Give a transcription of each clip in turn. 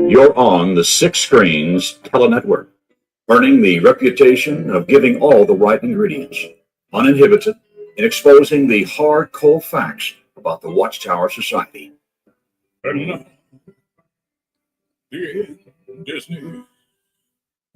You're on the Six Screens Telenetwork, earning the reputation of giving all the right ingredients, uninhibited, in exposing the hard, cold facts about the Watchtower Society. And Disney.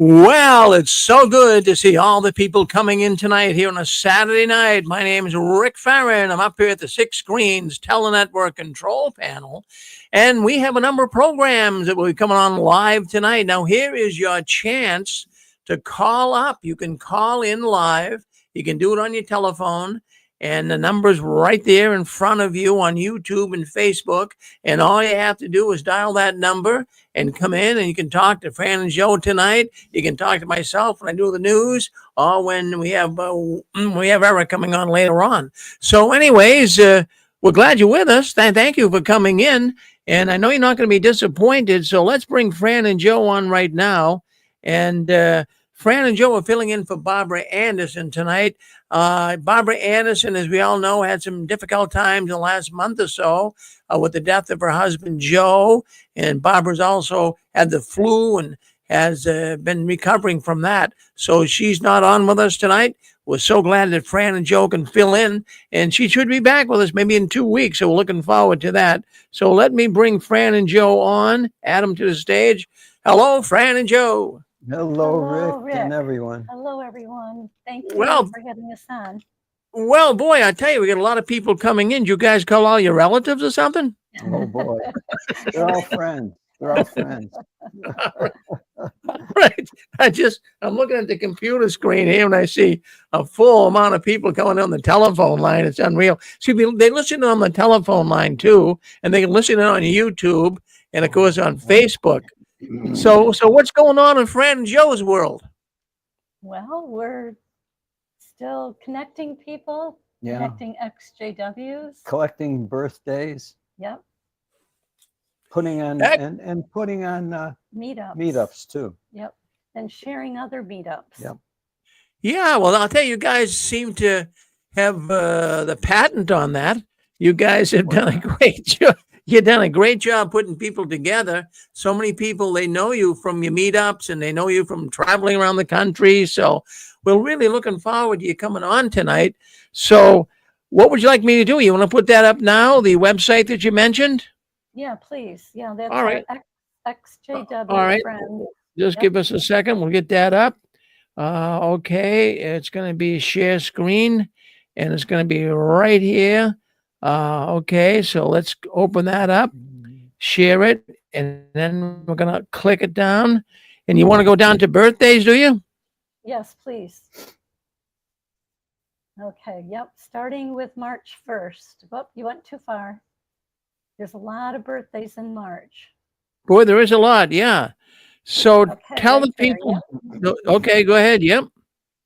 Well, it's so good to see all the people coming in tonight here on a Saturday night. My name is Rick Farron. I'm up here at the Six Screens Telenetwork Control Panel, and we have a number of programs that will be coming on live tonight. Now, here is your chance to call up. You can call in live. You can do it on your telephone, and the number's right there in front of you on YouTube and Facebook, and all you have to do is dial that number and come in, and you can talk to Fran and Joe tonight. You can talk to myself when I do the news, or when we have Eric coming on later on. So, anyways, we're glad you're with us. Thank you for coming in, and I know you're not going to be disappointed. So let's bring Fran and Joe on right now, and Fran and Joe are filling in for Barbara Anderson tonight. Barbara Anderson, as we all know, had some difficult times in the last month or so with the death of her husband, Joe. And Barbara's also had the flu and has been recovering from that. So she's not on with us tonight. We're so glad that Fran and Joe can fill in. And she should be back with us maybe in 2 weeks. So we're looking forward to that. So let me bring Fran and Joe on, add them to the stage. Hello, Fran and Joe. Hello, Rick, and everyone. Hello, everyone. Thank you for having us on. Well, boy, I tell you, we got a lot of people coming in. Do you guys call all your relatives or something? Oh, boy. They're all friends. They're all friends. Right. I'm looking at the computer screen here and I see a full amount of people coming on the telephone line. It's unreal. See, they listen on the telephone line too, and they can listen on YouTube and, of course, on Facebook. So what's going on in Fran and Joe's world? Well, we're still connecting people, connecting XJWs, collecting birthdays. Yep. Putting on and putting on meetups too. Yep. And sharing other meetups. Yep. Yeah, well, I'll tell you, guys seem to have the patent on that. You guys have done a great job. You've done a great job putting people together. So many people, they know you from your meetups and they know you from traveling around the country. So we're really looking forward to you coming on tonight. So what would you like me to do? You want to put that up now, the website that you mentioned? Yeah, please. Yeah, that's all right. XJW. All right. Friend. Just give us a second. We'll get that up. Okay. It's going to be share screen and it's going to be right here. Okay, so let's open that up, share it, and then we're going to click it down. And you want to go down to birthdays, do you? Yes, please. Okay, yep, starting with March 1st. Oh, you went too far. There's a lot of birthdays in March. Boy, there is a lot, yeah. So tell the people. Yep. Okay, go ahead, yep.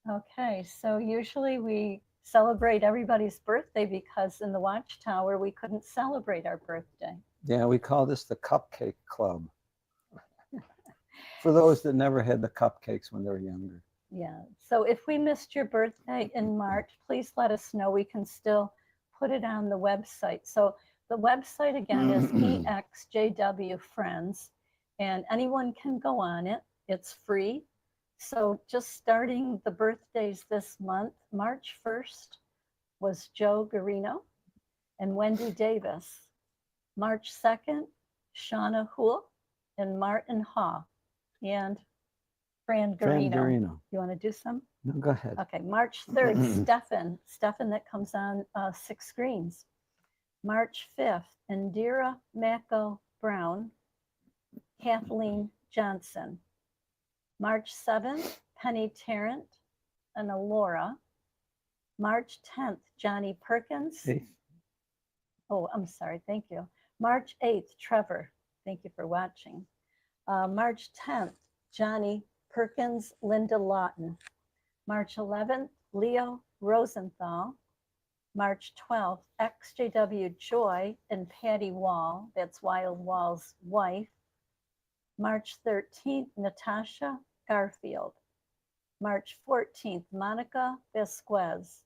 Okay, so usually we celebrate everybody's birthday because in the Watchtower we couldn't celebrate our birthday. Yeah, we call this the Cupcake Club. For those that never had the cupcakes when they were younger. Yeah, so if we missed your birthday in March, please let us know. We can still put it on the website. So the website again is EXJW Friends, and anyone can go on it. It's free. So just starting the birthdays this month, March 1st was Joe Garino and Wendy Davis. March 2nd, Shauna Houle and Martin Haw and Fran Garino. You want to do some? No, go ahead. Okay, March 3rd, Stefan that comes on Six Screens. March 5th, Indira Mako Brown, Kathleen Johnson. March 7th, Penny Tarrant and Alora. March 10th, Johnny Perkins. Oh, I'm sorry. Thank you. March 8th, Trevor. Thank you for watching. March 10th, Johnny Perkins, Linda Lawton. March 11th, Leo Rosenthal. March 12th, XJW Joy and Patty Wall. That's Wild Wall's wife. March 13th, Natasha Garfield. March 14th, Monica Vasquez.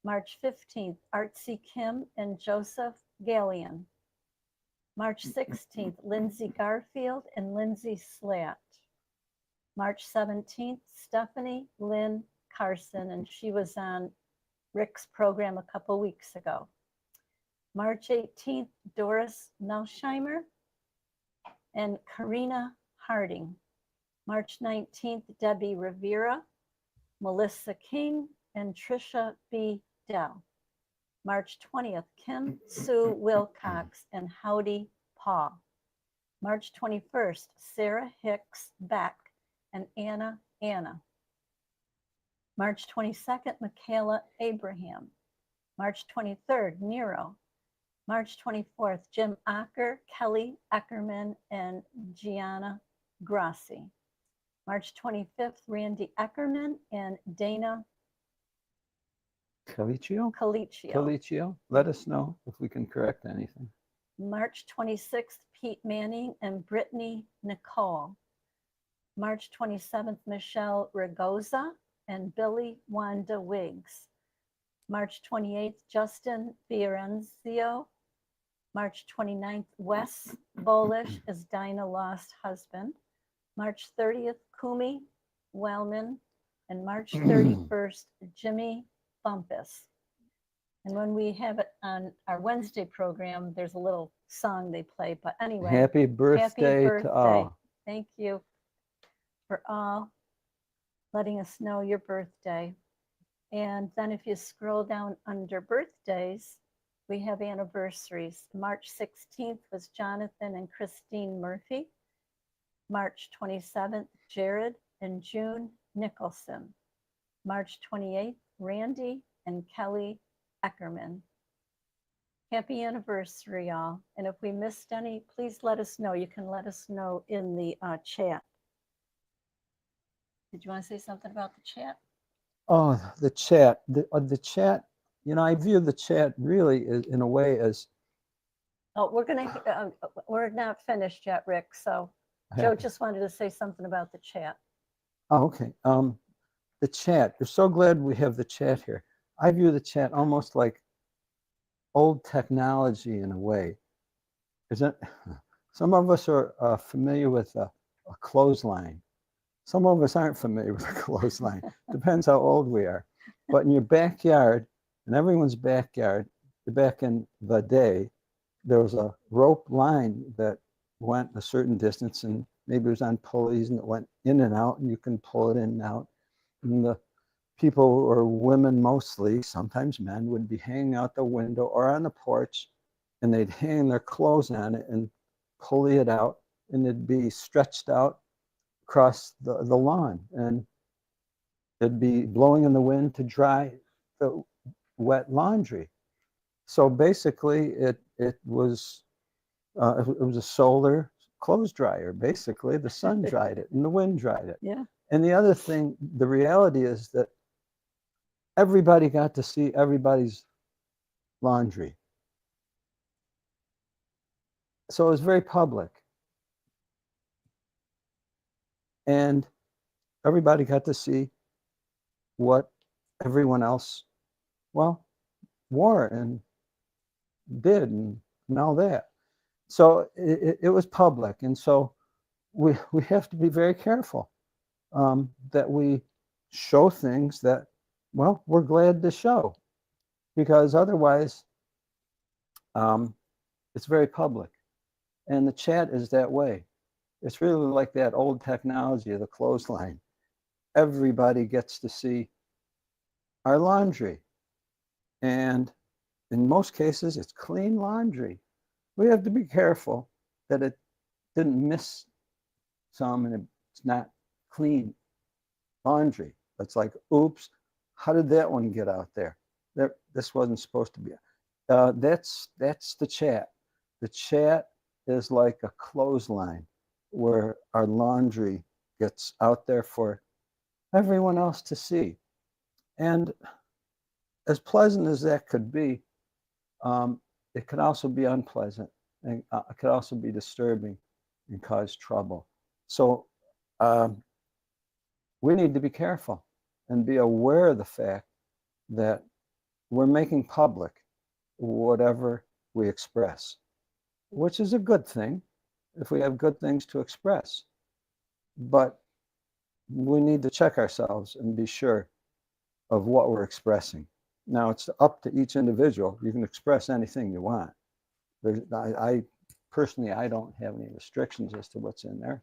March 15th, Artsy Kim and Joseph Gallion. March 16th, Lindsay Garfield and Lindsay Slatt. March 17th, Stephanie Lynn Carson, and she was on Rick's program a couple weeks ago. March 18th, Doris Melsheimer and Karina Harding. March 19th, Debbie Rivera, Melissa King, and Trisha B. Dell. March 20th, Kim Sue Wilcox and Howdy Paul. March 21st, Sarah Hicks Beck and Anna Anna. March 22nd, Michaela Abraham. March 23rd, Nero. March 24th, Jim Acker, Kelly Eckerman, and Gianna Grassi. March 25th, Randy Eckerman and Dana Colicchio. Let us know if we can correct anything. March 26th, Pete Manning and Brittany Nicole. March 27th, Michelle Ragoza and Billy Wanda Wiggs. March 28th, Justin Fiorenzo. March 29th, Wes Bolish as Dinah Lost Husband. March 30th, Kumi Wellman. And March 31st, Jimmy Bumpus. And when we have it on our Wednesday program, there's a little song they play. But anyway, Happy birthday to all. Thank you for all letting us know your birthday. And then if you scroll down under birthdays, we have anniversaries. March 16th was Jonathan and Christine Murphy. March 27th, Jared and June Nicholson. March 28th, Randy and Kelly Eckerman. Happy anniversary, y'all. And if we missed any, please let us know. You can let us know in the chat. Did you want to say something about the chat? Oh, the chat. The chat, you know, I view the chat really in a way as... Oh, we're not finished yet, Rick. So Joe just wanted to say something about the chat. Oh, okay. The chat. We're so glad we have the chat here. I view the chat almost like old technology in a way. Some of us are familiar with a clothesline. Some of us aren't familiar with a clothesline. Depends how old we are. But in your backyard, in everyone's backyard, back in the day, there was a rope line that went a certain distance, and maybe it was on pulleys, and it went in and out, and you can pull it in and out. And the people, or women mostly, sometimes men, would be hanging out the window or on the porch, and they'd hang their clothes on it and pulley it out, and it'd be stretched out across the lawn, and it'd be blowing in the wind to dry the wet laundry. So basically it was a solar clothes dryer. Basically the sun dried it and the wind dried it. Yeah. And the other thing, the reality is that everybody got to see everybody's laundry. So it was very public. And everybody got to see what everyone else, well, wore and did and all that. So it was public. And so we have to be very careful that we show things that, well, we're glad to show, because otherwise it's very public. And the chat is that way. It's really like that old technology of the clothesline. Everybody gets to see our laundry. And in most cases, it's clean laundry. We have to be careful that it didn't miss some and it's not clean laundry. It's like, oops, how did that one get out there? This wasn't supposed to be. That's the chat. The chat is like a clothesline where our laundry gets out there for everyone else to see. And as pleasant as that could be, it could also be unpleasant, and it could also be disturbing and cause trouble. So we need to be careful and be aware of the fact that we're making public whatever we express. which is a good thing if we have good things to express. But we need to check ourselves and be sure of what we're expressing. Now, it's up to each individual. You can express anything you want. I personally, I don't have any restrictions as to what's in there.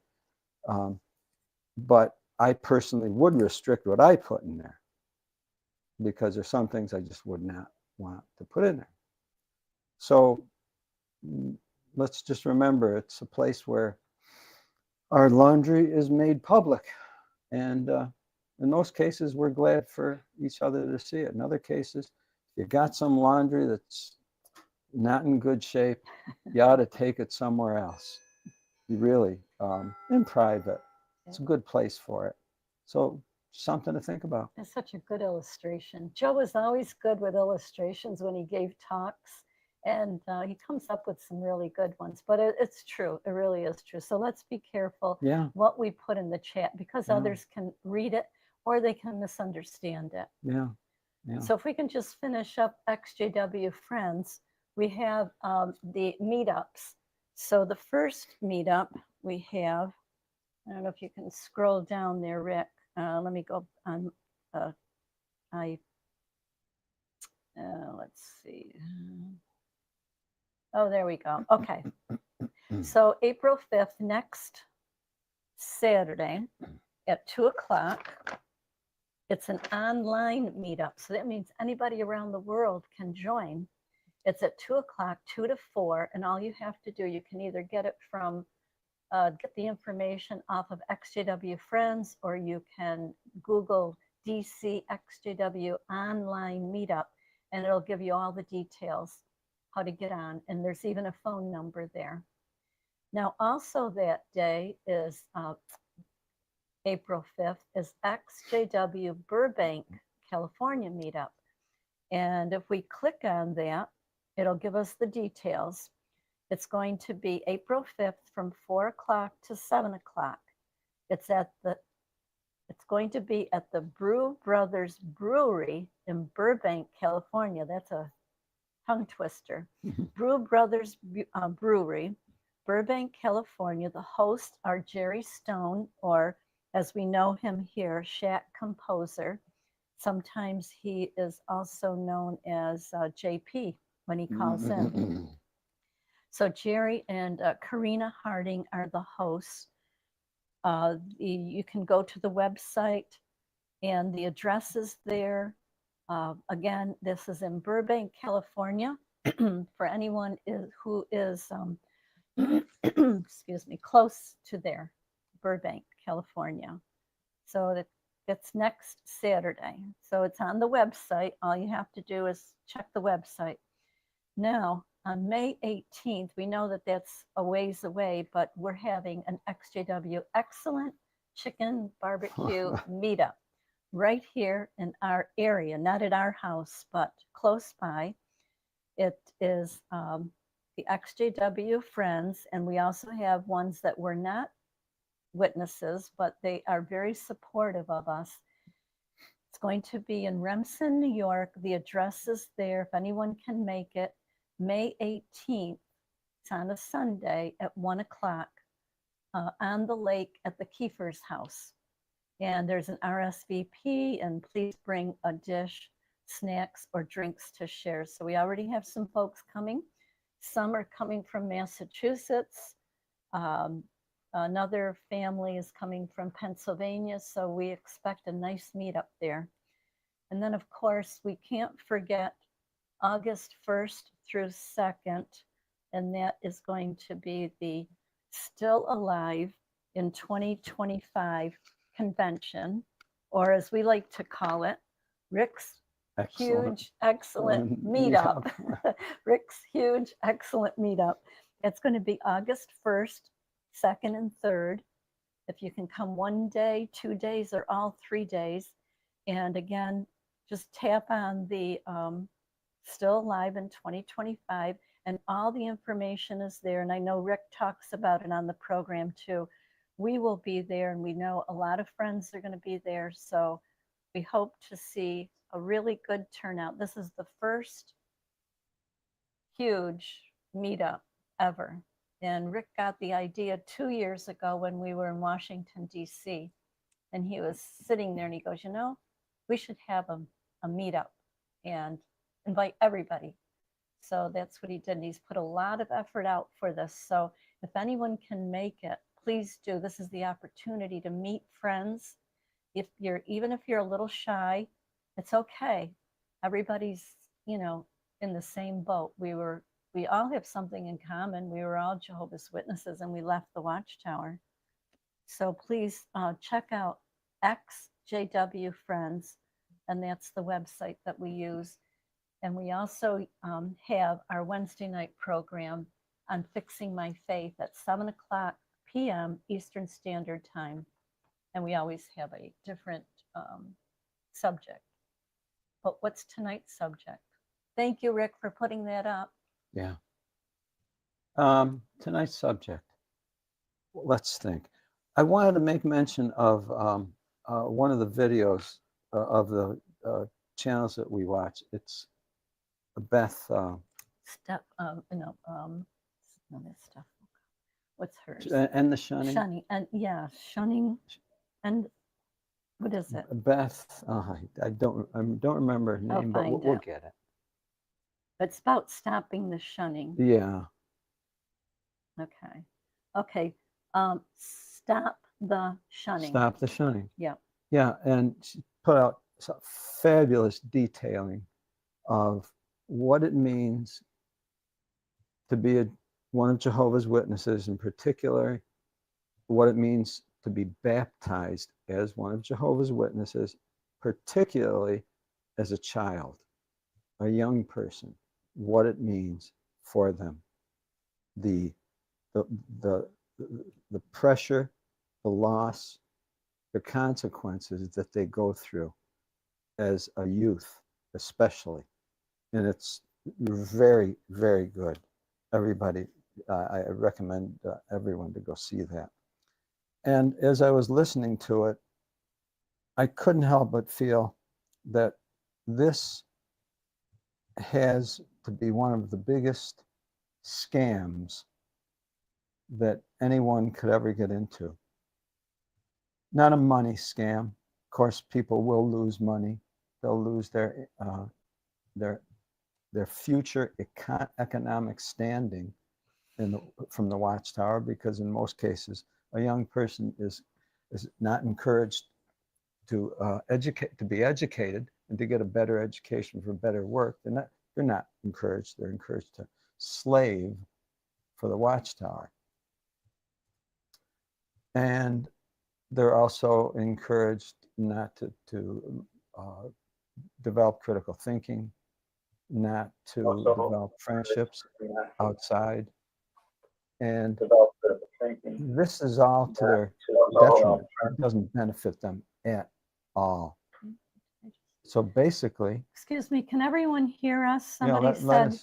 But I personally would restrict what I put in there, because there's some things I just would not want to put in there. So let's just remember, it's a place where our laundry is made public. And in most cases, we're glad for each other to see it. In other cases, if you got some laundry that's not in good shape, you ought to take it somewhere else. You really, in private. It's a good place for it. So something to think about. That's such a good illustration. Joe was always good with illustrations when he gave talks, and he comes up with some really good ones. But it's true. It really is true. So let's be careful what we put in the chat, because others can read it or they can misunderstand it. Yeah. So if we can just finish up XJW Friends, we have the meetups. So the first meetup we have, I don't know if you can scroll down there, Rick. Let me go on. Let's see. Oh, there we go. Okay. So April 5th, next Saturday at 2 o'clock. It's an online meetup. So that means anybody around the world can join. It's at 2 o'clock, 2 to 4. And all you have to do, you can either get it from get the information off of XJW Friends, or you can Google DC XJW online meetup, and it'll give you all the details how to get on. And there's even a phone number there. Now, also that day is April 5th is XJW Burbank, California meetup. And if we click on that, it'll give us the details. It's going to be April 5th from 4 o'clock to 7 o'clock. It's going to be at the Brew Brothers Brewery in Burbank, California. That's a tongue twister. Brew Brothers Brewery, Burbank, California. The hosts are Jerry Stone, or as we know him here, Shack Composer. Sometimes he is also known as JP when he calls in. So Jerry and Karina Harding are the hosts. You can go to the website, and the address is there. Again, this is in Burbank, California. For anyone who is, excuse me, close to there, Burbank, California. So that's next Saturday. So it's on the website. All you have to do is check the website. Now, on May 18th, we know that that's a ways away, but we're having an XJW Excellent Chicken Barbecue meetup right here in our area, not at our house, but close by. It is the XJW Friends, and we also have ones that were not witnesses, but they are very supportive of us. It's going to be in Remsen, New York. The address is there if anyone can make it. May 18th, it's on a Sunday at 1 o'clock on the lake at the Kiefer's house. And there's an RSVP, and please bring a dish, snacks, or drinks to share. So we already have some folks coming. Some are coming from Massachusetts. Another family is coming from Pennsylvania. So we expect a nice meetup there. And then, of course, we can't forget August 1st through 2nd, and that is going to be the Still Alive in 2025 convention, or as we like to call it, Rick's Huge Excellent Meetup. Rick's Huge Excellent Meetup. It's going to be August 1st, 2nd, and 3rd. If you can come 1 day, 2 days, or all 3 days. And again, just tap on the Still Alive in 2025, and all the information is there. And I know Rick talks about it on the program too. We will be there, and we know a lot of friends are going to be there. So we hope to see a really good turnout. This is the first huge meetup, ever. And Rick got the idea 2 years ago when we were in Washington, D.C. And he was sitting there and he goes, we should have a meetup and invite everybody. So that's what he did. And he's put a lot of effort out for this. So if anyone can make it, please do. This is the opportunity to meet friends. Even if you're a little shy, it's okay. Everybody's, in the same boat. We all have something in common. We were all Jehovah's Witnesses and we left the Watchtower. So please check out XJW Friends, and that's the website that we use. And we also have our Wednesday night program on Fixing My Faith at 7:00 p.m. Eastern Standard Time. And we always have a different subject. But what's tonight's subject? Thank you, Rick, for putting that up. Yeah. Tonight's subject. Let's think. I wanted to make mention of one of the videos of the channels that we watch. It's Beth. Stuff. That's stuff. What's hers? And the shunning. Shunning. And yeah, shunning. And what is it? Beth. I don't remember her name, but we'll get it. It's about stopping the shunning. Yeah. Okay. Stop the shunning. Stop the shunning. Yeah. Yeah, and she put out some fabulous detailing of what it means to be one of Jehovah's Witnesses, in particular, what it means to be baptized as one of Jehovah's Witnesses, particularly as a child, a young person, what it means for them, the pressure, the loss, the consequences that they go through as a youth, especially. And it's very, very good. Everybody, I recommend everyone to go see that. And as I was listening to it, I couldn't help but feel that this has to be one of the biggest scams that anyone could ever get into. Not a money scam. Of course, people will lose money. They'll lose their future economic standing from the Watchtower, because in most cases, a young person is not encouraged to be educated and to get a better education for better work. They're not encouraged. They're encouraged to slave for the Watchtower. And they're also encouraged not to develop critical thinking, not to develop friendships outside. And this is all to their detriment. It doesn't benefit them at all. So basically, excuse me, can everyone hear us? Somebody said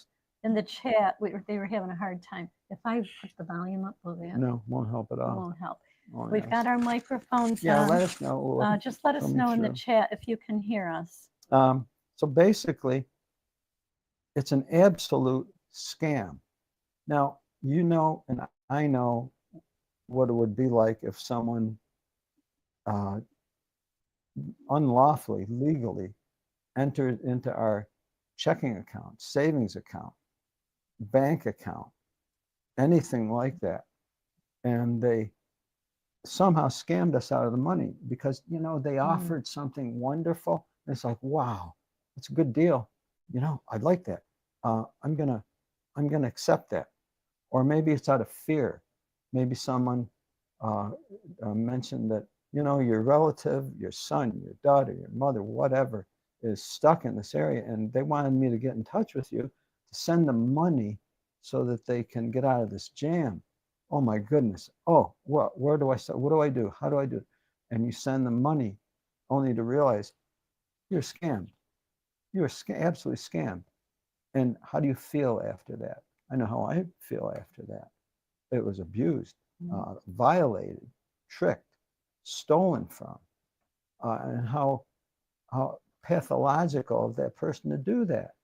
in the chat they were having a hard time. If I put the volume up, will that? No, won't help at all. It won't help. We've got our microphones on. Let us know. Just let us know in the chat if you can hear us. So basically, it's an absolute scam. Now, you know, and I know what it would be like if someone unlawfully, legally entered into our checking account, savings account, bank account, anything like that, and they somehow scammed us out of the money because, you know, they offered something wonderful. And it's like, wow, that's a good deal. You know, I'd like that. I'm gonna accept that. Or maybe it's out of fear. Maybe someone mentioned that, you know, your relative, your son, your daughter, your mother, whatever, is stuck in this area, and they wanted me to get in touch with you to send them money so that they can get out of this jam. Oh my goodness. Oh, where do I start? What do I do? How do I do it? And you send them money only to realize you're scammed. You're absolutely scammed. And how do you feel after that? I know how I feel after that. It was abused, violated, tricked, stolen from, and how pathological of that person to do that.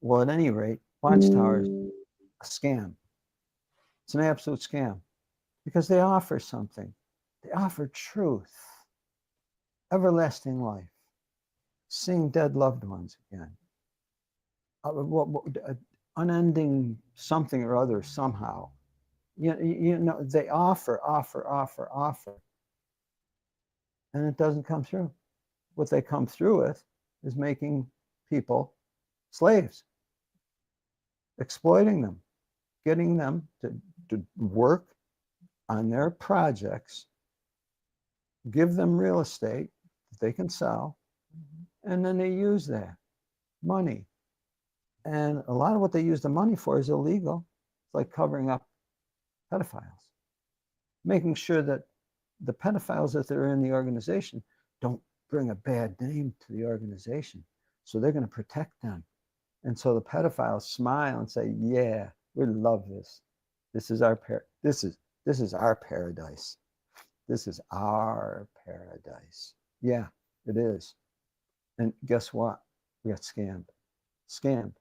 Well, at any rate, Watchtower is a scam. It's an absolute scam because they offer something. They offer truth, everlasting life, seeing dead loved ones again, unending something or other somehow. You know, they offer, and it doesn't come through. What they come through with is making people slaves, exploiting them, getting them to work on their projects, give them real estate that they can sell, and then they use that money. And a lot of what they use the money for is illegal. It's like covering up pedophiles, making sure that the pedophiles that are in the organization don't bring a bad name to the organization. So they're going to protect them. And so the pedophiles smile and say, yeah, we love this. This is our this is our paradise. This is our paradise. Yeah, it is. And guess what? We got scammed. Scammed.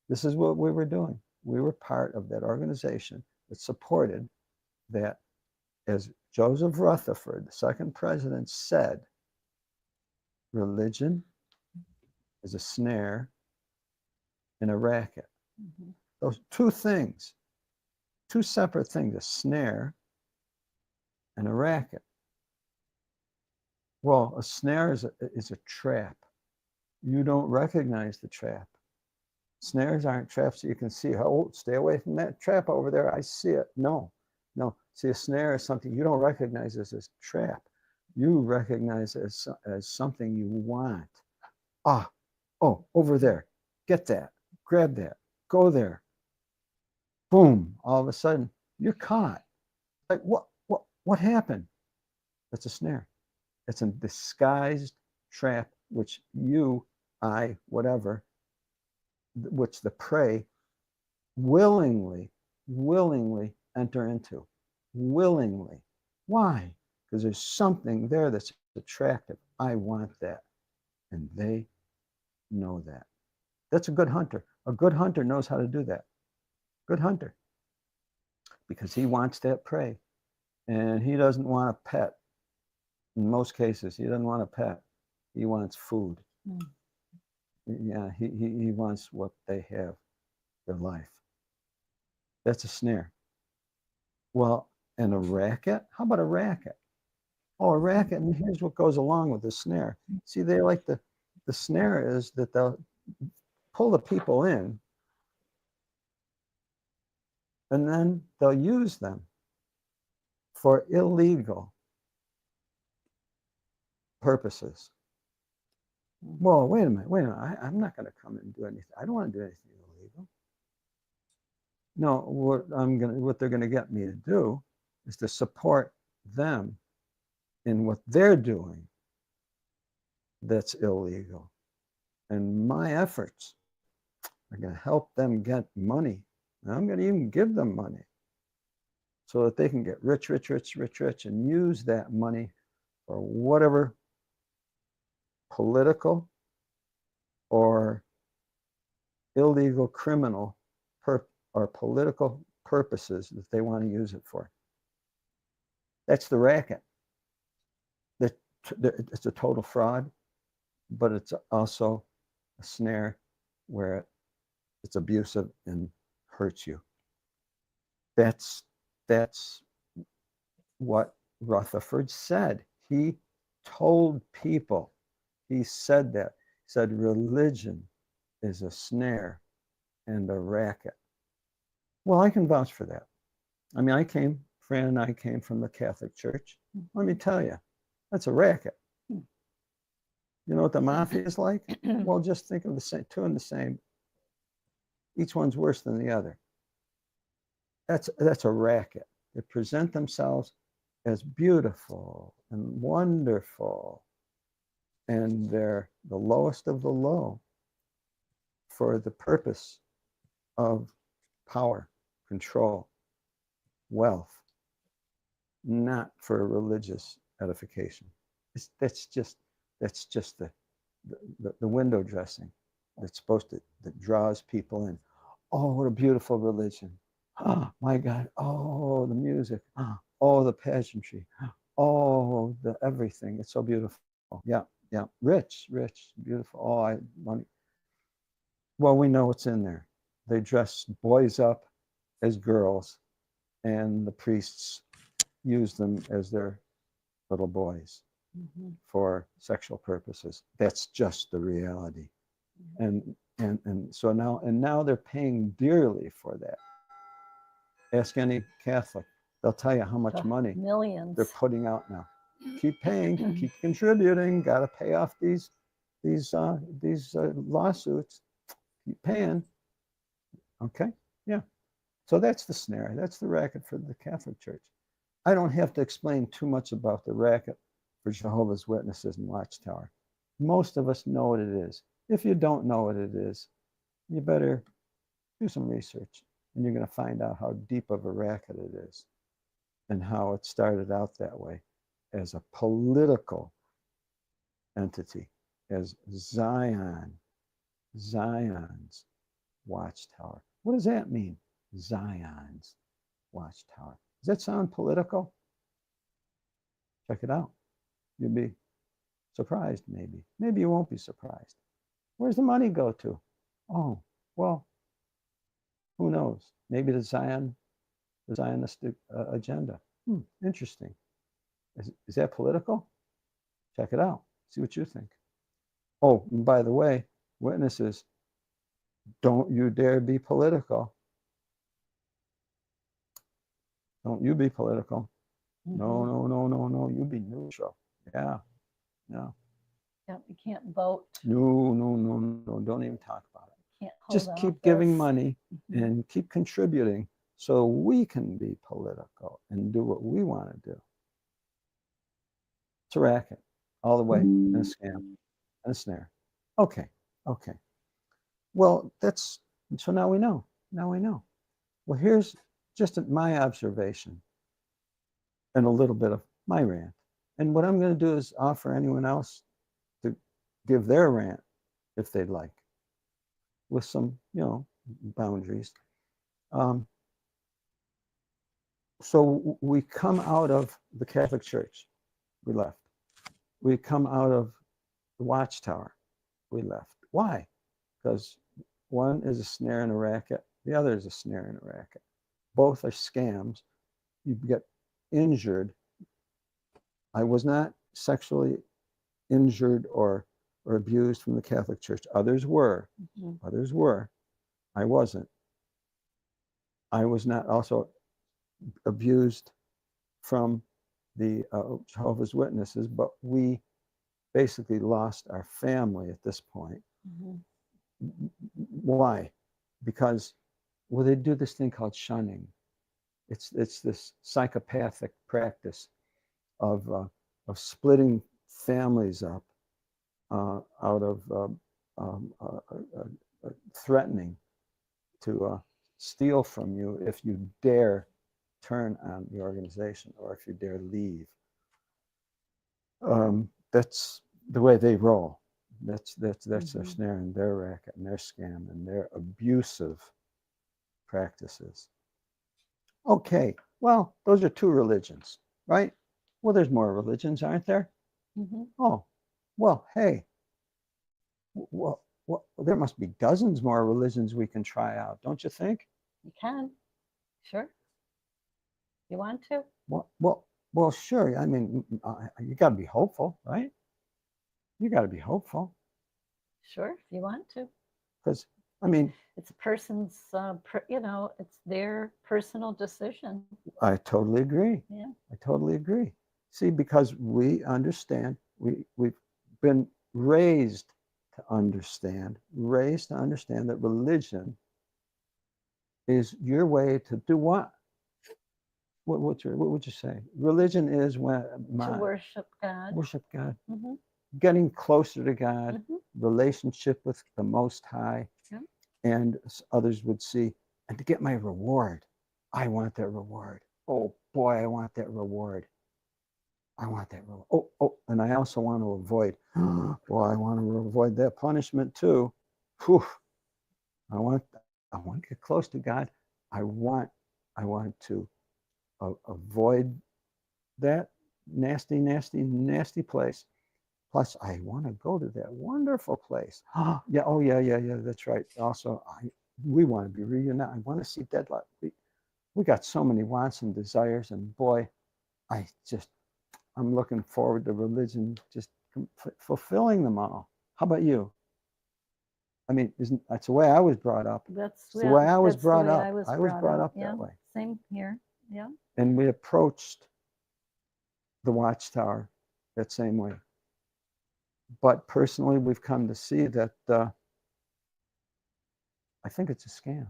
This is what we were doing. We were part of that organization that supported that, as Joseph Rutherford, the second president, said, religion is a snare and a racket. Mm-hmm. Those two things, two separate things, a snare and a racket. Well, a snare is a trap. You don't recognize the trap. Snares aren't traps that you can see. Oh, stay away from that trap over there. I see it. No. See, a snare is something you don't recognize as a trap. You recognize as something you want. Oh, over there. Get that. Grab that. Go there. Boom. All of a sudden, you're caught. Like, what happened? That's a snare. It's a disguised trap, which you, I, whatever, which the prey willingly enter into. Willingly. Why? Because there's something there that's attractive. I want that. And they know that. That's a good hunter. A good hunter knows how to do that. Good hunter. Because he wants that prey. And he doesn't want a pet. In most cases, he doesn't want a pet. He wants food. Mm. Yeah, he wants what they have, their life. That's a snare. Well, and a racket? How about a racket? Oh, a racket, and here's what goes along with the snare. See, they like the snare is that they'll pull the people in, and then they'll use them for illegal purposes. Well, wait a minute. I'm not going to come and do anything. I don't want to do anything illegal. No, what they're going to get me to do is to support them in what they're doing that's illegal. And my efforts are going to help them get money. And I'm going to even give them money so that they can get rich, and use that money for whatever political or illegal criminal or political purposes that they want to use it for. That's the racket. It's a total fraud, but it's also a snare where it's abusive and hurts you. That's what Rutherford said. He told people, he said that. He said religion is a snare and a racket. Well, I can vouch for that. I mean, Fran and I came from the Catholic Church. Let me tell you, that's a racket. You know what the mafia is like? Well, just think of the same, two and the same. Each one's worse than the other. That's a racket. They present themselves as beautiful and wonderful, and they're the lowest of the low for the purpose of power, control, wealth, not for religious edification. That's just the window dressing that draws people in. Oh, what a beautiful religion. Oh, my God. Oh, the music. Oh, the pageantry. Oh, the everything. It's so beautiful. Yeah, yeah. Rich, beautiful. Oh, I want. Well, we know what's in there. They dress boys up as girls, and the priests use them as their little boys for sexual purposes. That's just the reality. And so now they're paying dearly for that. Ask any Catholic, they'll tell you how much money Millions. they're putting out now. Keep paying, keep contributing. Got to pay off these lawsuits. Keep paying. Okay, yeah. So that's the snare. That's the racket for the Catholic Church. I don't have to explain too much about the racket for Jehovah's Witnesses and Watchtower. Most of us know what it is. If you don't know what it is, you better do some research, and you're going to find out how deep of a racket it is and how it started out that way as a political entity, as Zion's Watchtower. What does that mean? Zion's Watchtower. Does that sound political? Check it out. You'll be surprised, maybe. Maybe you won't be surprised. Where's the money go to? Oh, well, who knows? Maybe the Zionistic agenda. Interesting. Is that political? Check it out. See what you think. Oh, and by the way, witnesses, don't you dare be political. Don't you be political. No, no, no, no, no. You be neutral. Yeah. Yeah. Yeah, you can't vote. No, no, no, no. Don't even talk about it. Can't hold Just keep office. giving money and keep contributing so we can be political and do what we want to do. It's a racket all the way, and a scam and a snare. Okay. Okay. Well, so now we know. Now we know. Well, here's just my observation and a little bit of my rant. And what I'm going to do is offer anyone else to give their rant if they'd like, with some, boundaries. So we come out of the Catholic Church. We left. We come out of the Watchtower. We left. Why? Because one is a snare and a racket. The other is a snare and a racket. Both are scams. You get injured. I was not sexually injured or abused from the Catholic Church. Others were. Others were. I wasn't. I was not also abused from the Jehovah's Witnesses, but we basically lost our family at this point. Why? Because, well, they do this thing called shunning. It's this psychopathic practice of splitting families up out of threatening to steal from you if you dare turn on the organization or if you dare leave. That's the way they roll. That's their snare and their racket and their scam and their abusive practices. Okay, well, those are two religions, right? Well, there's more religions, aren't there? Oh, well, hey, well, there must be dozens more religions we can try out, don't you think? You can, sure. You want to? Well, sure. I mean, you got to be hopeful, right? You got to be hopeful. Sure, if you want to. Because, I mean, it's a person's, it's their personal decision. I totally agree. Yeah. I totally agree. See, because we understand, we've been raised to understand that religion is your way to do what? What would you say? Religion is when to worship God. Worship God. Getting closer to God, relationship with the Most High, and others would see, and to get my reward. I want that reward. Oh boy, I want that reward. I want that reward. Oh, and I also want to avoid. Boy, I want to avoid that punishment too. Whew. I I want to get close to God. I want to avoid that nasty, nasty, nasty place. Plus, I want to go to that wonderful place. Yeah. Oh, yeah, yeah, yeah. That's right. Also, we want to be reunited. I want to see Deadlock. We got so many wants and desires, and boy, I'm looking forward to religion just fulfilling them all. How about you? I mean, that's the way I was brought up. That's the way I was that's the brought way up. I was brought up yeah, that way. same here. Yeah. And we approached the Watchtower that same way. But personally, we've come to see that I think it's a scam.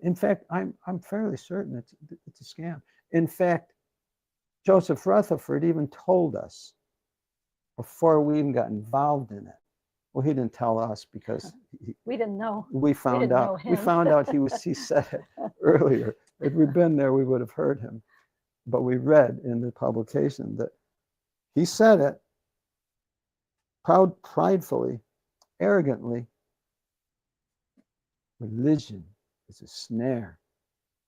In fact, I'm fairly certain it's a scam. In fact, Joseph Rutherford even told us before we even got involved in it. Well, he didn't tell us because we didn't know. We found out. We found out he said it earlier. If we'd been there, we would have heard him. But we read in the publication that he said it pridefully, arrogantly. Religion is a snare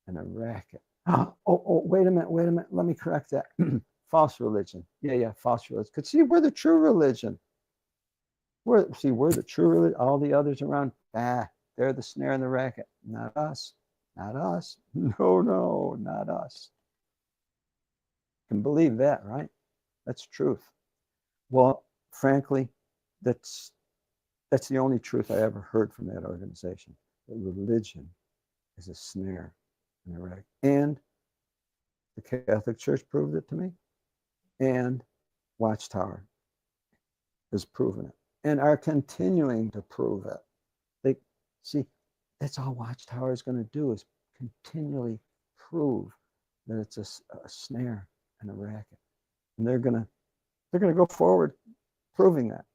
and a racket. Oh, wait a minute. Let me correct that. False religion. Yeah, false religion. Because see, we're the true religion. We're the true religion. All the others around, they're the snare and the racket. Not us. Not us. No, not us. You can believe that, right? That's truth. Well, frankly, that's the only truth I ever heard from that organization. That religion is a snare and a racket. And the Catholic Church proved it to me. And Watchtower has proven it and are continuing to prove it. That's all Watchtower is going to do is continually prove that it's a snare and a racket. And they're going to go forward proving that.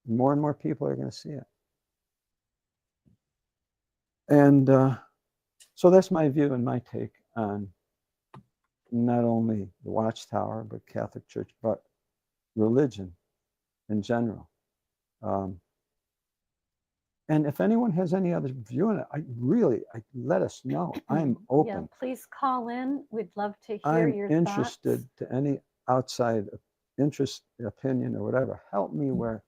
More and more people are going to see it. And so that's my view and my take on not only the Watchtower, but Catholic Church, but religion in general. And if anyone has any other view on it, I let us know. I'm open. Yeah, please call in. We'd love to hear I'm your interested thoughts. to any outside interest, opinion, or whatever. Help me where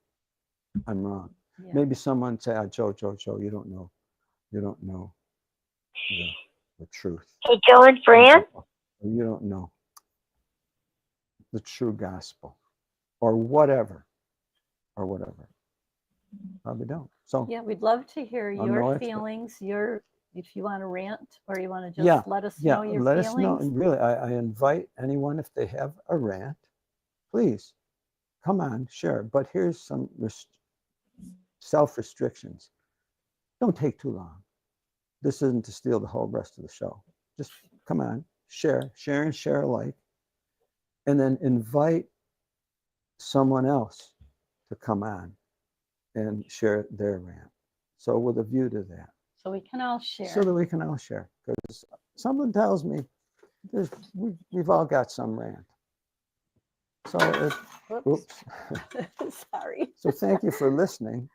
I'm wrong. Yeah. Maybe someone say, Joe, you don't know the truth. Hey, Joe and Fran? You don't know the true gospel or whatever. Probably don't. So yeah, we'd love to hear your feelings, if you want to rant or you want to just let us know your let feelings. Us know. And really, I invite anyone, if they have a rant, please come on, share. But here's some self-restrictions. Don't take too long. This isn't to steal the whole rest of the show. Just come on, share and share alike. And then invite someone else to come on and share their rant. So with a view to that. So we can all share. So that we can all share. Because someone tells me we've all got some rant. So oops. Sorry. So thank you for listening.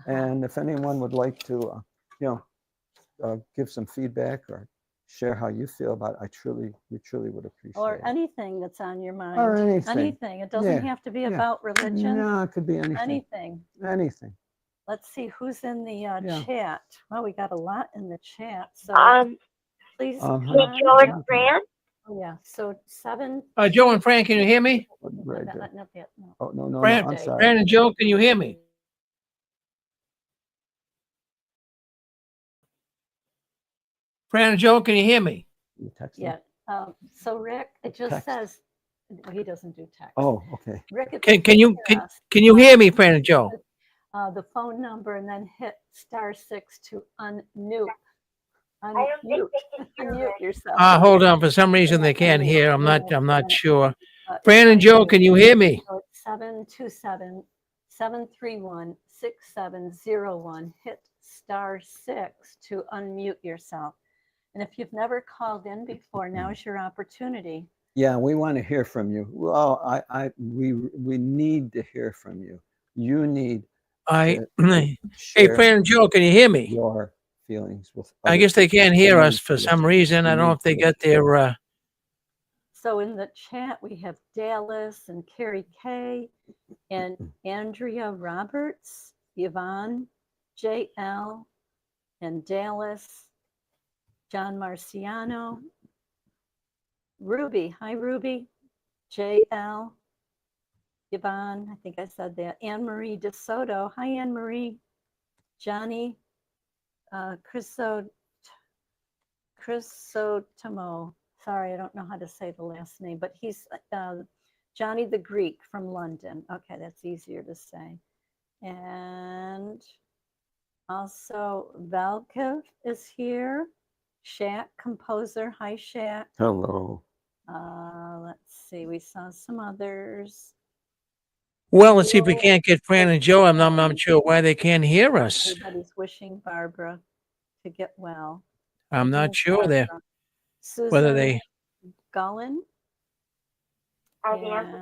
And if anyone would like to, give some feedback or share how you feel about it, we truly would appreciate it. Or anything that's on your mind. Or anything. It doesn't have to be about religion. No, it could be anything. Anything. Let's see who's in the chat. Well, we got a lot in the chat. So please. Joe and Fran? Oh, yeah. So 7. Joe and Fran, can you hear me? Not yet. No. Oh, no, Fran, I'm sorry. Fran and Joe, can you hear me? Fran and Joe, can you hear me? Yeah. So Rick, it just says he doesn't do text. Oh, okay. Rick, can you hear me, Fran and Joe? The phone number and then hit *6 to unmute. Unmute yourself. Hold on. For some reason they can't hear. I'm not sure. Fran and Joe, can you hear me? So it's 727-731-6701. Hit *6 to unmute yourself. And if you've never called in before, now's your opportunity. Yeah, we want to hear from you. Well, we need to hear from you. You need. Hey, Fran and Joe, can you hear me? Your feelings with. I other guess they people. can't hear They us need for to some listen. reason. I They don't know need if they to get their, So in the chat, we have Dallas and Carrie K and Andrea Roberts, Yvonne, JL, and Dallas, John Marciano, Ruby. Hi, Ruby. JL, Yvonne, I think I said that. Anne Marie DeSoto. Hi, Anne Marie. Johnny, Chrysotomo. Sorry, I don't know how to say the last name, but he's Johnny the Greek from London. Okay, that's easier to say. And also Valkiv is here. Shaq, composer. Hi, Shaq. Hello. Let's see, we saw some others. well, let's see if we can't get Fran and Joe. I'm not sure why they can't hear us. Everybody's wishing Barbara to get well. I'm not Thanks, sure there Barbara. whether Susan they. Gullen. Are they on the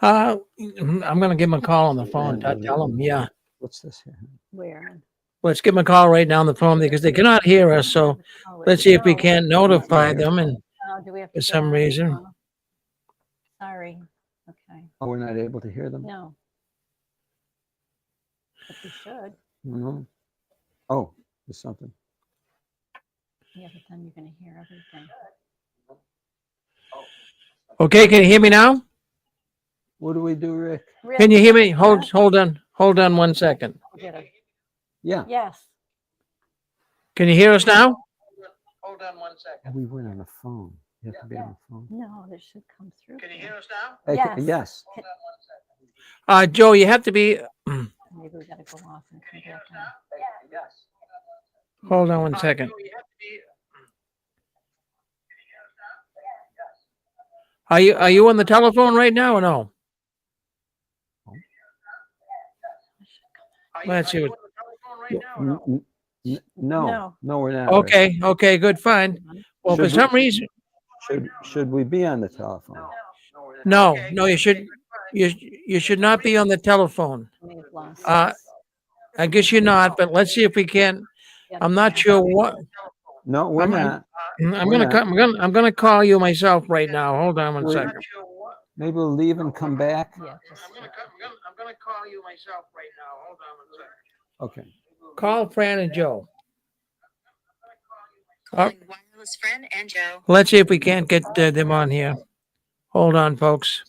And phone? I'm going to give them a call on the phone. And Tell them, yeah. What's this here? where? Let's give them a call right now on the phone because they cannot hear us. So let's see if we can't notify them. And Do we have to for get some on? reason, Sorry. Okay. Oh, we're not able to hear them? No. But we should. No. Oh, there's something. Yeah, but then you're going to hear everything. okay, can you hear me now? What do we do, Rick? Can you hear me? Hold on 1 second. Yeah. Yes. Can you hear us now? Hold on 1 second. We went on the phone. You have to be on the phone. No, this should come through. Can you hear us now? Hey, Yes. Yes. Joe, you have to be. Maybe we got to go off and come back on. Hold on 1 second. Are you on the telephone right now or no? Let's see. No, we're not. Rick. Okay, good, fine. Well, for Should some we- reason, Should we be on the telephone? no, you should not be on the telephone. We have lost Uh, this. I guess you're not, but let's see if we can. Yeah, I'm not yeah. sure what. No, we're I'm- not. I'm We're I'm gonna call you myself right now. Hold on 1 We're- second. Maybe we'll leave and come back. Yeah, just- I'm gonna call you myself right now. Hold on 1 second. Okay. Call Fran and Joe. Calling wireless Fran and Joe. Let's see if we can't get them on here. Hold on, folks.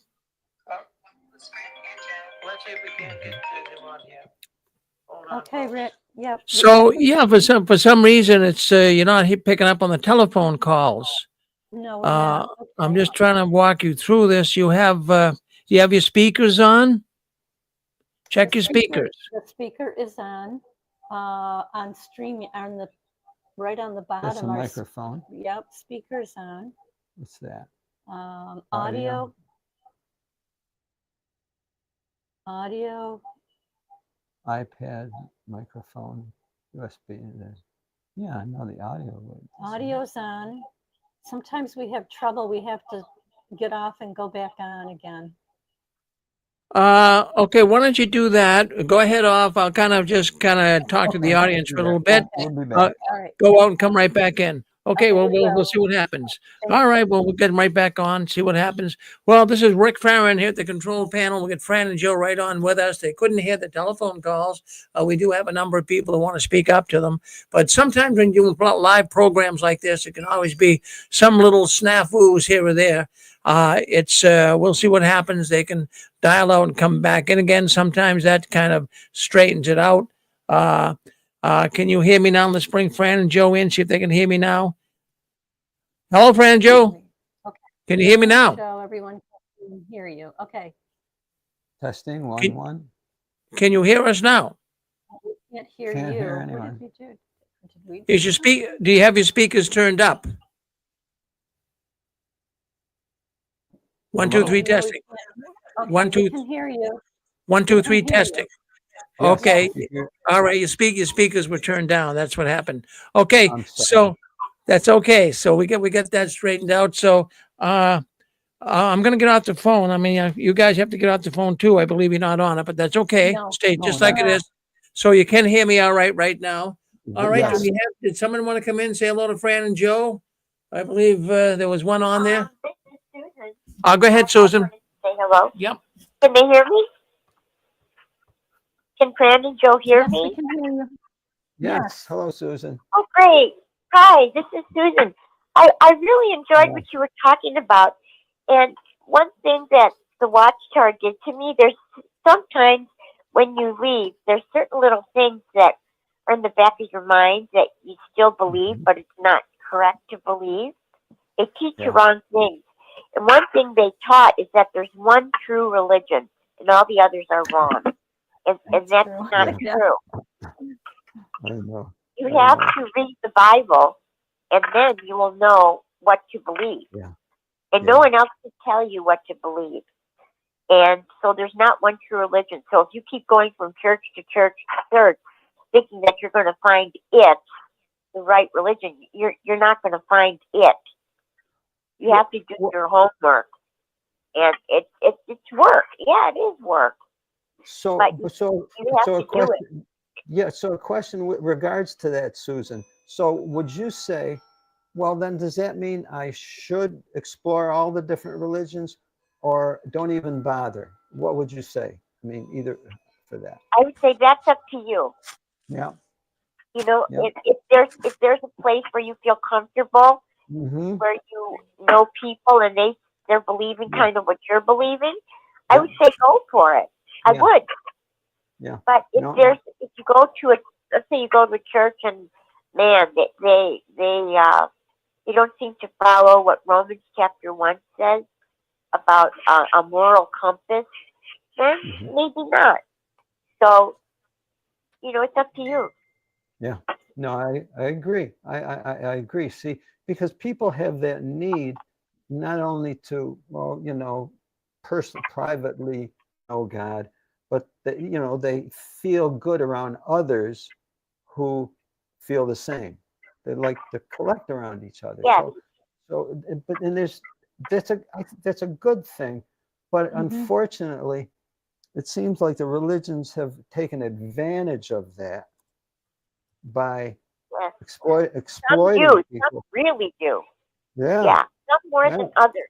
Let's see if we can't get them on here. Okay, Rick. Yep. So yeah, for some reason it's you're not picking up on the telephone calls. No, we're not. I'm Okay. just trying to walk you through this. You have your speakers on? Check your speakers. The speaker is on stream on the right on the bottom. That's a microphone. Yep, speakers on. What's that? Audio. iPad, microphone, USB. Yeah, I know the audio. Audio's on. Sometimes we have trouble. We have to get off and go back on again. Okay, why don't you do that? Go ahead off. I'll kind of talk to the audience for a little bit. We'll be back. All right. Go out and come right back in. Okay, well, Okay, we'll see what happens. All right, well, we'll get them right back on, see what happens. Well, this is Rick Farron here at the control panel. We'll get Fran and Joe right on with us. They couldn't hear the telephone calls. We do have a number of people who want to speak up to them. But sometimes when you do live programs like this, it can always be some little snafus here or there. We'll see what happens. They can dial out and come back in again. Sometimes that kind of straightens it out. Can you hear me now? Let's bring Fran and Joe in, see if they can hear me now. Hello, Fran and Joe. Okay. Can you hear me now? So everyone can hear you. Okay. Testing, Can- 1. Can you hear us now? We can't hear Can't you. hear What anyone. did we do? Did we Is your do you have your speakers turned up? 1, 2, 3, No, we testing. can't. Okay, 1, we 2, can hear you. 1, 2, 3, hear you. testing. Yes, Okay. you hear- All right, your speakers were turned down. That's what happened. Okay, I'm sorry. so that's okay. So we get that straightened out. So I'm gonna get off the phone. I mean, you guys have to get off the phone too. I believe you're not on it, but that's okay. No. Stay No, just like it no. is. So you can hear me all right now. All right. Yes. Did someone want to come in and say hello to Fran and Joe? I believe there was one on there. This is Susan. Go ahead, Susan. Say hello. Yep. Can they hear me? Can Fran and Joe hear Yes, we me? can hear you. Yes. Yes. Hello, Susan. Oh, great. Hi, this is Susan. I really enjoyed what you were talking about. And one thing that the Watchtower did to me, there's sometimes when you leave, there's certain little things that are in the back of your mind that you still believe, but it's not correct to believe. They teach you Yeah. wrong things. And one thing they taught is that there's one true religion and all the others are wrong. And that's true. not Yeah. true. I know. You I have know. to read the Bible, and then you will know what to believe. Yeah. And Yeah. no one else can tell you what to believe. And so there's not one true religion. So if you keep going from church to church to church, thinking that you're going to find it, the right religion, you're not going to find it. You have to do your homework, and it's work. Yeah, it is work. So But you have so to a do question. Yeah. So a question with regards to that, Susan. So would you say, well, then does that mean I should explore all the different religions, or don't even bother? What would you say? I mean, either for that. I would say that's up to you. Yeah. You know, Yeah. if there's a place where you feel comfortable, Mm-hmm. where you know people and they're believing kind of what you're believing, I Yeah. would say go for it. I Yeah. would. Yeah. But if you go to let's say you go to a church and man, they don't seem to follow what Romans chapter 1 says about a moral compass, then maybe not. So, it's up to you. Yeah. No, I agree. I agree. See, because people have that need not only to, well, privately know God, but that, they feel good around others who feel the same. They like to collect around each other. Yes. But that's a good thing. But unfortunately, it seems like the religions have taken advantage of that by Yes. Some exploiting do. people. Some really do. Yeah. Yeah. Some more than others.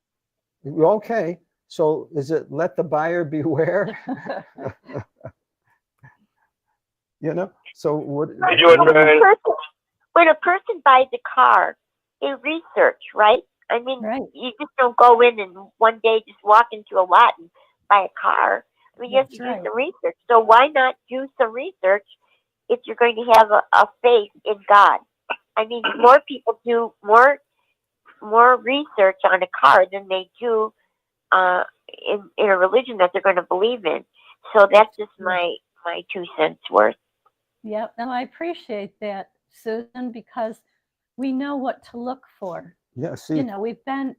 Okay. So is it let the buyer beware? So what? When a person buys a car, they research, right? I mean, you just don't go in and one day just walk into a lot and buy a car. I mean, you have to do some research. So why not do some research if you're going to have a faith in God? I mean, more people do more research on a car than they do in a religion that they're going to believe in. So that's just my 2 cents worth. Yep. And I appreciate that, Susan, because we know what to look for. Yeah. See, we've been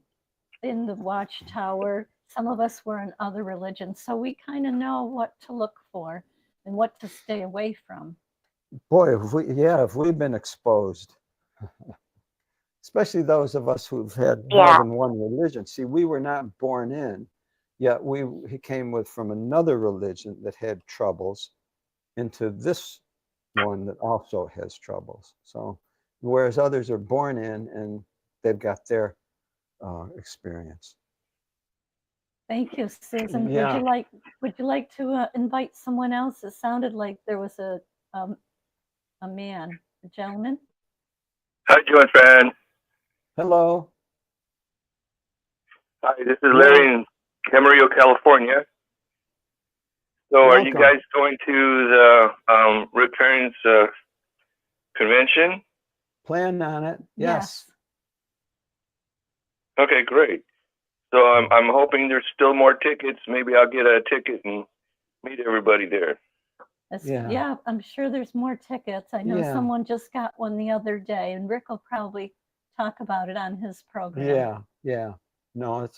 in the Watchtower. Some of us were in other religions, so we kind of know what to look for and what to stay away from. boy, if we've been exposed, especially those of us who've had more than one religion. See, we were not born in, yet he came from another religion that had troubles into this one that also has troubles. So, whereas others are born in and they've got their experience. Thank you, Susan. Yeah. Would you like to invite someone else? It sounded like there was a man, a gentleman. How you doing, Fran? Hello. Hi, this is Larry in Camarillo, California. So, are you guys going to the Rip Farron's convention? Plan on it. Yes. Okay, great. So I'm hoping there's still more tickets. Maybe I'll get a ticket and meet everybody there. Yeah, I'm sure there's more tickets. I know someone just got one the other day, and Rick will probably talk about it on his program. Yeah. No,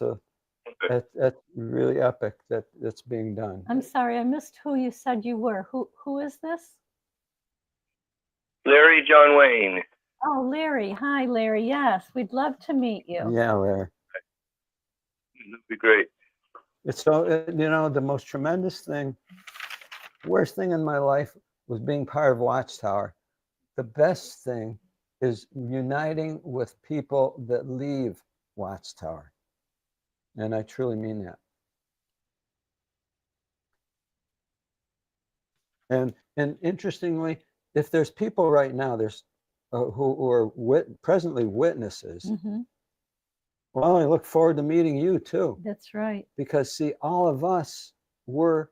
that's really epic that's being done. I'm sorry, I missed who you said you were. Who is this? Larry John Wayne. Oh, Larry. Hi, Larry. Yes, we'd love to meet you. Yeah, Larry. That'd be great. It's so, the most tremendous thing, worst thing in my life was being part of Watchtower. the best thing is uniting with people that leave Watchtower. And I truly mean that. And interestingly, if there's people right now, there's who are presently witnesses, well, I look forward to meeting you too. That's right. Because see, all of us were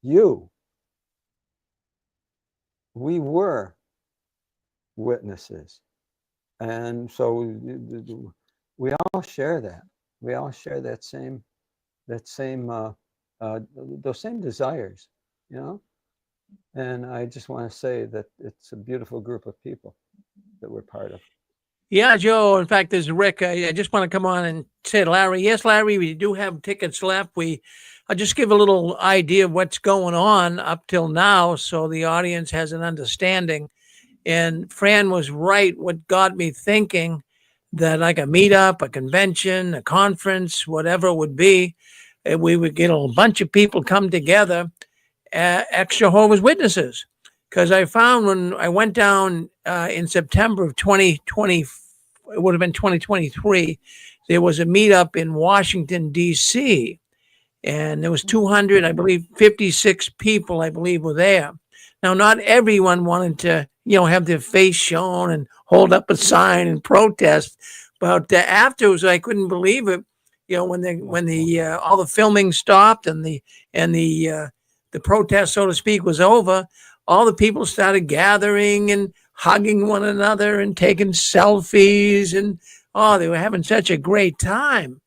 you. We were witnesses. And so we all share that. We all share that same those same desires, you know? And I just want to say that it's a beautiful group of people that we're part of. Yeah, Joe. In fact, there's Rick. I just want to come on and say, Larry, yes, Larry, we do have tickets left. I'll just give a little idea of what's going on up till now so the audience has an understanding. And Fran was right. What got me thinking that like a meetup, a convention, a conference, whatever it would be, we would get a bunch of people come together, ex-Jehovah's Witnesses. Because I found when I went down in September of 2020, it would have been 2023, there was a meetup in Washington, D.C., and there was 200, I believe, 56 people, I believe, were there. Now, not everyone wanted to, have their face shown and hold up a sign and protest, but afterwards, I couldn't believe it. When the all the filming stopped and the protest, so to speak, was over, all the people started gathering and hugging one another and taking selfies, and they were having such a great time.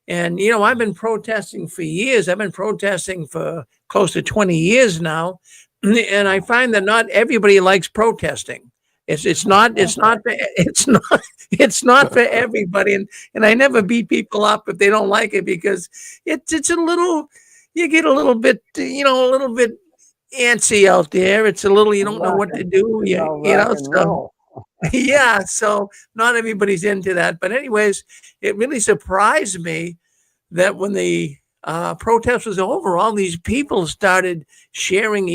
And I've been protesting for years. I've been protesting for close to 20 years now, and I find that not everybody likes protesting. It's not for everybody, and I never beat people up if they don't like it, because it's a little, you get a little bit antsy out there. It's a little, you don't know what to do. So yeah, so not everybody's into that. But anyways, it really surprised me that when the protest was over, all these people started sharing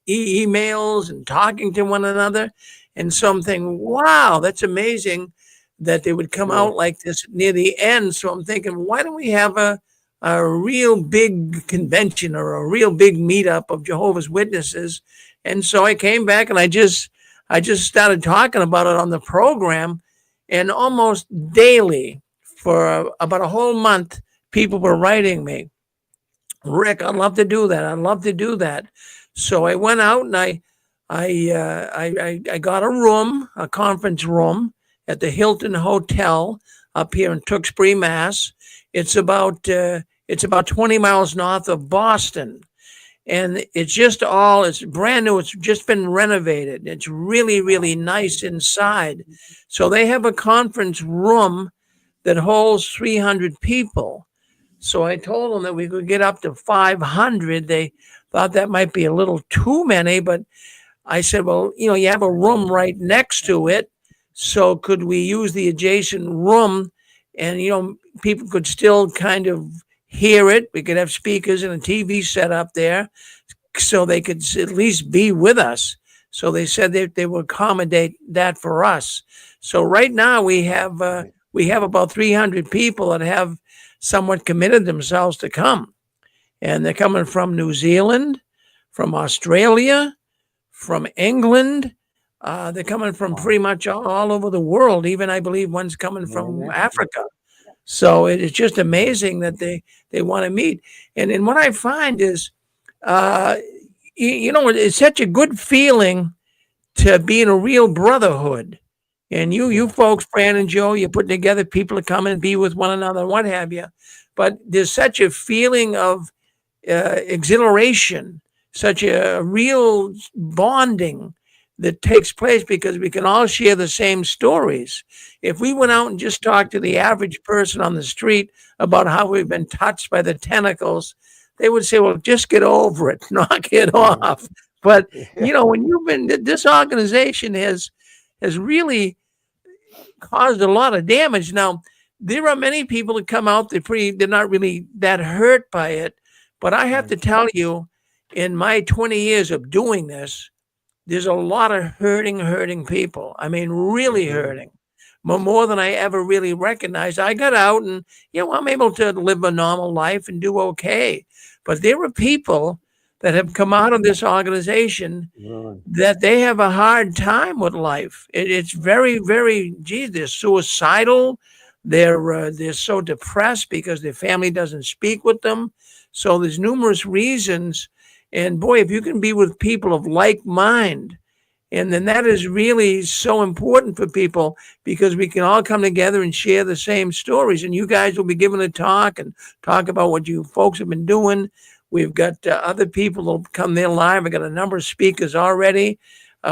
emails and talking to one another. And so I'm thinking, wow, that's amazing that they would come out like this near the end. So I'm thinking, why don't we have a real big convention or a real big meetup of Jehovah's Witnesses? And so I came back and I just started talking about it on the program, and almost daily for about a whole month, people were writing me, Rick, I'd love to do that. I'd love to do that. So I went out and I got a room, a conference room at the Hilton Hotel up here in Tewksbury, Mass. It's about 20 miles north of Boston. And it's brand new. It's just been renovated. It's really, really nice inside. So they have a conference room that holds 300 people. So I told them that we could get up to 500. They thought that might be a little too many, but I said, well, you have a room right next to it. So could we use the adjacent room, and, people could still kind of hear it. We could have speakers and a TV set up there so they could at least be with us. So they said they would accommodate that for us. So right now we have about 300 people that have somewhat committed themselves to come. And they're coming from New Zealand, from Australia, from England. They're coming from pretty much all over the world. Even I believe one's coming from Africa. So it's just amazing that they want to meet. And what I find is, it's such a good feeling to be in a real brotherhood. And you folks, Fran and Joe, you're putting together people to come and be with one another and what have you. But there's such a feeling of exhilaration, such a real bonding that takes place because we can all share the same stories. If we went out and just talked to the average person on the street about how we've been touched by the tentacles, they would say, well, just get over it, knock it off. But, when you've been, this organization has really caused a lot of damage. Now, there are many people that come out, they're not really that hurt by it. But I have to tell you, in my 20 years of doing this, there's a lot of hurting people. I mean, really hurting. More than I ever really recognized. I got out and, I'm able to live a normal life and do okay. But there are people that have come out of this organization that they have a hard time with life. It's very, very, geez, they're suicidal. They're so depressed because their family doesn't speak with them. So there's numerous reasons. And boy, if you can be with people of like mind, and then that is really so important for people because we can all come together and share the same stories. And you guys will be giving a talk and talk about what you folks have been doing. We've got other people that'll come there live. I got a number of speakers already.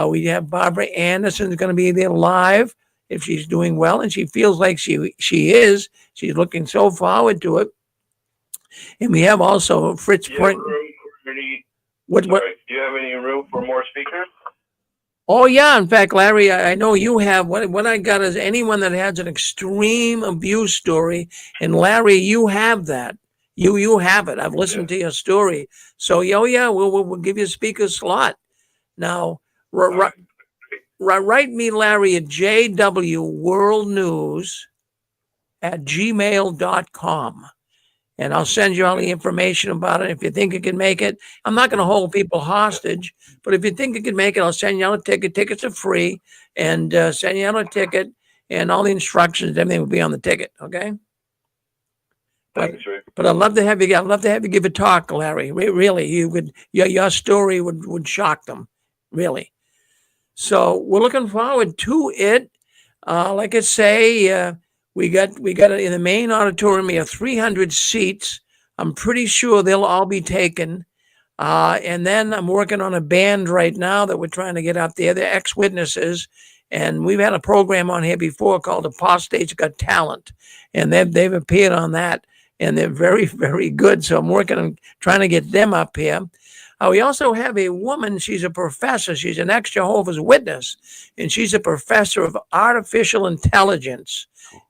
We have Barbara Anderson's going to be there live if she's doing well, and she feels like she is. She's looking so forward to it. And we have also Fritz. Do you have any room for more speakers? Oh, yeah. In fact, Larry, I know you have. What I got is anyone that has an extreme abuse story. And Larry, you have that. You have it. I've listened to your story. So, we'll give you a speaker slot. Now, write me, Larry, at jwworldnews@gmail.com. And I'll send you all the information about it. If you think you can make it, I'm not going to hold people hostage, but if you think you can make it, I'll send you out a ticket. Tickets are free, and send you out a ticket, and all the instructions, everything will be on the ticket. Okay. Thanks, Rick. But I'd love to have you. I'd love to have you give a talk, Larry. Really, you would. Your story would shock them, really. So we're looking forward to it. Like I say. We got in the main auditorium. We have 300 seats. I'm pretty sure they'll all be taken. And then I'm working on a band right now that we're trying to get up there. They're ex-witnesses, and we've had a program on here before called Apostates Got Talent, and they've appeared on that, and they're very, very good. So I'm working on trying to get them up here. We also have a woman. She's a professor. She's an ex-Jehovah's Witness, and she's a professor of artificial intelligence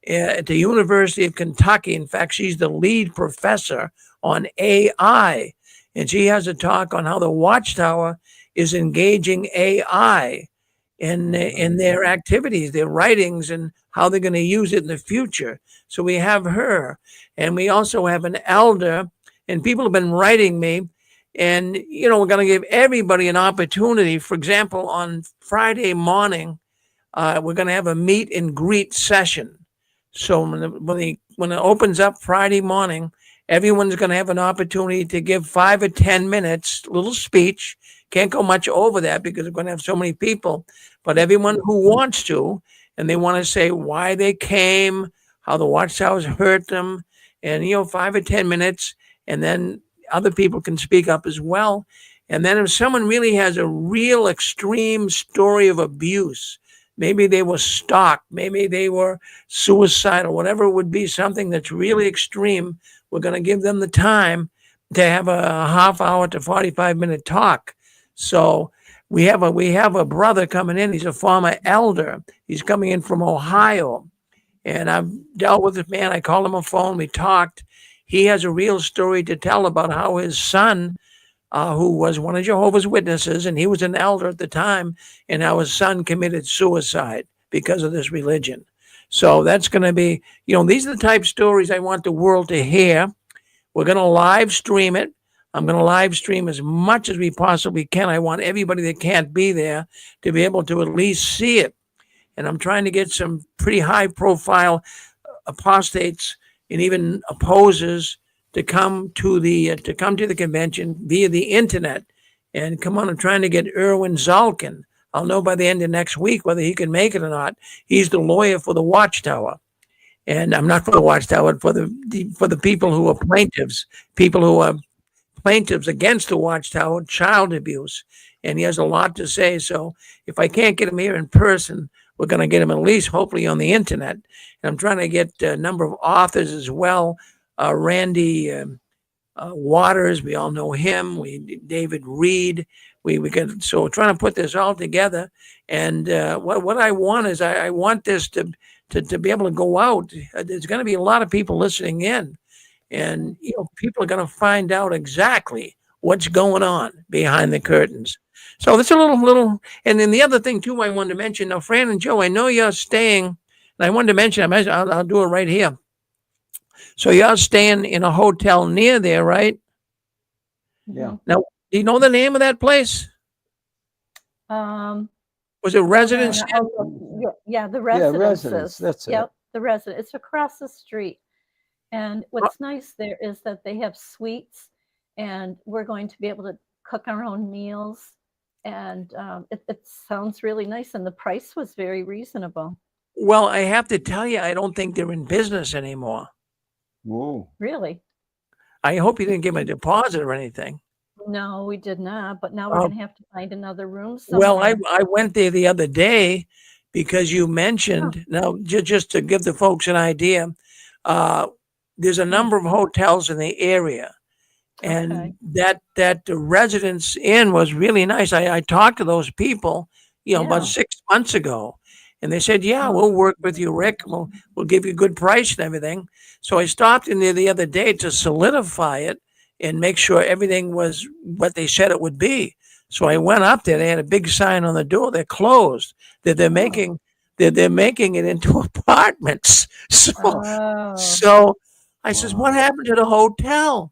at the University of Kentucky. In fact, she's the lead professor on AI, and she has a talk on how the Watchtower is engaging AI in their activities, their writings, and how they're going to use it in the future. So we have her, and we also have an elder, and people have been writing me, and we're going to give everybody an opportunity. For example, on Friday morning, we're going to have a meet and greet session. So when it opens up Friday morning, everyone's going to have an opportunity to give 5 or 10 minutes, little speech. Can't go much over that because we're going to have so many people. But everyone who wants to, and they want to say why they came, how the Watchtowers hurt them, and 5 or 10 minutes, and then other people can speak up as well. And then if someone really has a real extreme story of abuse, maybe they were stalked, maybe they were suicidal, whatever it would be, something that's really extreme, we're going to give them the time to have a half hour to 45-minute talk. So we have a brother coming in. He's a former elder. He's coming in from Ohio. And I've dealt with this man. I called him on the phone. We talked. He has a real story to tell about how his son, who was one of Jehovah's Witnesses, and he was an elder at the time, and how his son committed suicide because of this religion. So that's going to be, these are the type of stories I want the world to hear. We're going to live stream it. I'm going to live stream as much as we possibly can. I want everybody that can't be there to be able to at least see it. And I'm trying to get some pretty high profile apostates and even opposers to come to the convention via the internet and come on. I'm trying to get Erwin Zalkin. I'll know by the end of next week whether he can make it or not. He's the lawyer for the Watchtower, and I'm not for the Watchtower, for the people who are plaintiffs, against the Watchtower, child abuse, and he has a lot to say. So if I can't get him here in person, we're going to get him at least hopefully on the internet. And I'm trying to get a number of authors as well. Randy Waters, we all know him. David Reed. So we're trying to put this all together. And what I want is I want this to be able to go out. There's going to be a lot of people listening in, and people are going to find out exactly what's going on behind the curtains. So that's a little, and then the other thing too, I wanted to mention. Now, Fran and Joe, I know you're staying, and I wanted to mention. I'll do it right here. So you're staying in a hotel near there, right? Yeah. Now, do you know the name of that place? Um, Was it Residence? yeah, the Yeah, residences. residence. That's Yep, it. the resident. It's across the street. And what's nice there is that they have suites, and we're going to be able to cook our own meals. And it sounds really nice, and the price was very reasonable. Well, I have to tell you, I don't think they're in business anymore. Whoa. Really? I hope you didn't give them a deposit or anything. No, we did not. But now we're going to have to find another room Well, somewhere. I went there the other day because you mentioned, now just to give the folks an idea, there's a number of hotels in the area. And Okay. that Residence Inn was really nice. I talked to those people, about Yeah. 6 months ago, and they said, "Yeah, we'll work with you, Rick. We'll give you a good price and everything." So I stopped in there the other day to solidify it and make sure everything was what they said it would be. So I went up there. They had a big sign on the door. They're closed. That they're making they're making it into apartments. Oh. So I says, Wow. "What happened to the hotel?"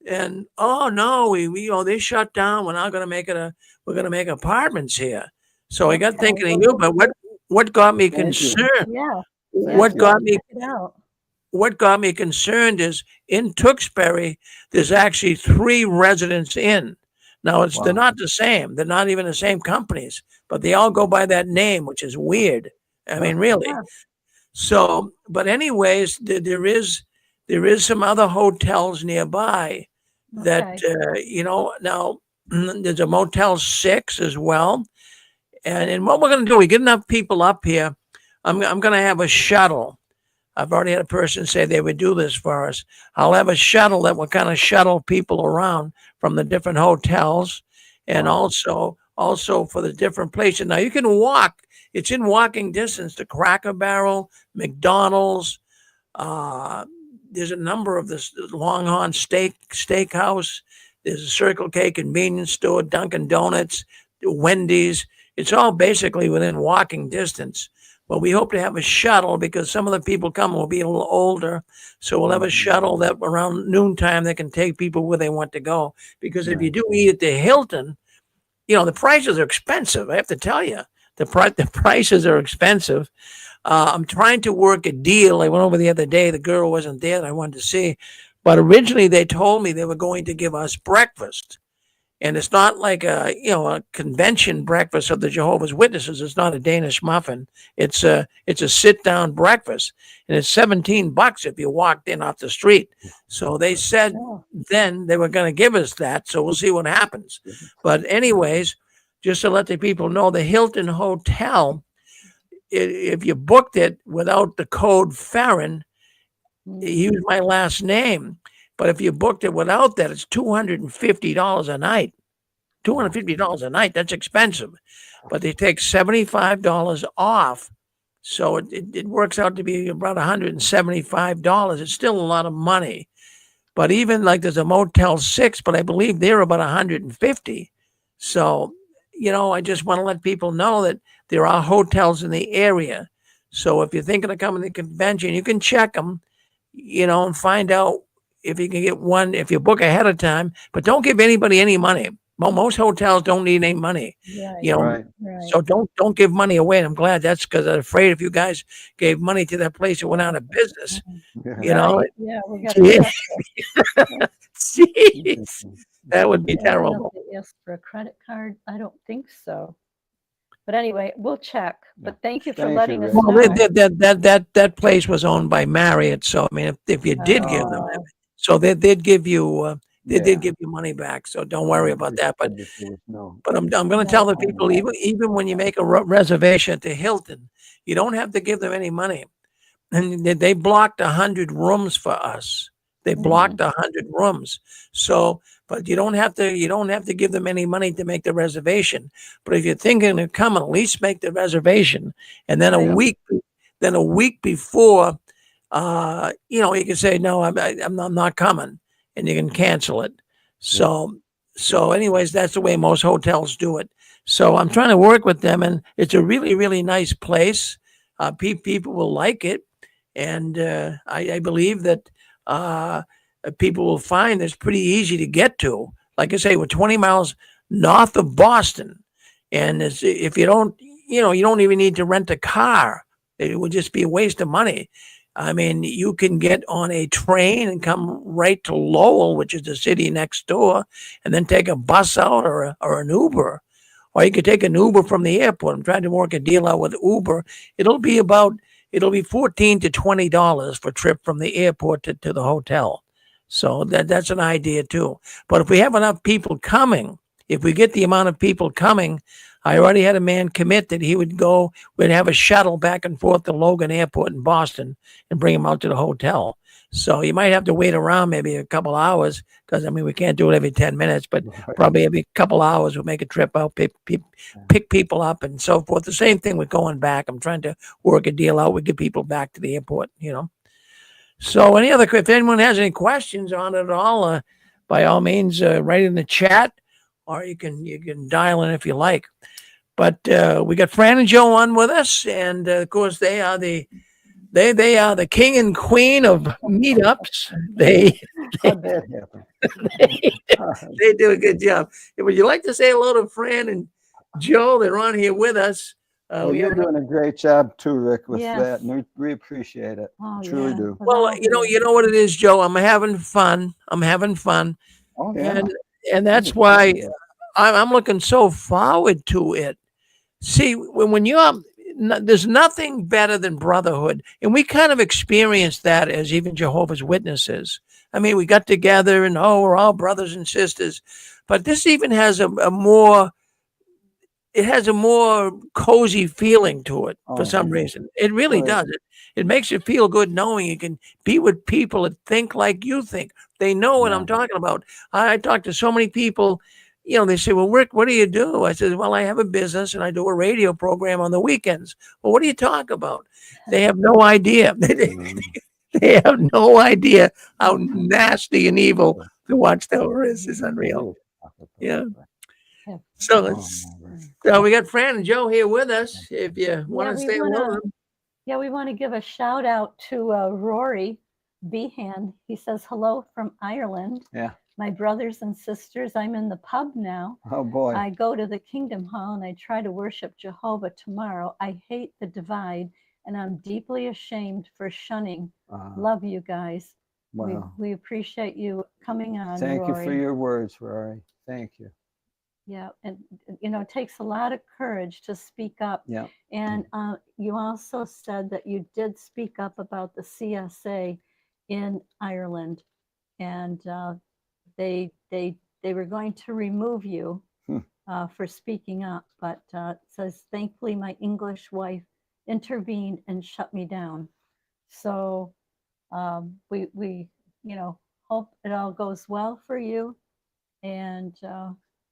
And oh no, we they shut down. We're not going to make it we're going to make apartments here. So I got Okay. thinking of you, but what got me Thank you. concerned? Yeah. What Thank got you. me Check it out. what got me concerned is in Tewksbury, there's actually 3 Residence Inn. Now they're Wow. not the same. They're not even the same companies, but they all go by that name, which is weird. I mean, really. Yeah. So, but anyways, there is some other hotels nearby that Okay. now there's a Motel 6 as well. And what we're going to do, we get enough people up here. I'm going to have a shuttle. I've already had a person say they would do this for us. I'll have a shuttle that will kind of shuttle people around from the different hotels, and Wow. also for the different places. Now you can walk. It's in walking distance to Cracker Barrel, McDonald's. There's a number of this Longhorn Steakhouse. There's a Circle K convenience store, Dunkin' Donuts, Wendy's. It's all basically within walking distance. But we hope to have a shuttle because some of the people come will be a little older. So we'll have a shuttle that around noontime that can take people where they want to go. Because if you do eat at the Hilton, the prices are expensive. I have to tell you, the prices are expensive. I'm trying to work a deal. I went over the other day. The girl wasn't there that I wanted to see. But originally they told me they were going to give us breakfast. And it's not like a convention breakfast of the Jehovah's Witnesses. It's not a Danish muffin. It's a sit down breakfast, and it's $17 if you walked in off the street. So they said then they were going to give us that. So we'll see what happens. But anyways, just to let the people know, the Hilton Hotel, if you booked it without the code Farron, use my last name. But if you booked it without that, it's $250 a night. $250 a night, that's expensive. But they take $75 off. So it works out to be about $175. It's still a lot of money. But even like there's a Motel 6, but I believe they're about $150. So, I just want to let people know that there are hotels in the area. So if you're thinking of coming to the convention, you can check them, and find out if you can get one, if you book ahead of time, but don't give anybody any money. Well, most hotels don't need any money, Right. so don't give money away. And I'm glad that's because I'm afraid if you guys gave money to that place, it went out of business. Yeah. Yeah, we got to check. Jeez, that would be I don't know terrible. if they ask for a credit card. I don't think so. But anyway, we'll check. But thank you for Thank you, letting us Rick. Well, know. that place was owned by Marriott, so I mean, if you did give them, so they'd give you they did give you money back. So don't worry about that. But I'm going to tell the people even when you make a reservation at the Hilton, you don't have to give them any money. And they blocked 100 rooms for us. They blocked 100 rooms. So, but you don't have to give them any money to make the reservation. But if you're thinking of coming, at least make the reservation. And then a week before, you can say, no, I'm not coming, and you can cancel it. So So, anyways, that's the way most hotels do it. So I'm trying to work with them, and it's a really, really nice place. People will like it, and I believe that people will find it's pretty easy to get to. Like I say, we're 20 miles north of Boston, and if you don't, you don't even need to rent a car. It would just be a waste of money. I mean, you can get on a train and come right to Lowell, which is the city next door, and then take a bus out or an Uber. Or you could take an Uber from the airport. I'm trying to work a deal out with Uber. It'll be about it'll be $14 to $20 for a trip from the airport to the hotel. So that's an idea too. But if we have enough people coming, if we get the amount of people coming, I already had a man commit that he would go, we'd have a shuttle back and forth to Logan Airport in Boston and bring him out to the hotel. So you might have to wait around maybe a couple hours because, I mean, we can't do it every 10 minutes, but probably every couple hours we'll make a trip out, pick people up and so forth. The same thing with going back. I'm trying to work a deal out. We get people back to the airport, So if anyone has any questions on it at all, by all means, write in the chat or you can dial in if you like. But we got Fran and Joe on with us, and of course they are the king and queen of meetups. How'd that happen? They do a good job. Would you like to say hello to Fran and Joe? They're on here with us. Well, you're doing a great job too, Rick, with Yes. that, and we appreciate it. Truly do. Well, you know what it is, Joe. I'm having fun. Oh yeah. And that's why I'm looking so forward to it. See, when there's nothing better than brotherhood, and we kind of experienced that as even Jehovah's Witnesses. I mean, we got together and we're all brothers and sisters, but this even has a more cozy feeling to it for some reason. It really does. It makes you feel good knowing you can be with people that think like you think. They know what I'm talking about. I talk to so many people, they say, well, Rick, what do you do? I said, well, I have a business and I do a radio program on the weekends. Well, what do you talk about? They have no idea. They have no idea how nasty and evil the Watchtower is. It's unreal. Yeah. So we got Fran and Joe here with us. If you want to stay alone. Yeah, we want to give a shout out to Rory Behan. He says hello from Ireland. Yeah. My brothers and sisters, I'm in the pub now. Oh boy. I go to the Kingdom Hall and I try to worship Jehovah tomorrow. I hate the divide and I'm deeply ashamed for shunning. Love you guys. Wow. We appreciate you coming on. Thank Rory. you for your words, Rory. Thank you. Yeah, and it takes a lot of courage to speak up. Yeah. And you also said that you did speak up about the CSA in Ireland, and they were going to remove you for speaking up, but it says thankfully my English wife intervened and shut me down. So we hope it all goes well for you, and.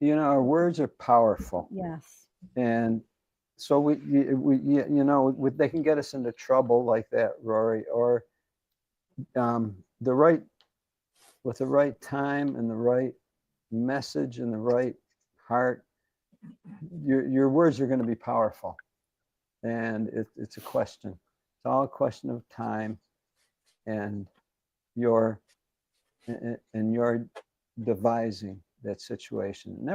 Our words are powerful. Yes. And so they can get us into trouble like that, Rory, or with the right time and the right message and the right heart, your words are going to be powerful. And it's a question. It's all a question of time and your devising that situation. And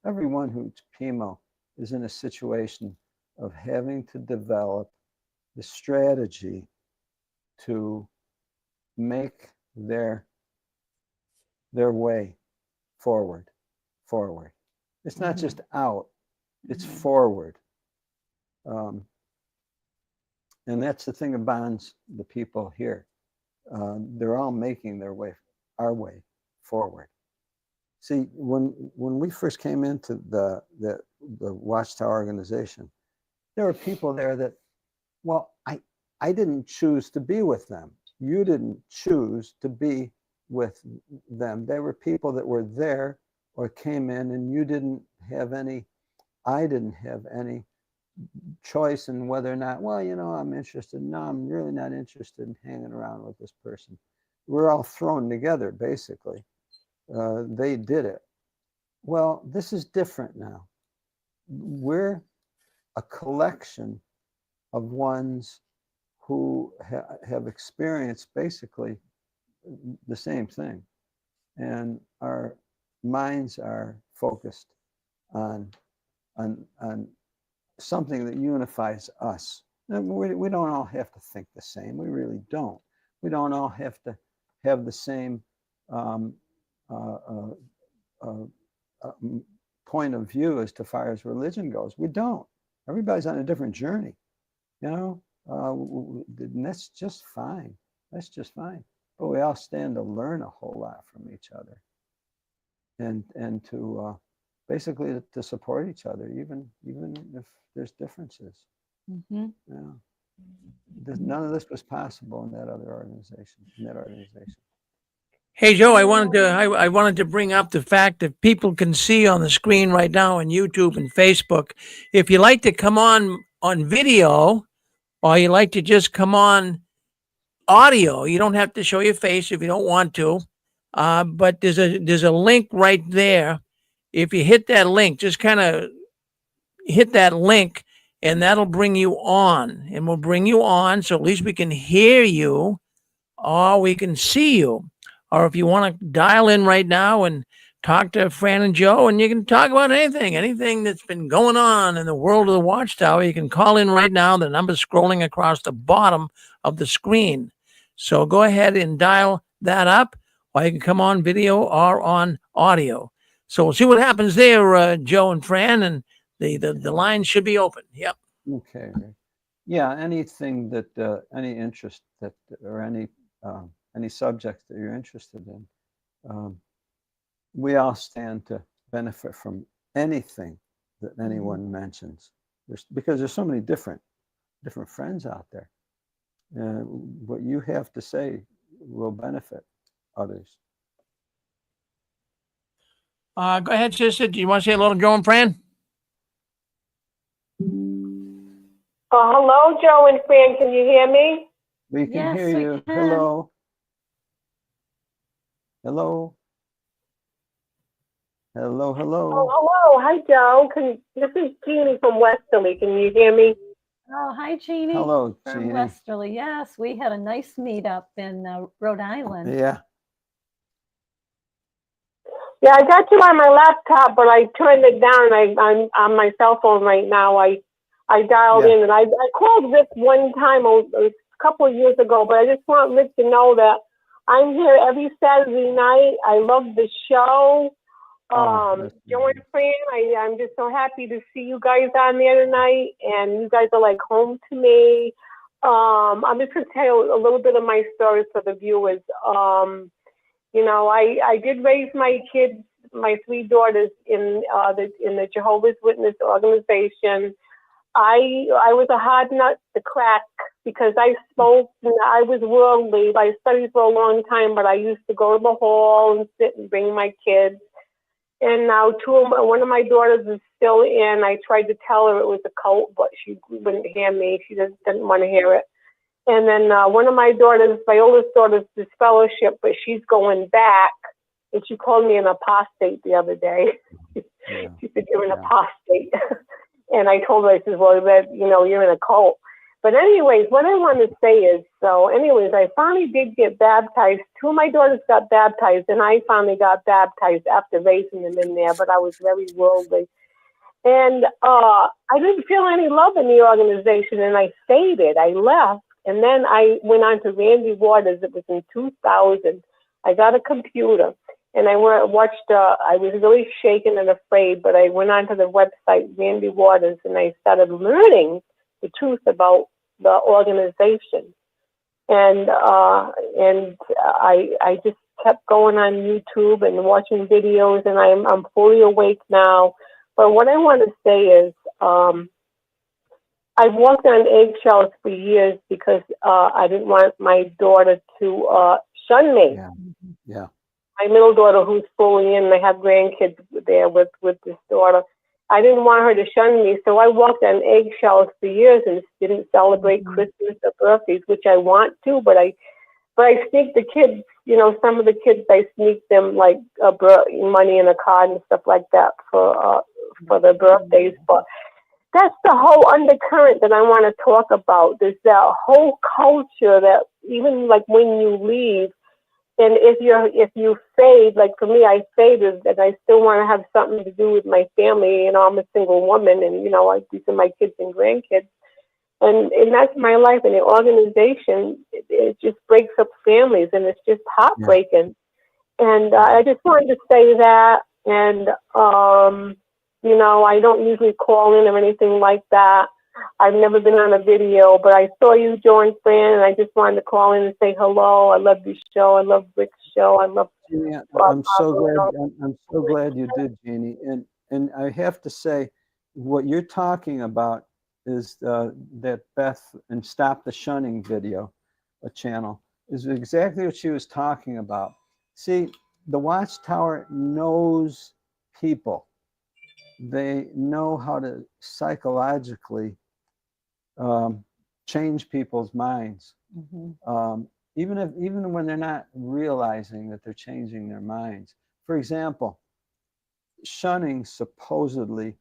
everyone who's PMO is in a situation of having to develop the strategy to make their way forward. It's not just out, it's forward. And that's the thing that bonds the people here. They're all making our way forward. See, when we first came into the Watchtower organization, there were people there that, well, I didn't choose to be with them. You didn't choose to be with them. They were people that were there or came in, and I didn't have any choice in whether or not, well, I'm interested. No, I'm really not interested in hanging around with this person. We're all thrown together, basically. They did it. Well, this is different now. We're a collection of ones who have experienced basically the same thing. And our minds are focused on something that unifies us. We don't all have to think the same. We really don't. We don't all have to have the same point of view as far as religion goes. We don't. Everybody's on a different journey, you know, and that's just fine. That's just fine. But we all stand to learn a whole lot from each other, and to basically to support each other, even if there's differences. Mm-hmm. Yeah. None of this was possible in that other organization. Hey, Joe, I wanted to bring up the fact that people can see on the screen right now on YouTube and Facebook. If you like to come on video, or you like to just come on audio, you don't have to show your face if you don't want to. But there's a link right there. If you hit that link, just kind of hit that link, and that'll bring you on. And we'll bring you on, so at least we can hear you, or we can see you. Or if you want to dial in right now and talk to Fran and Joe, and you can talk about anything that's been going on in the world of the Watchtower, you can call in right now. The number's scrolling across the bottom of the screen. So go ahead and dial that up, or you can come on video or on audio. So we'll see what happens there, Joe and Fran, and the line should be open. Yep. Okay. Yeah. Anything that any interest that or any subject that you're interested in, we all stand to benefit from anything that anyone mentions. Because there's so many different friends out there. What you have to say will benefit others. Go ahead, sister. Do you want to say hello to Joe and Fran? Hello, Joe and Fran. Can you hear me? We can Yes, hear we you. can. Hello. Hello. Hello. Oh, hello. Hi, Joe. This is Jeannie from Westerly. Can you hear me? Oh, hi, Jeannie. Hello, From Jeannie. Westerly. Yes, we had a nice meetup in Rhode Island. Yeah. Yeah, I got you on my laptop, but I turned it down. I'm on my cell phone right now. I dialed in, and I called Rick one time a couple of years ago, but I just want Rick to know that I'm here every Saturday night. I love the show. Joe and Fran, I'm just so happy to see you guys on there tonight, and you guys are like home to me. I'm just going to tell you a little bit of my story for the viewers. You know, I did raise my kids, my three daughters in the Jehovah's Witness organization. I was a hard nut to crack because I smoked and I was worldly. I studied for a long time, but I used to go to the hall and sit and bring my kids. And now one of my daughters is still in. I tried to tell her it was a cult, but she wouldn't hear me. She just didn't want to hear it. And then one of my daughters, my oldest daughter's disfellowship, but she's going back. And she called me an apostate the other day. Yeah. She said, "You're an apostate." And I told her, I said, "Well, you're in a cult." But anyways, what I want to say is, I finally did get baptized. Two of my daughters got baptized, and I finally got baptized after raising them in there, but I was very worldly. And I didn't feel any love in the organization, and I faded. I left, and then I went on to Randy Waters. It was in 2000. I got a computer, and I watched, I was really shaken and afraid, but I went onto the website, Randy Waters, and I started learning the truth about the organization. And I just kept going on YouTube and watching videos, and I'm fully awake now. But what I want to say is, I've walked on eggshells for years because I didn't want my daughter to shun me. Yeah. My middle daughter, who's fully in, I have grandkids there with this daughter. I didn't want her to shun me, so I walked on eggshells for years and didn't celebrate Christmas or birthdays, which I want to, but But I sneak the kids, some of the kids, I sneak them like money in a card and stuff like that for their birthdays. But that's the whole undercurrent that I want to talk about. There's that whole culture that even like when you leave, and if you fade, like for me, I faded, and I still want to have something to do with my family. I'm a single woman, and these are my kids and grandkids, and that's my life. And the organization, it just breaks up families, and it's just heartbreaking. Yeah. And I just wanted to say that, and I don't usually call in or anything like that. I've never been on a video, but I saw you join Fran, and I just wanted to call in and say hello. I love your show. I love Rick's show. I love. Jeannie, I'm so glad. I'm so glad you did, Jeannie. And I have to say, what you're talking about is that Beth and Stop the Shunning video, a channel, is exactly what she was talking about. See, the Watchtower knows people. They know how to psychologically change people's minds, even when they're not realizing that they're changing their minds. For example, shunning supposedly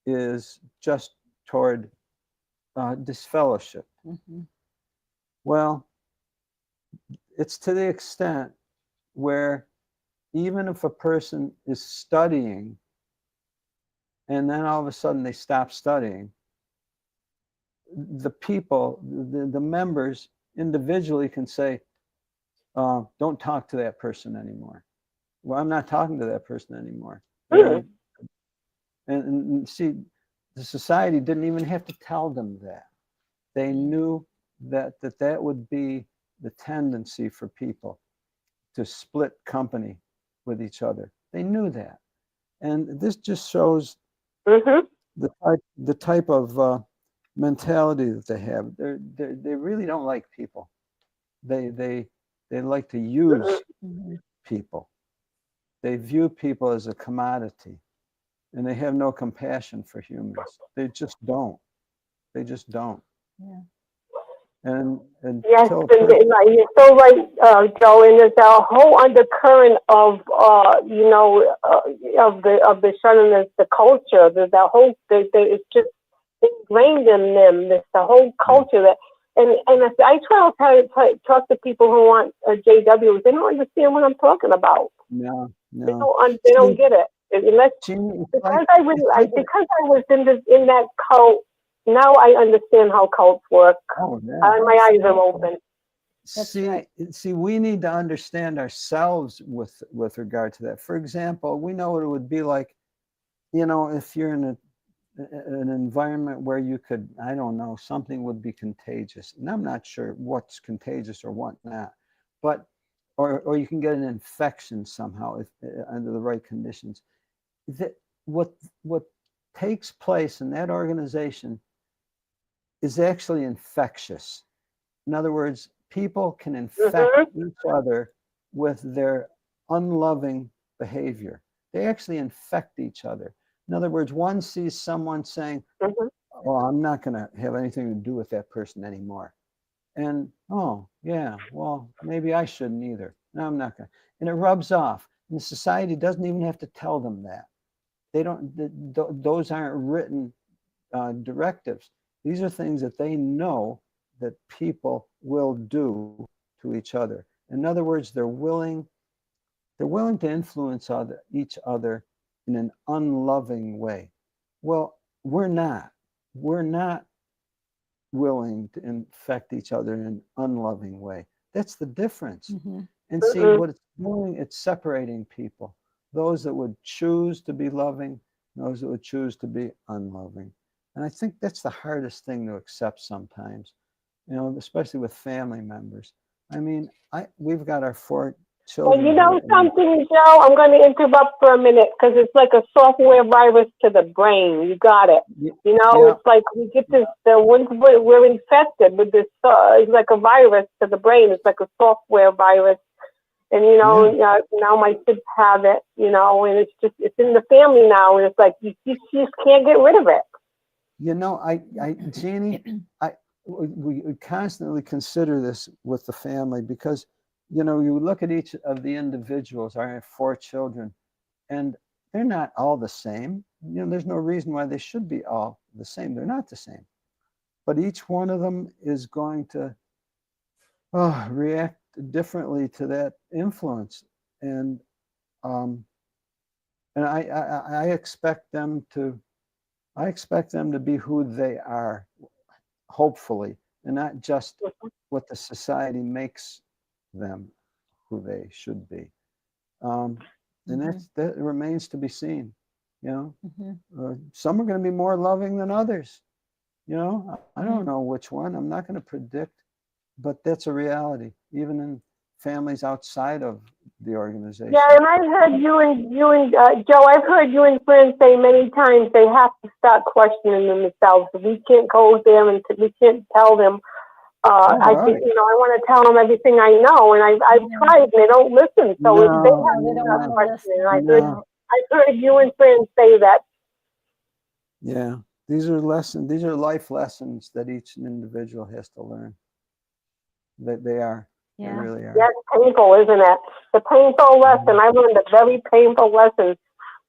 is just toward disfellowship. Well, it's to the extent where even if a person is studying and then all of a sudden they stop studying, the people, the members individually can say, don't talk to that person anymore. Well, I'm not talking to that person anymore. And see, the society didn't even have to tell them that. They knew that would be the tendency for people to split company with each other. They knew that. And this just shows the type of mentality that they have. They really don't like people. They like to use people. They view people as a commodity, and they have no compassion for humans. They just don't. They just don't. Yeah. And yes, you're so right, Joe. And there's a whole undercurrent of of the shunning, the culture. There's that whole it's just ingrained in them. There's the whole culture that, and if I try to talk to people who want JWs, they don't understand what I'm talking about. No. They don't get it. Unless because I was in that cult. Now I understand how cults work. Oh, yeah. My eyes are open. See, we need to understand ourselves with regard to that. For example, we know what it would be like, if you're in an environment where you could, I don't know, something would be contagious. And I'm not sure what's contagious or what not, but or you can get an infection somehow if under the right conditions. What takes place in that organization is actually infectious. In other words, people can infect each other with their unloving behavior. They actually infect each other. In other words, one sees someone saying, oh, I'm not going to have anything to do with that person anymore. And, oh, yeah, well, maybe I shouldn't either. No, I'm not going to. And it rubs off. And the society doesn't even have to tell them that. They don't, those aren't written directives. These are things that they know that people will do to each other. In other words, they're willing to influence each other in an unloving way. Well, we're not willing to infect each other in an unloving way. That's the difference. And see what it's doing, it's separating people. Those that would choose to be loving, those that would choose to be unloving. And I think that's the hardest thing to accept sometimes, especially with family members. I mean, we've got our 4 children. Well, you know something, Joe? I'm going to interrupt for a minute because it's like a software virus to the brain. You got it. It's like we get this, once we're infected with this, it's like a virus to the brain. It's like a software virus. And, now my kids have it, and it's in the family now. And it's like, you just can't get rid of it. Jeannie, we constantly consider this with the family because, you know, you look at each of the individuals. I have 4 children, and they're not all the same. You know, there's no reason why they should be all the same. They're not the same. But each one of them is going to react differently to that influence. And I expect them to be who they are, hopefully, and not just what the society makes them who they should be. And that remains to be seen. You know, some are going to be more loving than others. You know, I don't know which one. I'm not going to predict, but that's a reality, even in families outside of the organization. Yeah, and I've heard you and Joe. I've heard you and Fran say many times they have to start questioning themselves. We can't go there and we can't tell them. I think, you know, I want to tell them everything I know, and I've tried, and they don't listen. So if they have to start questioning. I've heard you and Fran say that. Yeah, these are lessons. These are life lessons that each individual has to learn. That they are. They really are. Yeah, it's painful, isn't it? The painful lesson. I learned a very painful lesson,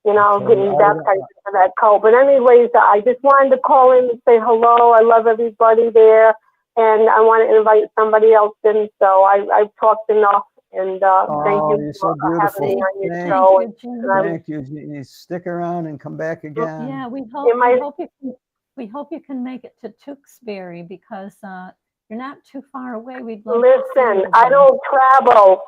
you know, getting baptized into that cult. But anyways, I just wanted to call in and say hello. I love everybody there. And I want to invite somebody else in. So I've talked enough. And thank you you're so beautiful. having me on your show. Thank you. Stick around and come back again. Yeah, we hope you can make it to Tewksbury because you're not too far away. We'd love Listen, I don't travel.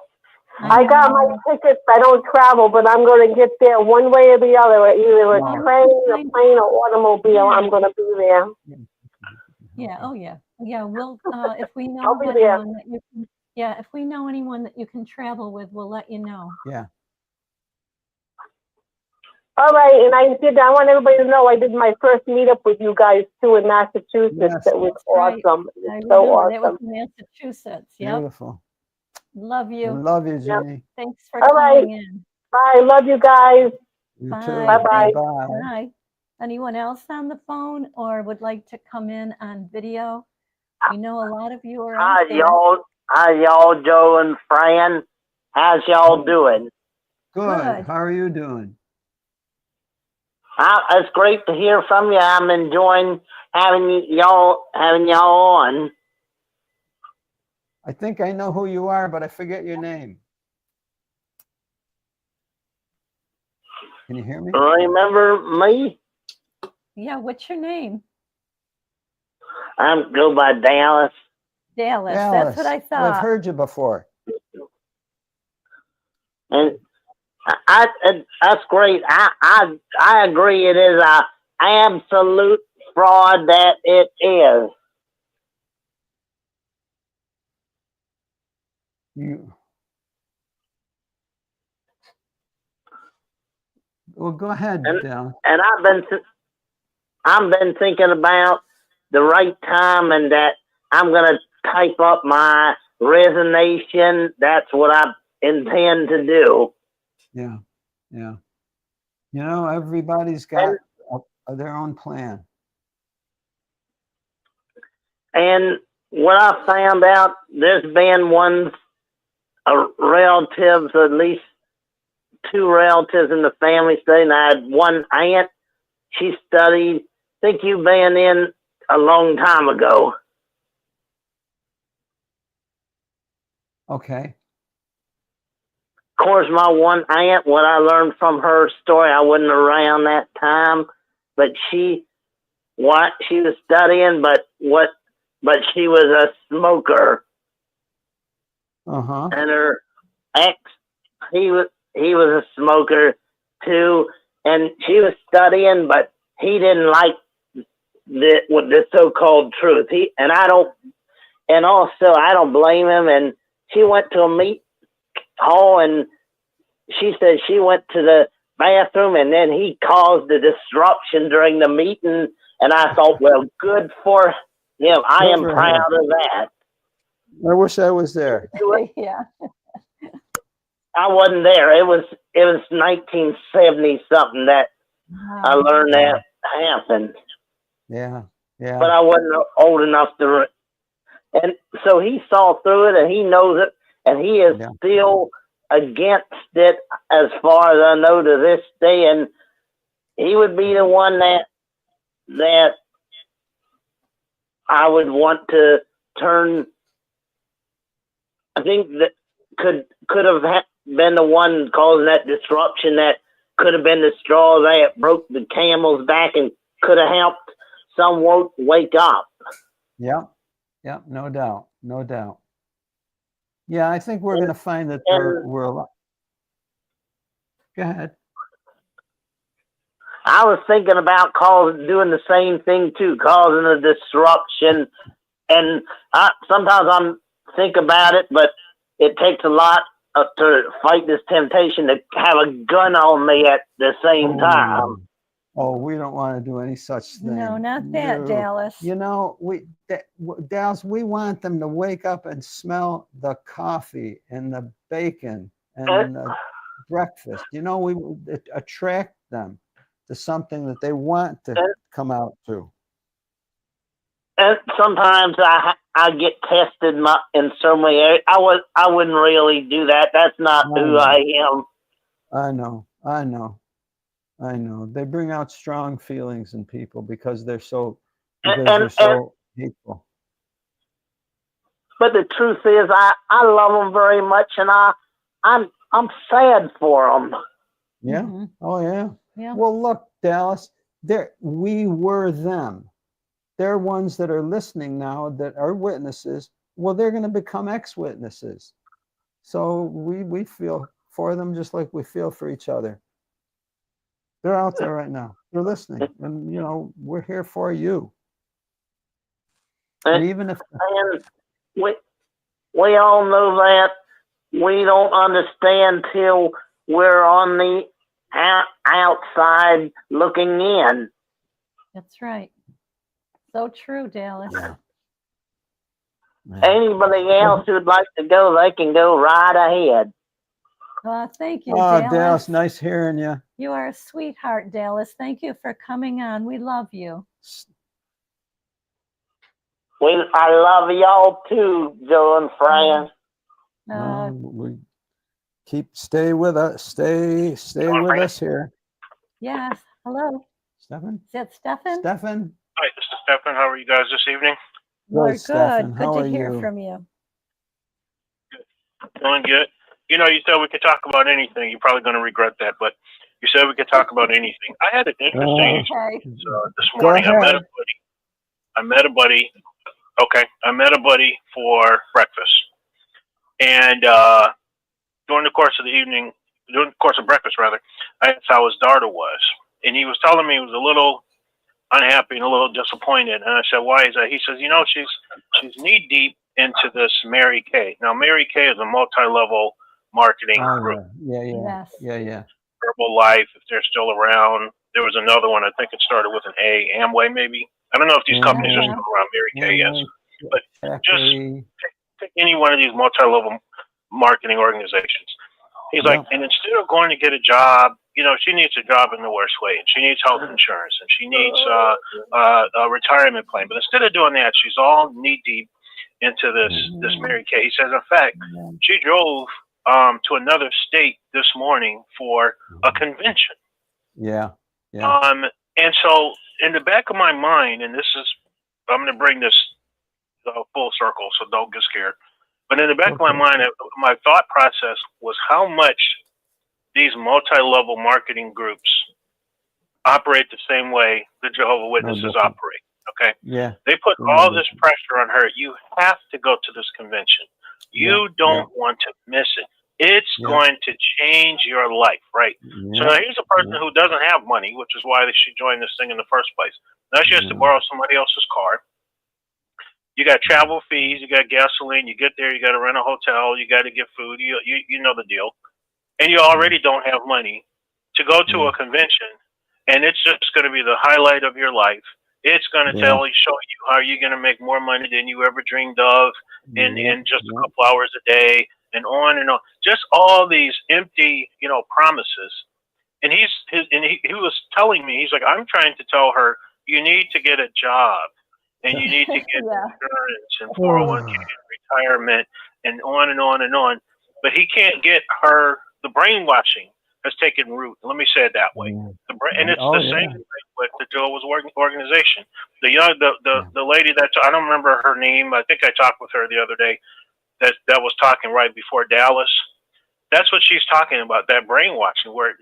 I got my tickets. I don't travel, but I'm going to get there one way or the other, either a train, a plane, or automobile. I'm going to be there. Yeah. Oh, yeah. Yeah. We'll if we know anyone that you can. Yeah, if we know anyone that you can travel with, we'll let you know. Yeah. All right, and I want everybody to know I did my first meetup with you guys too in Massachusetts. Yes, that was awesome. Right. So awesome. That was in Massachusetts. Yep. Beautiful. Love you. I love you, Jeannie. Yep. Thanks for calling in. Bye. Love you guys. You Bye. too. Bye-bye. Bye. Anyone else on the phone or would like to come in on video? We know a lot of you are out there. Hi, y'all, Joe and Fran. How's y'all doing? Good. How are you doing? It's great to hear from you. I'm enjoying having y'all on. I think I know who you are, but I forget your name. Can you hear me? Remember me? Yeah, what's your name? I'm go by Dallas. Dallas. That's what I thought. I've heard you before. And that's great. I agree. It is a absolute fraud that it is. Well, go ahead, Dallas. And I've been thinking about the right time and that I'm gonna type up my resignation. That's what I intend to do. Yeah. You know, everybody's got their own plan. And what I found out, there's been relatives, at least 2 relatives in the family studying. I had one aunt, she studied, I think you've been in a long time ago. Okay. Of course, my one aunt, what I learned from her story, I wasn't around that time, but she was studying, but she was a smoker. And her ex, he was a smoker too, and she was studying, but he didn't like the so-called truth. I don't blame him. And she went to a meet hall, and she said she went to the bathroom, and then he caused a disruption during the meeting. And I thought, well, good for him. I am proud of that. I wish I was there. Yeah. I wasn't there. It was 1970 something that I learned that happened. Yeah. But I wasn't old enough to And so he saw through it, and he knows it, and he is still against it as far as I know to this day. And he would be the one that I would want to turn. I think that could have been the one causing that disruption, that could have been the straw that broke the camel's back and could have helped some wake up. Yeah, no doubt, no doubt. Yeah, I think we're going to find that we're a lot. Go ahead. I was thinking about doing the same thing too, causing a disruption. And sometimes I'm think about it, but it takes a lot to fight this temptation to have a gun on me at the same time. Oh, we don't want to do any such thing. No, not that, Dallas. You know, Dallas, we want them to wake up and smell the coffee and the bacon and the breakfast. You know, we attract them to something that they want to come out to. And sometimes I get tested in so many areas. I wouldn't really do that. That's not who I am. I know. They bring out strong feelings in people because they're so hateful. But the truth is, I love them very much, and I'm sad for them. Yeah. Mm-hmm. Oh yeah. Yeah. Well, look, Dallas. We were them. They're ones that are listening now that are witnesses. Well, they're going to become ex-witnesses. So we feel for them just like we feel for each other. They're out there right now. They're listening. And, you know, we're here for you. And even if... And we all know that we don't understand till we're on the outside looking in. That's right. So true, Dallas. Yeah. Anybody else who'd like to go, they can go right ahead. Thank you, Dallas. Dallas, nice hearing you. You are a sweetheart, Dallas. Thank you for coming on. We love you. I love y'all too, Joe and Fran. We stay with us. Stay with us here. Yes. Hello. Stefan? Is that Stefan? Stefan? Hi, this is Stefan. How are you guys this evening? We're good. Stefan. Good to hear from you. Good. Doing good. You know, you said we could talk about anything. You're probably going to regret that, but you said we could talk about anything. I had an interesting experience this morning. I met a buddy. Okay, I met a buddy for breakfast, and during the course of breakfast, rather, I asked how his daughter was, and he was telling me he was a little unhappy and a little disappointed. And I said, "Why is that?" He says, "You know, she's knee deep into this Mary Kay. Now, Mary Kay is a multi-level marketing group. Yeah. Herbalife, if they're still around. There was another one. I think it started with an A, Amway, maybe. I don't know if these companies are still around. Mary Kay, yes. But just take any one of these multi-level marketing organizations. He's like, and instead of going to get a job, you know, she needs a job in the worst way, and she needs health insurance, and she needs a retirement plan. But instead of doing that, she's all knee deep into this Mary Kay. He says, in fact, she drove to another state this morning for a convention. Yeah. And so in the back of my mind, and I'm going to bring this full circle, so don't get scared. But in the back of my mind, my thought process was how much these multi-level marketing groups operate the same way the Jehovah's Witnesses operate. Okay. Yeah. They put all this pressure on her. You have to go to this convention. You don't want to miss it. It's going to change your life, right? So now here's a person who doesn't have money, which is why she joined this thing in the first place. Now she has to borrow somebody else's car. You got travel fees, you got gasoline, you get there, you got to rent a hotel, you got to get food, you know the deal. And you already don't have money to go to a convention, and it's just going to be the highlight of your life. It's going to show you how you're going to make more money than you ever dreamed of in just a couple hours a day, and on and on. Just all these empty, promises. And he was telling me, he's like, I'm trying to tell her, you need to get a job and you need to get insurance and 401k and retirement and on and on and on. But he can't get her. The brainwashing has taken root. Let me say it that way. And it's the same thing with the Jehovah's organization. The lady that I don't remember her name. I think I talked with her the other day. That was talking right before Dallas. That's what she's talking about. That brainwashing, where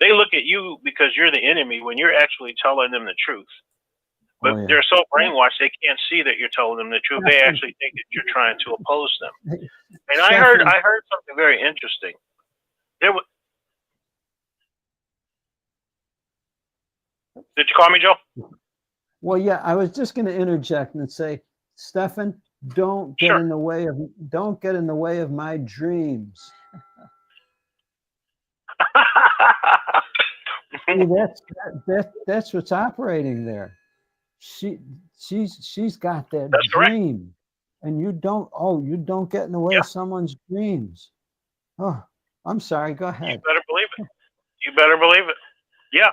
they look at you because you're the enemy when you're actually telling them the truth. But they're so brainwashed they can't see that you're telling them the truth. They actually think that you're trying to oppose them. And I heard something very interesting. Did you call me, Joe? Well, yeah, I was just going to interject and say, Stefan, don't get in the way of my dreams. See, that's what's operating there. She's got that dream, correct. And you don't get in the way of someone's dreams. Oh, I'm sorry. Go ahead. You better believe it. Yeah.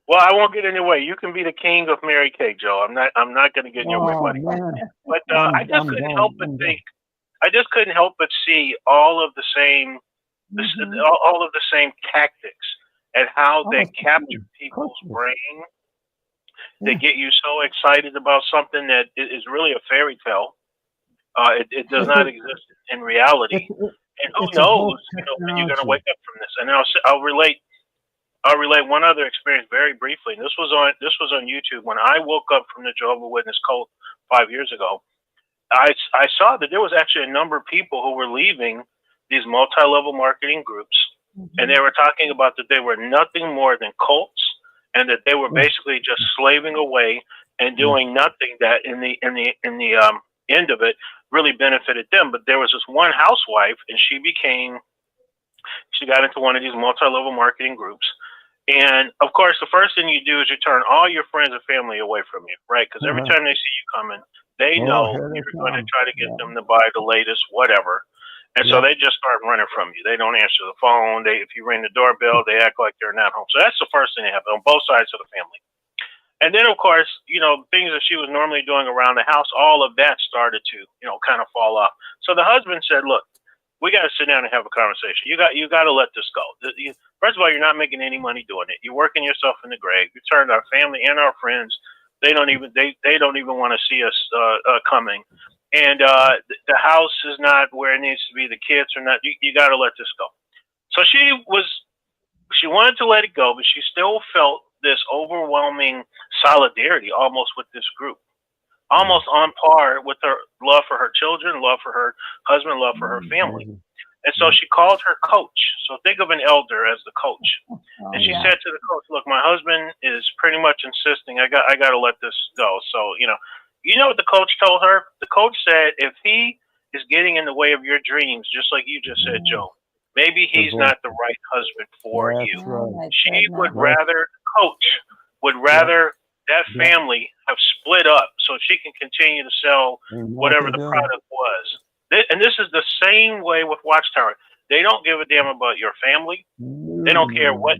Well, I won't get in your way. You can be the king of Mary Kay, Joe. I'm not going to get in your way, buddy. Man. But I just couldn't help but think. I just couldn't help but see all of the same, all of the same tactics and how they capture people's brain. They get you so excited about something that is really a fairy tale. It does not exist in reality. And who knows, when you're going to wake up from this. And I'll relate one other experience very briefly. And this was on YouTube. When I woke up from the Jehovah's Witness cult 5 years ago, I saw that there was actually a number of people who were leaving these multi-level marketing groups, and they were talking about that they were nothing more than cults, and that they were basically just slaving away and doing nothing that in the end of it really benefited them. But there was this one housewife, and she got into one of these multi-level marketing groups. And of course, the first thing you do is you turn all your friends and family away from you, right? Because every time they see you coming, they know you're going to try to get them to buy the latest whatever. And so they just start running from you. They don't answer the phone. If you ring the doorbell, they act like they're not home. So that's the first thing that happened on both sides of the family. And then, of course, things that she was normally doing around the house, all of that started to, kind of fall off. So the husband said, look, we got to sit down and have a conversation. You got to let this go. First of all, you're not making any money doing it. You're working yourself in the grave. You turned our family and our friends. They don't even want to see us coming. And the house is not where it needs to be. The kids are not. You got to let this go. So she wanted to let it go, but she still felt this overwhelming solidarity almost with this group, almost on par with her love for her children, love for her husband, love for her family. And so she called her coach. So think of an elder as the coach. And she said to the coach, look, my husband is pretty much insisting I got to let this go. So, you know what the coach told her? The coach said, if he is getting in the way of your dreams, just like you just said, Joe, maybe he's not the right husband for you. Right. She would rather, coach would rather that family have split up so she can continue to sell whatever the product was. And this is the same way with Watchtower. They don't give a damn about your family. They don't care what.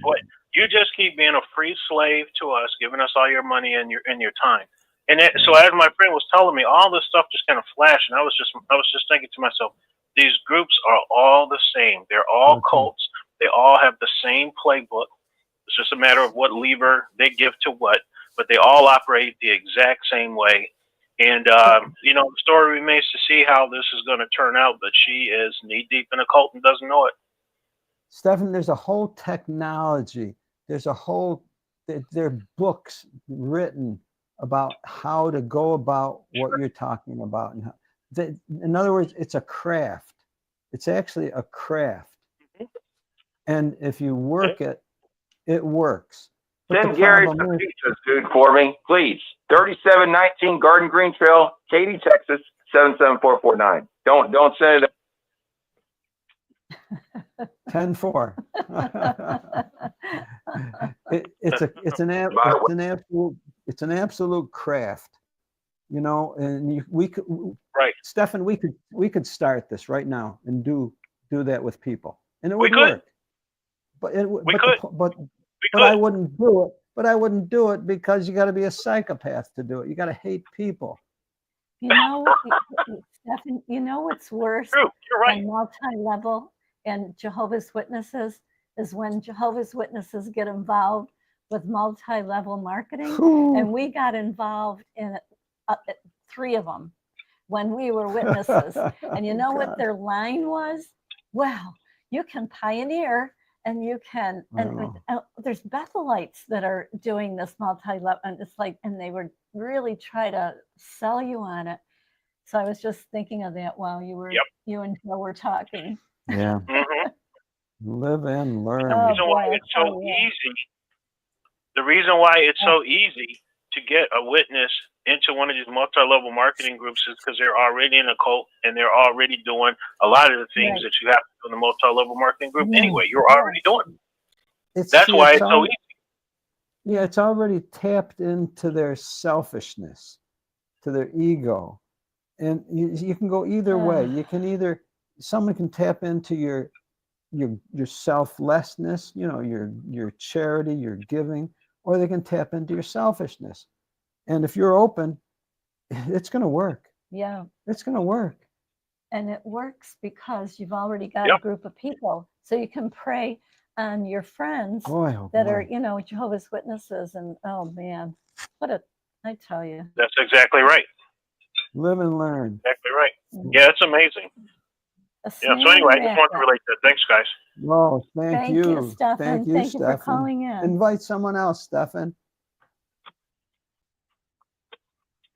You just keep being a free slave to us, giving us all your money and your time. And so as my friend was telling me, all this stuff just kind of flashed, and I was just thinking to myself, these groups are all the same. They're all cults. They all have the same playbook. It's just a matter of what lever they give to what, but they all operate the exact same way. And, the story remains to see how this is going to turn out, but she is knee deep in a cult and doesn't know it. Stefan, there's a whole technology. There are books written about how to go about what you're talking about. And in other words, it's a craft. It's actually a craft. And if you work it, it works. Send Gary some pizzas, dude, for me, please. 3719 Garden Green Trail, Katy, Texas, 77449. Don't send it. 10-4. It's an absolute craft, and we could, right, Stefan, we could start this right now and do that with people, and it would work. But I wouldn't do it. But I wouldn't do it because you got to be a psychopath to do it. You got to hate people. You know, Stephan, you know what's worse True, you're right. than multi-level and Jehovah's Witnesses is when Jehovah's Witnesses get involved with multi-level marketing. And we got involved in 3 of them when we were witnesses. And you know what their line was? Well, you can pioneer and you can, and there's Bethelites that are doing this multi-level, and it's like, and they would really try to sell you on it. So I was just thinking of that while you were, you and Joe were talking. Yeah. Live and learn. The reason why it's so easy. The reason why it's so easy to get a witness into one of these multi-level marketing groups is because they're already in a cult and they're already doing a lot of the things that you have to do in the multi-level marketing group anyway. You're already doing it. That's why it's so easy. Yeah, it's already tapped into their selfishness, to their ego. And you can go either way. You can either, someone can tap into your selflessness, you know, your charity, your giving, or they can tap into your selfishness. And if you're open, it's going to work. Yeah. It's going to work. And it works because you've already got a group of people. So you can prey on your friends that are, you know, Jehovah's Witnesses. And oh man, I tell you. That's exactly right. Live and learn. Exactly right. Yeah, it's amazing. Yeah, so anyway, I just wanted to relate that. Thanks, guys. Oh, thank you. Stephan. Thank you, Thank you for calling in. Invite someone else, Stephan.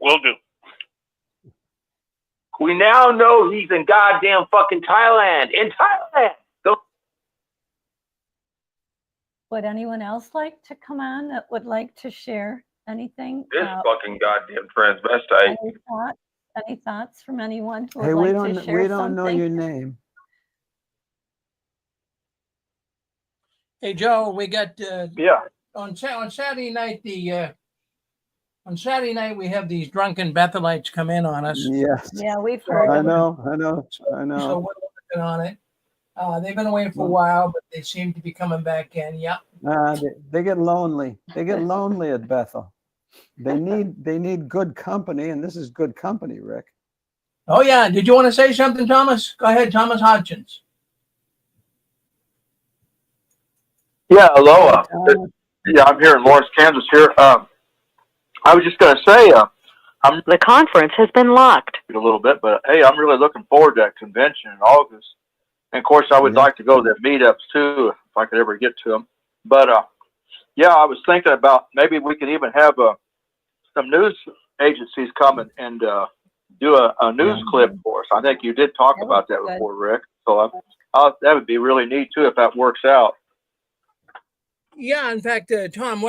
Will do. We now know he's in goddamn fucking Thailand. In Thailand. Go. Would anyone else like to come on that would like to share anything? This fucking goddamn transvestite. Any thoughts from anyone who would like to share we don't know your name. Hey, Joe, we got on Saturday night on Saturday night we have these drunken Bethelites come in on us. Yes. Yeah, we've heard. I know. So we're working on it. They've been away for a while, but they seem to be coming back in. Yeah. They get lonely. They get lonely at Bethel. They need good company, and this is good company, Rick. Oh yeah. Did you want to say something, Thomas? Go ahead, Thomas Hodgins. Yeah, hello. I'm here in Lawrence, Kansas. Here, I was just going to say, the conference has been locked. A little bit, but hey, I'm really looking forward to that convention in August. And of course, I would like to go to the meetups too, if I could ever get to them. But I was thinking about maybe we could even have some news agencies come and do a news clip for us. I think you did talk about that before, Rick. So that would be really neat too if that works out. Yeah, in fact, Tom,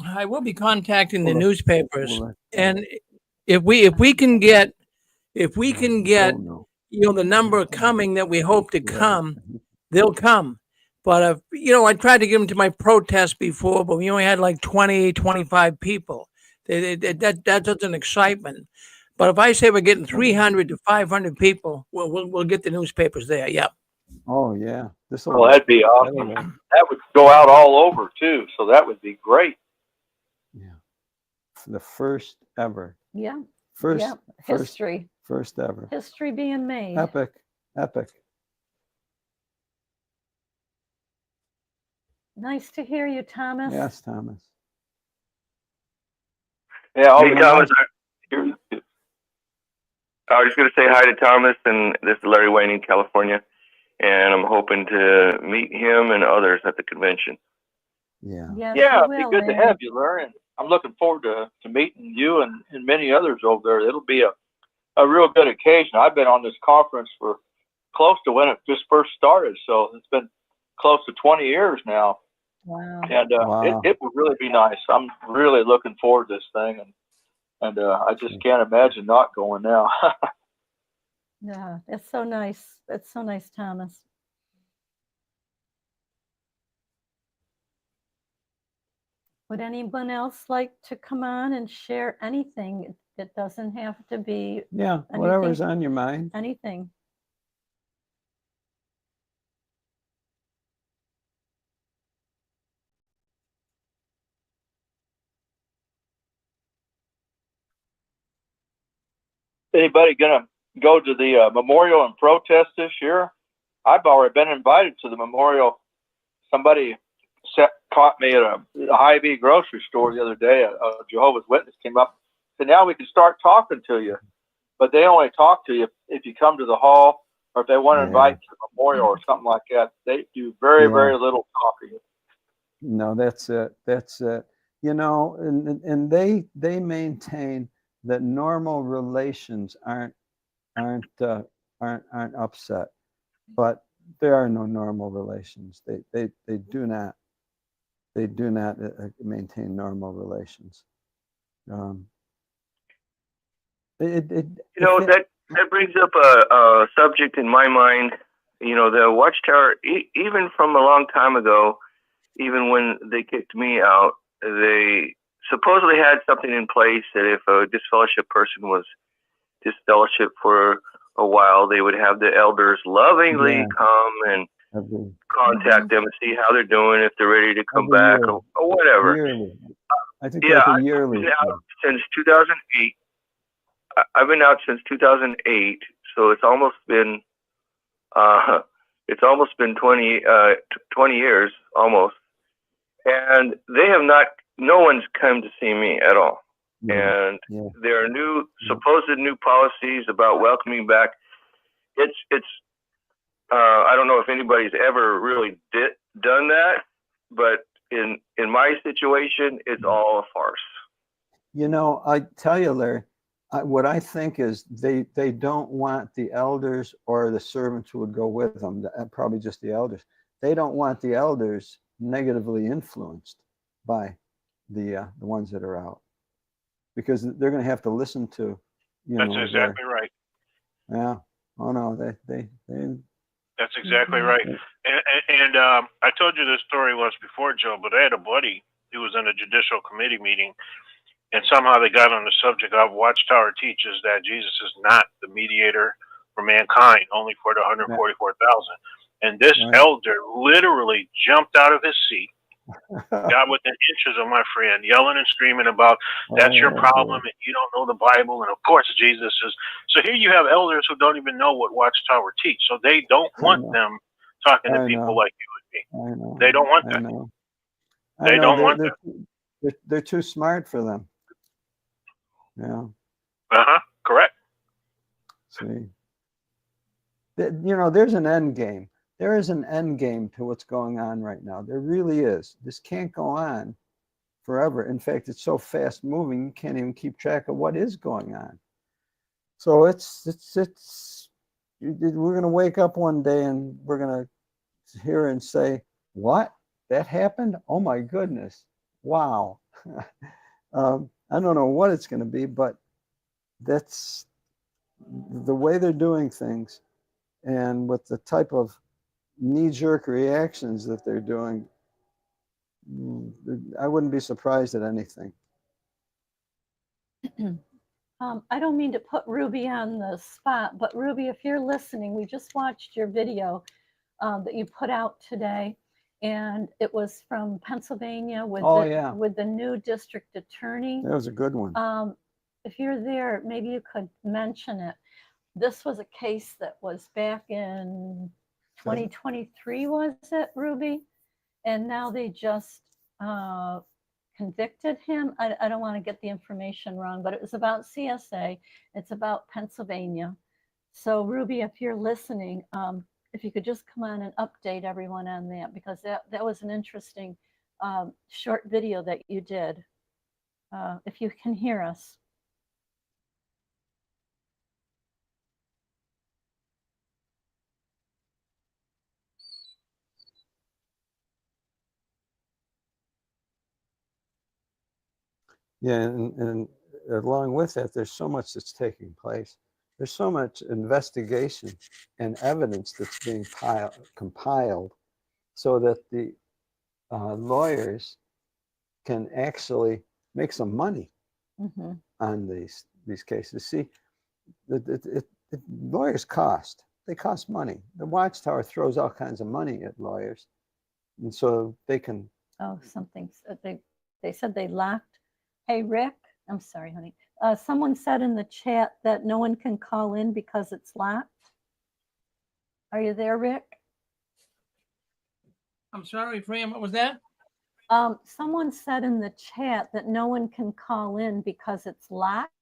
I will be contacting the newspapers, and if we can get the number coming that we hope to come, they'll come. But I tried to give them to my protest before, but we only had like 20, 25 people. That's an excitement. But if I say we're getting 300 to 500 people, we'll get the newspapers there. Yeah. Oh yeah. Well, that'd be awesome. That would go out all over too, so that would be great. Yeah. The first ever. Yeah. History. First ever. History being made. Epic. Nice to hear you, Thomas. Yes, Thomas. Yeah, hey, Thomas. I was just going to say hi to Thomas, and this is Larry Wayne in California, and I'm hoping to meet him and others at the convention. Yeah. It'd be good to have you, Larry. And I'm looking forward to meeting you and many others over there. It'll be a real good occasion. I've been on this conference for close to when it just first started, so it's been close to 20 years now. Wow. And it would really be nice. I'm really looking forward to this thing, and I just can't imagine not going now. Yeah, it's so nice. It's so nice, Thomas. Would anyone else like to come on and share anything? It doesn't have to be whatever's on your mind. Anything. anybody going to go to the memorial and protest this year? I've already been invited to the memorial. Somebody caught me at a Hy-Vee grocery store the other day. A Jehovah's Witness came up and said, now we can start talking to you. But they only talk to you if you come to the hall, or if they want to invite you to the memorial or something like that. They do very little talking. No, that's it. That's it. You know, and they maintain that normal relations aren't upset, but there are no normal relations. They do not maintain normal relations. That brings up a subject in my mind. You know, the Watchtower, even from a long time ago, even when they kicked me out, they supposedly had something in place that if a disfellowship person was disfellowship for a while, they would have the elders lovingly come and contact them and see how they're doing, if they're ready to come back or whatever. Yearly. I think yeah, like a yearly. I've been out since 2008. I've been out since 2008, so it's almost been 20 years almost, and they have not. No one's come to see me at all. And there are supposed new policies about welcoming back. It's I don't know if anybody's ever really done that, but in my situation, it's all a farce. You know, I tell you, Larry, what I think is they don't want the elders or the servants who would go with them, probably just the elders. They don't want the elders negatively influenced by the ones that are out, because they're going to have to listen to, That's exactly right. Yeah. Oh no, they. That's exactly right. And I told you this story once before, Joe, but I had a buddy who was in a judicial committee meeting, and somehow they got on the subject of Watchtower teaches that Jesus is not the mediator for mankind, only for the 144,000. And this elder literally jumped out of his seat, got within inches of my friend, yelling and screaming about that's your problem and you don't know the Bible, and of course Jesus is. So here you have elders who don't even know what Watchtower teach, so they don't want them talking to people like you and me. They don't want that. They don't want that. They're too smart for them. Yeah. Correct. See, you know, there's an end game. There is an end game to what's going on right now. There really is. This can't go on forever. In fact, it's so fast moving, you can't even keep track of what is going on. So we're going to wake up one day and we're going to hear and say, what? That happened? Oh my goodness. Wow. I don't know what it's going to be, but that's the way they're doing things, and with the type of knee-jerk reactions that they're doing, I wouldn't be surprised at anything. I don't mean to put Ruby on the spot, but Ruby, if you're listening, we just watched your video that you put out today, and it was from Pennsylvania with with the new district attorney. That was a good one. If you're there, maybe you could mention it. This was a case that was back in 2023, was it, Ruby? And now they just convicted him. I don't want to get the information wrong, but it was about CSA. It's about Pennsylvania. So Ruby, if you're listening, if you could just come on and update everyone on that, because that was an interesting short video that you did. If you can hear us. Yeah, and along with that, there's so much that's taking place. There's so much investigation and evidence that's being compiled so that the lawyers can actually make some money on these cases. See, lawyers cost. They cost money. The Watchtower throws all kinds of money at lawyers, and so they can. Oh, something. They said they locked. Hey, Rick, I'm sorry, honey. Someone said in the chat that no one can call in because it's locked. Are you there, Rick? I'm sorry, Fran, what was that? Someone said in the chat that no one can call in because it's locked.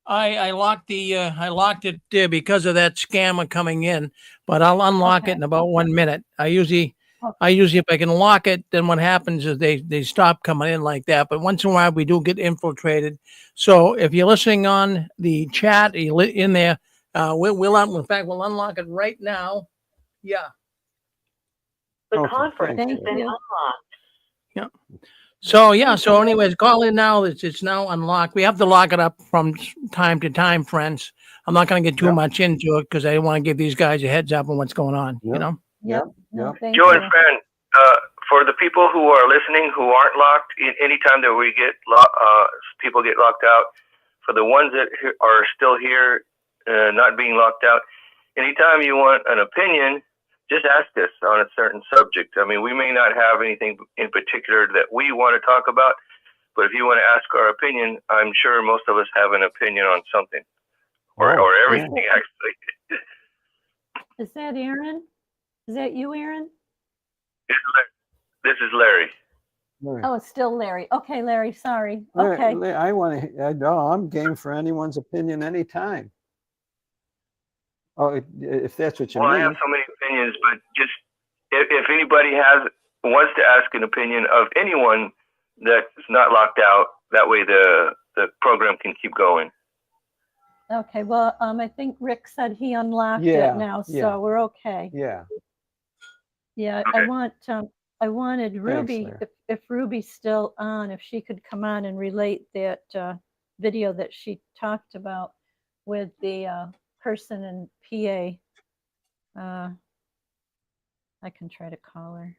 I locked it because of that scammer coming in, but I'll unlock it in about 1 minute. I usually if I can lock it, then what happens is they stop coming in like that. But once in a while we do get infiltrated. So if you're listening on the chat, you're in there, we'll unlock it right now. Yeah. The conference has been unlocked. Yeah. So anyways, call in now. It's now unlocked. We have to lock it up from time to time, friends. I'm not going to get too much into it because I want to give these guys a heads up on what's going on. You know. Yep. No, thank Joe you. and Fran, for the people who are listening who aren't locked, anytime that we get people get locked out, for the ones that are still here, not being locked out, anytime you want an opinion, just ask us on a certain subject. I mean, we may not have anything in particular that we want to talk about, but if you want to ask our opinion, I'm sure most of us have an opinion on something or everything, actually. Is that Aaron? Is that you, Aaron? This is Larry. Oh, it's still Larry. Okay, Larry, sorry. Okay. I'm game for anyone's opinion anytime. Oh, if that's what you mean. Well, I have so many opinions, but just if anybody wants to ask an opinion of anyone that's not locked out, that way the program can keep going. Okay, well, I think Rick said he unlocked it now, so we're okay. Yeah. Yeah, Okay. I wanted Ruby, if Ruby's still on, if she could come on and relate that video that she talked about with the person in PA. I can try to call her.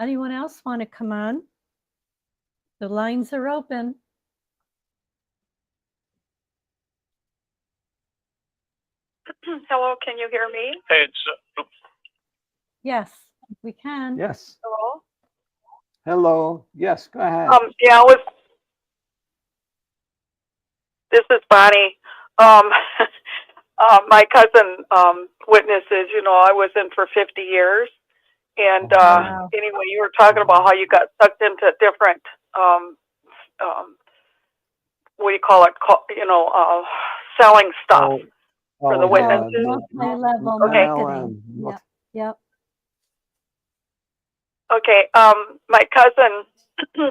Anyone else want to come on? The lines are open. Hello, can you hear me? Hey, it's Yes, we can. Yes. Hello. Hello. Yes, go ahead. Yeah, this is Bonnie. My cousin witnesses, I was in for 50 years. And anyway, you were talking about how you got sucked into different, what do you call it? Selling stuff for the witnesses. Multi-level Okay. marketing. Yep. Okay. My cousin,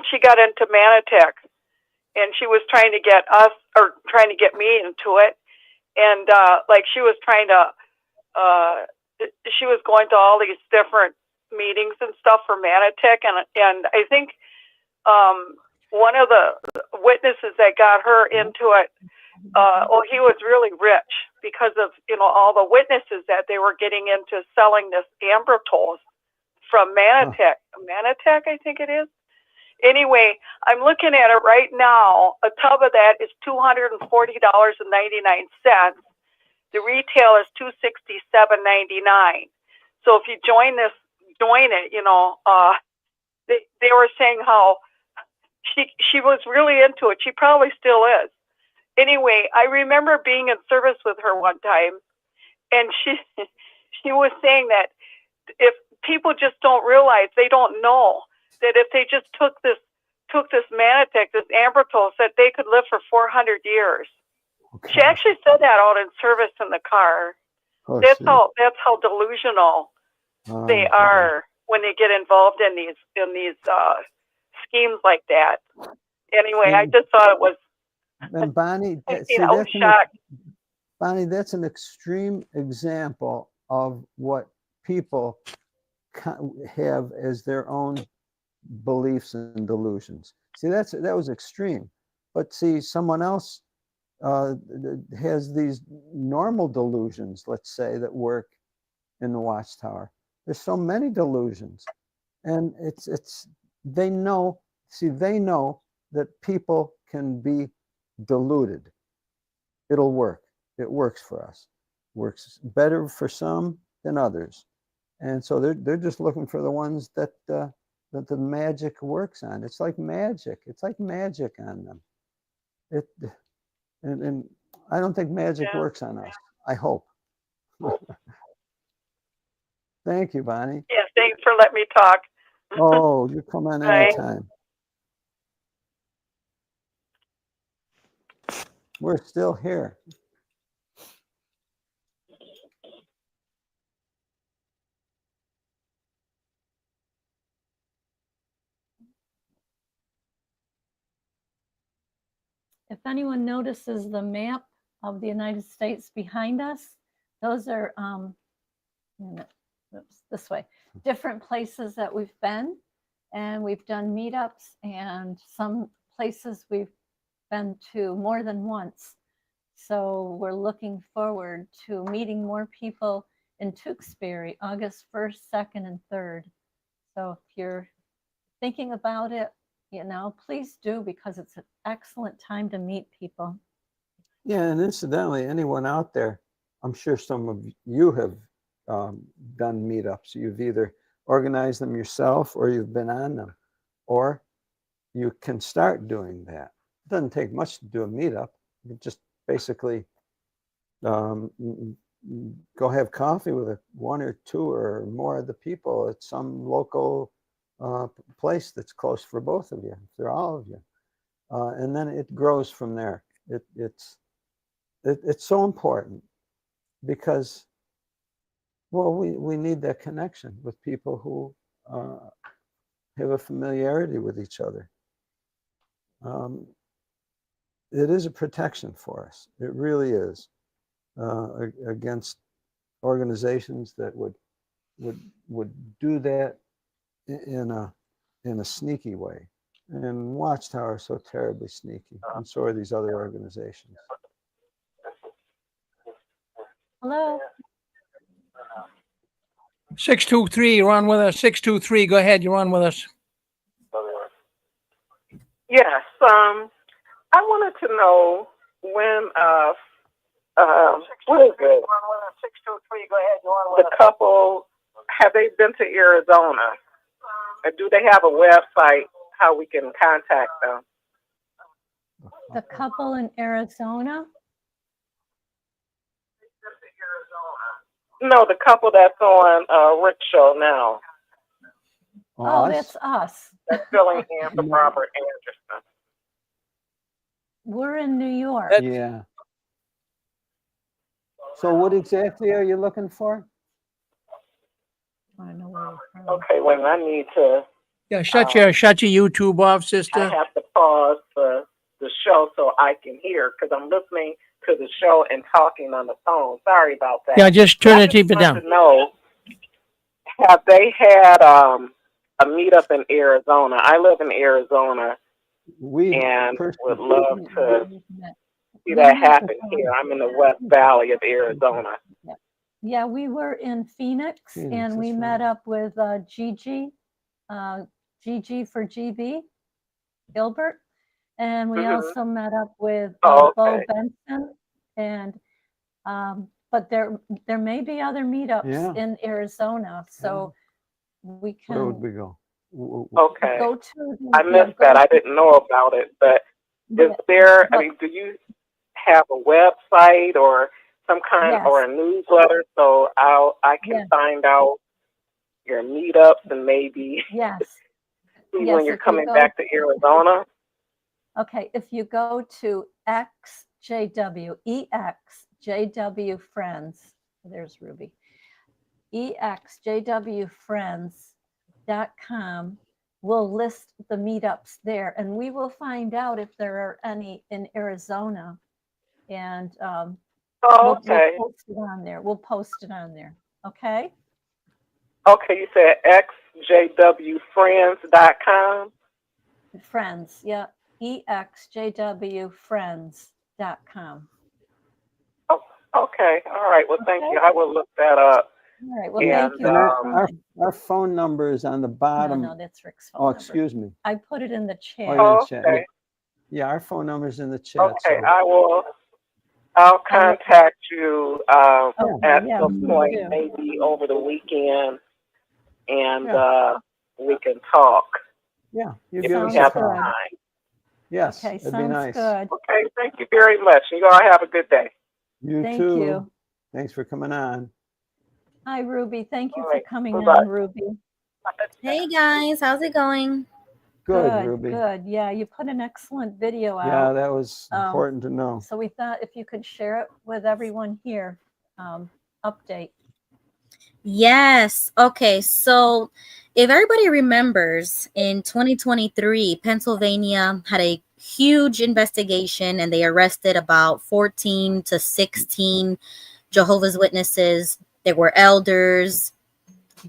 she got into Manatech, and she was trying to get me into it. And she was trying to, she was going to all these different meetings and stuff for Manatech, and I think one of the witnesses that got her into it, he was really rich because of all the witnesses that they were getting into selling this ambrotos from Manatech. Manatech, I think it is. Anyway, I'm looking at it right now. A tub of that is $240.99. The retail is $267.99. So if you join it, they were saying how she was really into it. She probably still is. Anyway, I remember being in service with her one time, and she was saying that if people just don't realize, they don't know that if they just took this Manatech, this ambrotos, that they could live for 400 years. Okay. She actually said that out in service in the car. That's how delusional they are when they get involved in these schemes like that. Anyway, I just thought it was. And Bonnie, Bonnie, that's an extreme example of what people have as their own beliefs and delusions. See, that was extreme. But see, someone else has these normal delusions, let's say, that work in the Watchtower. There's so many delusions, and they know that people can be deluded. It'll work. It works for us. Works better for some than others, and so they're just looking for the ones that the magic works on. It's like magic. It's like magic on them. It and I don't think magic works on us. I hope. Thank you, Bonnie. Yeah, thanks for letting me talk. Oh, you come on anytime. We're still here. If anyone notices the map of the United States behind us, those are this way, different places that we've been, and we've done meetups, and some places we've been to more than once. So we're looking forward to meeting more people in Tewksbury, August 1st, 2nd, and 3rd. So if you're thinking about it, you know, please do, because it's an excellent time to meet people. Yeah, and incidentally, anyone out there, I'm sure some of you have done meetups. You've either organized them yourself or you've been on them, or you can start doing that. It doesn't take much to do a meetup. You just basically go have coffee with one or two or more of the people at some local place that's close for both of you, for all of you. And then it grows from there. It's so important because, well, we need that connection with people who have a familiarity with each other. It is a protection for us. It really is, against organizations that would do that in a sneaky way. And Watchtower is so terribly sneaky, and so are these other organizations. Hello. 623, you're on with us. 623, go ahead. You're on with us. Yes. I wanted to know when what is it? 623, go ahead. You're on with the couple, have they been to Arizona? And do they have a website how we can contact them? The couple in Arizona? No, the couple that's on Rick's show now. Oh, that's us. That's filling in for Robert Anderson. We're in New York. Yeah. So what exactly are you looking for? I know where you're from. Okay, well, I need to. Yeah, shut your YouTube off, sister. I have to pause the show so I can hear, because I'm listening to the show and talking on the phone. Sorry about that. Yeah, just turn the TV down. To know, have they had a meetup in Arizona? I live in Arizona, and would love to see that happen here. I'm in the West Valley of Arizona. Yeah, we were in Phoenix, and we met up with Gigi for GB, Gilbert. And we also met up with Bo Benson, and but there may be other meetups in Arizona, so we can. Where would we go? Okay. Go to. I missed that. I didn't know about it, but is there? I mean, do you have a website or some kind or a newsletter so I can find out your meetups and maybe see when you're coming back to Arizona? Okay, if you go to EXJW Friends, there's Ruby, EXJWFriends.com will list the meetups there, and we will find out if there are any in Arizona, and we'll post it on there. We'll post it on there, okay? Okay, you said XJWFriends.com? Friends, yeah. EXJWFriends.com. Oh, okay. All right. Well, thank you. I will look that up. All right. Well, thank you. Our phone number is on the bottom. No, that's Rick's phone number. Excuse me. I put it in the chat. Okay. Yeah, our phone number is in the chat. Okay, so. I'll contact you at some point, maybe over the weekend, and we can talk. Yeah, you if we have time. Yes, Okay, it'd be sounds nice. good. Okay, thank you very much. You all have a good day. You Thank too. you. Thanks for coming on. Hi, Ruby. Thank you All for right, coming bye-bye. on, Ruby. Hey guys, how's it going? Good, Good, Ruby. good. Yeah, you put an excellent video Yeah, out. that was important to know. So we thought if you could share it with everyone here, update. Yes. Okay. So, if everybody remembers, in 2023, Pennsylvania had a huge investigation and they arrested about 14 to 16 Jehovah's Witnesses. There were elders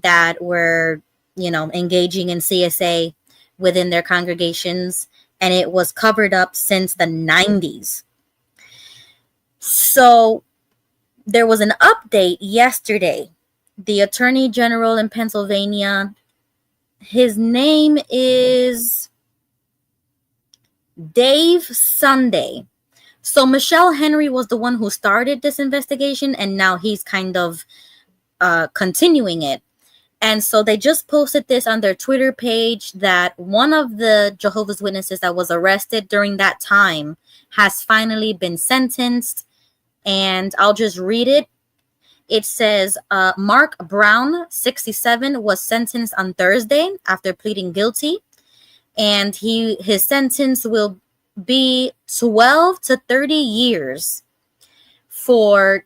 that were, engaging in CSA within their congregations, and it was covered up since the 90s. So, there was an update yesterday. The Attorney General in Pennsylvania, his name is Dave Sunday. So Michelle Henry was the one who started this investigation, and now he's kind of continuing it. And so they just posted this on their Twitter page that one of the Jehovah's Witnesses that was arrested during that time has finally been sentenced. And I'll just read it. It says, Mark Brown, 67, was sentenced on Thursday after pleading guilty. And his sentence will be 12 to 30 years for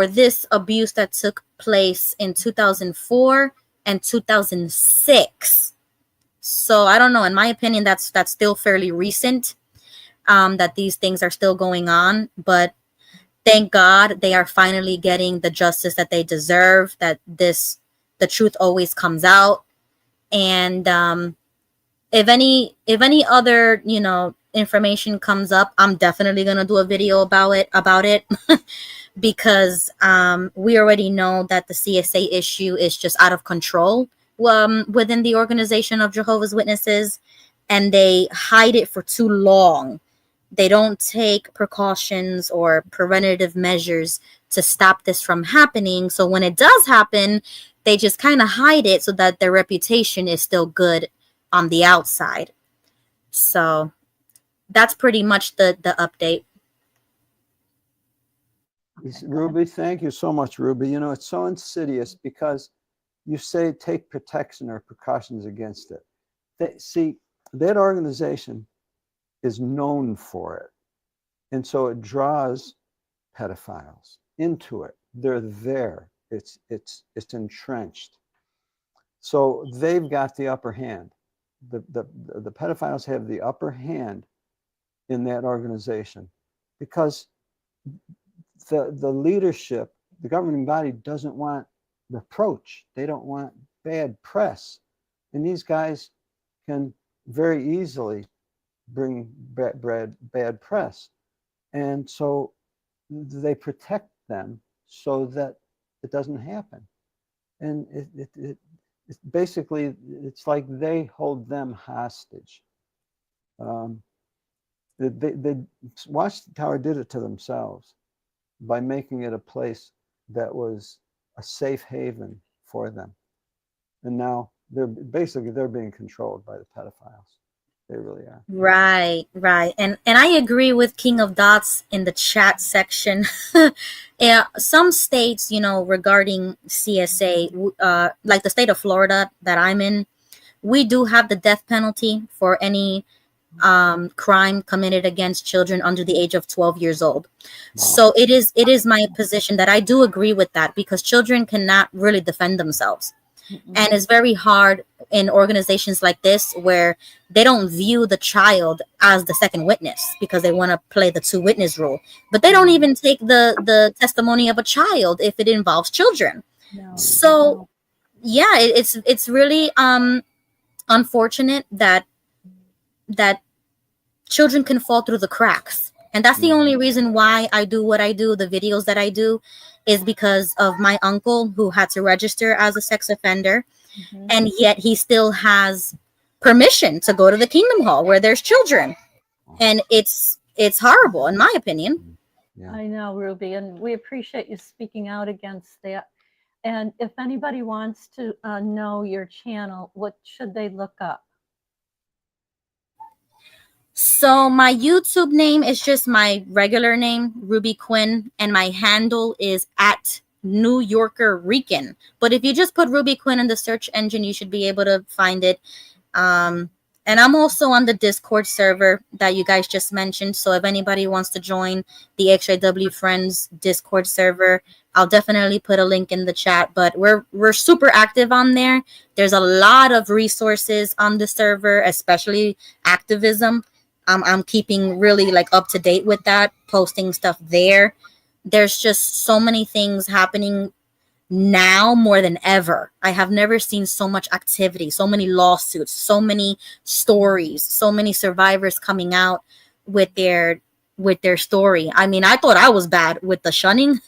this abuse that took place in 2004 and 2006. So I don't know. In my opinion, that's still fairly recent, that these things are still going on. But thank God they are finally getting the justice that they deserve, that the truth always comes out. And if any other, information comes up, I'm definitely going to do a video about it because we already know that the CSA issue is just out of control within the organization of Jehovah's Witnesses, and they hide it for too long. They don't take precautions or preventative measures to stop this from happening. So when it does happen, they just kind of hide it so that their reputation is still good on the outside. So that's pretty much the update. Ruby, thank you so much, Ruby. It's so insidious because you say take protection or precautions against it. See, that organization is known for it. And so it draws pedophiles into it. They're there. It's entrenched. So they've got the upper hand. The pedophiles have the upper hand in that organization because the leadership, the governing body, doesn't want reproach. They don't want bad press. And these guys can very easily bring bad press. And so they protect them so that it doesn't happen. And it's basically, it's like they hold them hostage. Watchtower did it to themselves by making it a place that was a safe haven for them. And now they're being controlled by the pedophiles. They really are. Right. And I agree with King of Dots in the chat section. Yeah, some states, regarding CSA, like the state of Florida that I'm in, we do have the death penalty for any crime committed against children under the age of 12 years old. Wow. So it is my position that I do agree with that, because children cannot really defend themselves. Mm-hmm. And it's very hard in organizations like this where they don't view the child as the second witness because they want to play the two witness rule. But they don't even take the testimony of a child if it involves children. No. So yeah, it's really unfortunate that children can fall through the cracks. And that's the only reason why I do what I do, the videos that I do, is because of my uncle who had to register as a sex offender. Mm-hmm. And yet he still has permission to go to the Kingdom Hall where there's children. And it's horrible, in my opinion. Yeah. I know, Ruby, and we appreciate you speaking out against that. And if anybody wants to know your channel, what should they look up? So my YouTube name is just my regular name, Ruby Quinn, and my handle is at New Yorker Rican. But if you just put Ruby Quinn in the search engine, you should be able to find it. And I'm also on the Discord server that you guys just mentioned. So if anybody wants to join the XJW Friends Discord server, I'll definitely put a link in the chat. But we're super active on there. There's a lot of resources on the server, especially activism. I'm keeping really like up to date with that, posting stuff there. There's just so many things happening now more than ever. I have never seen so much activity, so many lawsuits, so many stories, so many survivors coming out with their story. I mean, I thought I was bad with the shunning,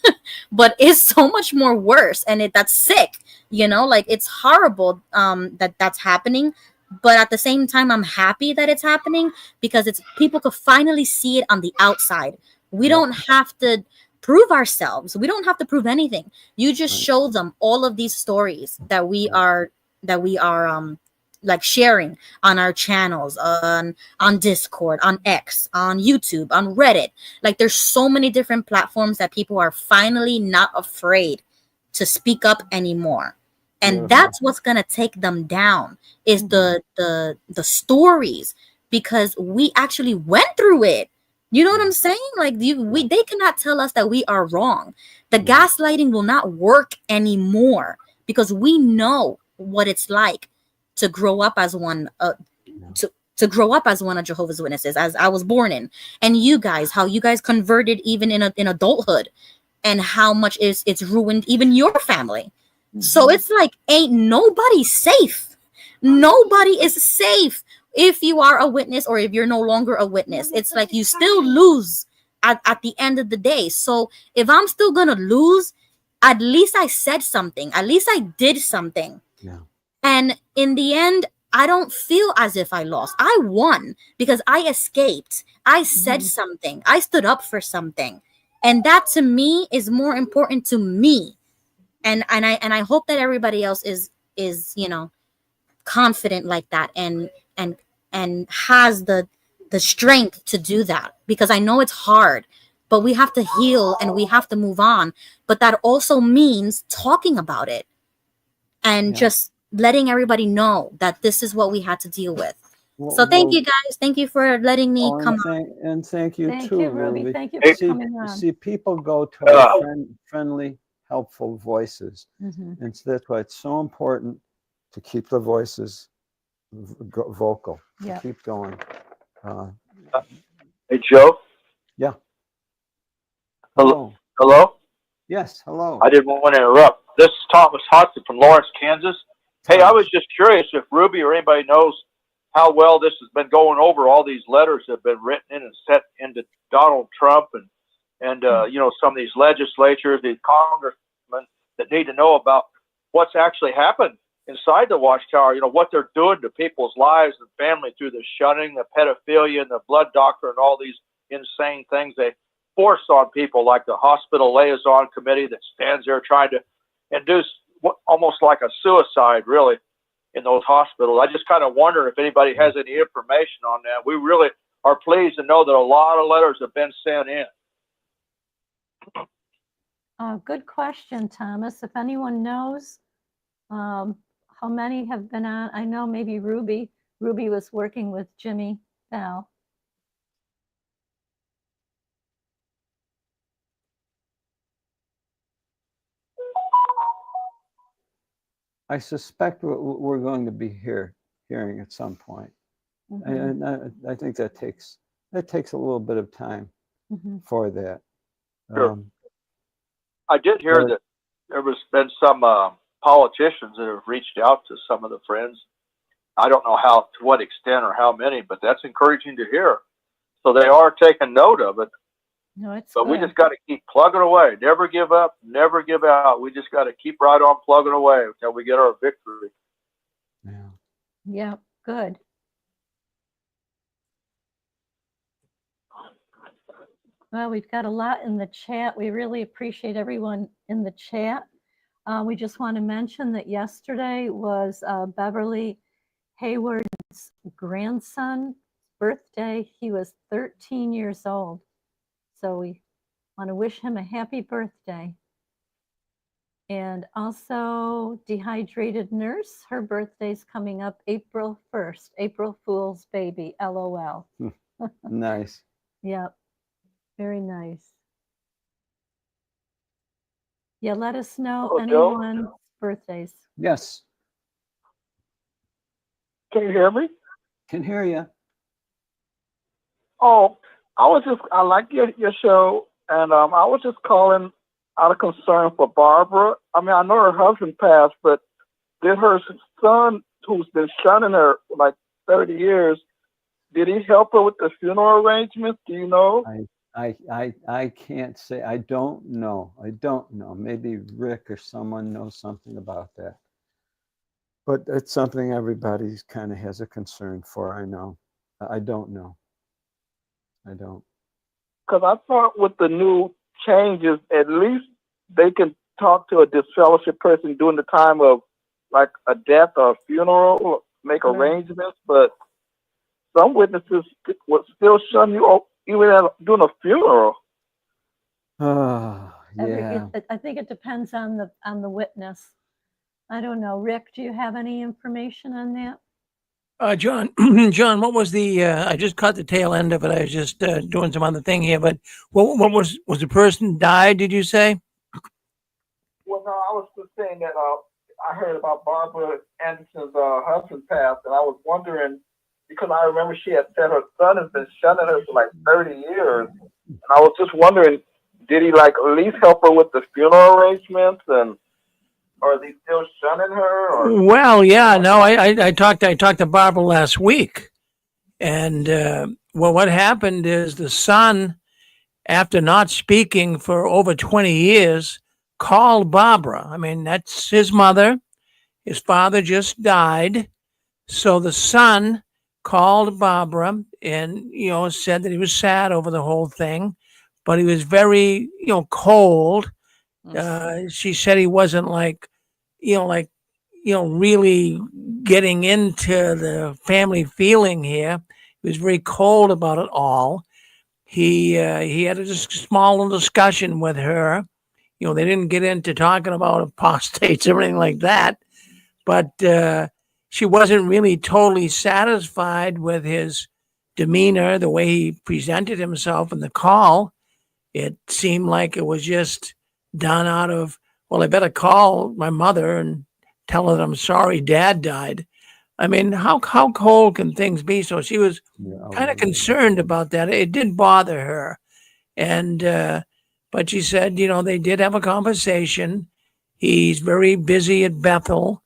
but it's so much more worse, and that's sick. Like it's horrible that's happening. But at the same time, I'm happy that it's happening because it's people could finally see it on the outside. We don't have to prove ourselves. We don't have to prove anything. You just show them all of these stories that we are like sharing on our channels, on Discord, on X, on YouTube, on Reddit. Like there's so many different platforms that people are finally not afraid to speak up anymore. And that's what's gonna take them down is the stories, because we actually went through it. You know what I'm saying? Like they cannot tell us that we are wrong. The gaslighting will not work anymore because we know what it's like to grow up as one to grow up as one of Jehovah's Witnesses, as I was born in. And you guys, how you guys converted even in adulthood, and how much it's ruined even your family. So it's like ain't nobody safe. Nobody is safe if you are a witness or if you're no longer a witness. It's like you still lose at the end of the day. So if I'm still gonna lose, at least I said something. At least I did something. Yeah. And in the end, I don't feel as if I lost. I won because I escaped. I said something. I stood up for something. And that to me is more important to me. And I hope that everybody else is confident like that and has the strength to do that, because I know it's hard, but we have to heal and we have to move on. But that also means talking about it and just letting everybody know that this is what we had to deal with. So thank you guys. Thank you for letting me come on. And thank you Thank too, you, Ruby. Ruby. Thank you for coming on. See, people go to our friendly, helpful voices. And so that's why it's so important to keep the voices vocal. Yeah. Keep going. Hey, Joe. Yeah. Hello? Yes, hello. I didn't want to interrupt. This is Thomas Hodson from Lawrence, Kansas. Hey, I was just curious if Ruby or anybody knows how well this has been going over. All these letters have been written in and sent into Donald Trump and some of these legislatures, these congressmen that need to know about what's actually happened inside the Watchtower, what they're doing to people's lives and family through the shunning, the pedophilia, and the blood doctor, and all these insane things they force on people, like the hospital liaison committee that stands there trying to induce almost like a suicide, really, in those hospitals. I just kind of wonder if anybody has any information on that. We really are pleased to know that a lot of letters have been sent in. Good question, Thomas. If anyone knows how many have been on, I know maybe Ruby. Ruby was working with Jimmy Bell. I suspect we're going to be hearing at some point. And I think that takes a little bit of time for that. Sure. I did hear that there has been some politicians that have reached out to some of the friends. I don't know to what extent or how many, but that's encouraging to hear. So they are taking note of it. No, it's but good. We just got to keep plugging away. Never give up. Never give out. We just got to keep right on plugging away until we get our victory. Yeah, good. Well, we've got a lot in the chat. We really appreciate everyone in the chat. We just want to mention that yesterday was Beverly Hayward's grandson birthday. He was 13 years old. So we want to wish him a happy birthday. And also Dehydrated Nurse, her birthday's coming up April 1st, April Fool's Baby, LOL. Nice. Yep, very nice. Yeah, let us know Oh, Joe? anyone's birthdays. Yes. Can you hear me? Can hear you. Oh, I like your show, and I was just calling out of concern for Barbara. I mean, I know her husband passed, but did her son, who's been shunning her for like 30 years, did he help her with the funeral arrangements? Do you know? I can't say. I don't know. Maybe Rick or someone knows something about that. But it's something everybody kind of has a concern for. I know. I don't know. I don't. Because I thought with the new changes, at least they can talk to a disfellowship person during the time of like a death or a funeral, make arrangements. But some witnesses would still shun you even during a funeral. Yeah. I think it depends on the witness. I don't know. Rick, do you have any information on that? John, John, what was the? I just caught the tail end of it. I was just doing some other thing here. But what was the person died? Did you say? Well, no, I was just saying that I heard about Barbara Anderson's husband passed, and I was wondering because I remember she had said her son has been shunning her for like 30 years, and I was just wondering, did he like at least help her with the funeral arrangements and? Or is he still shunning her? Or? Well, yeah, no, I talked to Barbara last week, and well, what happened is the son, after not speaking for over 20 years, called Barbara. I mean, that's his mother. His father just died, so the son called Barbara and said that he was sad over the whole thing, but he was very cold. She said he wasn't like really getting into the family feeling here. He was very cold about it all. He had a just small little discussion with her. They didn't get into talking about apostates or anything like that, but she wasn't really totally satisfied with his demeanor, the way he presented himself in the call. It seemed like it was just done out of, well, I better call my mother and tell her that I'm sorry Dad died. I mean, how cold can things be? So she was kind of concerned about that. It did bother her, and but she said, they did have a conversation. He's very busy at Bethel,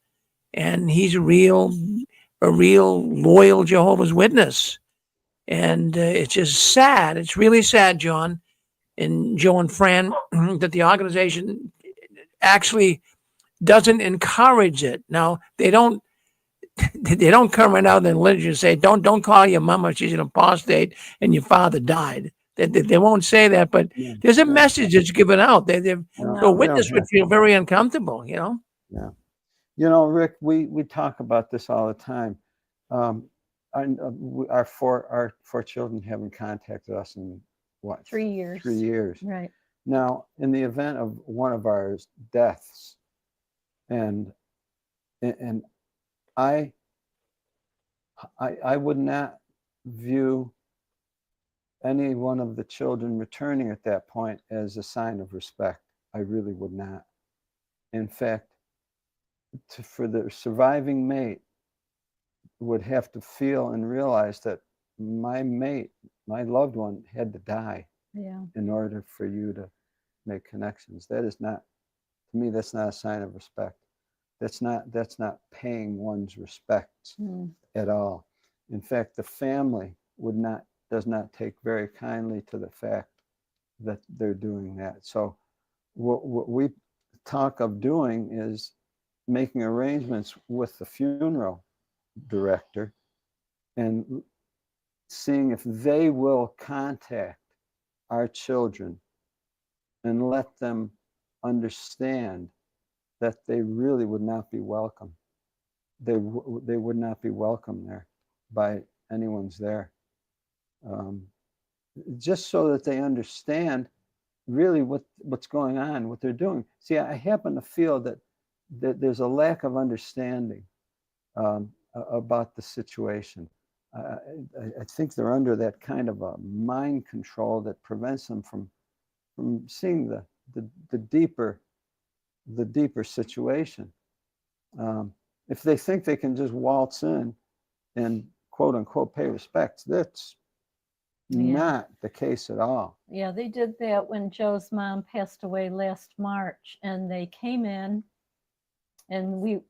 and he's a real loyal Jehovah's Witness, and it's just sad. It's really sad, John and Joe and Fran, that the organization actually doesn't encourage it. Now they don't come right out in the literature and say, don't call your mama, she's an apostate and your father died. They won't say that, but there's a message that's given out. The witness would feel very uncomfortable, Yeah. Rick, we talk about this all the time. Our four children haven't contacted us in what? 3 years. 3 years. Right. Now, in the event of one of our deaths, and I would not view any one of the children returning at that point as a sign of respect. I really would not. In fact, for the surviving mate would have to feel and realize that my mate, my loved one, had to die in order for you to make connections. That is not, to me, that's not a sign of respect. That's not paying one's respects at all. In fact, the family does not take very kindly to the fact that they're doing that. So what we talk of doing is making arrangements with the funeral director and seeing if they will contact our children and let them understand that they really would not be welcome. They would not be welcome there by anyone's there. just so that they understand really what's going on, what they're doing. See, I happen to feel that there's a lack of understanding about the situation. I think they're under that kind of a mind control that prevents them from seeing the deeper situation. If they think they can just waltz in and quote unquote pay respects, that's not the case at all. Yeah, they did that when Joe's mom passed away last March, and they came in, and we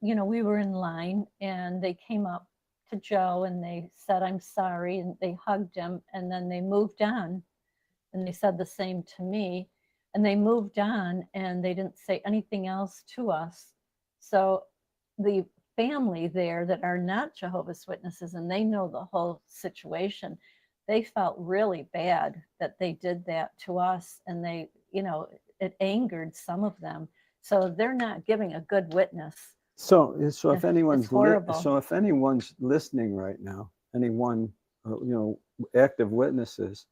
were in line, and they came up to Joe and they said, "I'm sorry," and they hugged him, and then they moved on, and they said the same to me, and they moved on, and they didn't say anything else to us. So the family there that are not Jehovah's Witnesses, and they know the whole situation, they felt really bad that they did that to us, and they, it angered some of them. So they're not giving a good witness. So if anyone's listening right now, anyone active witnesses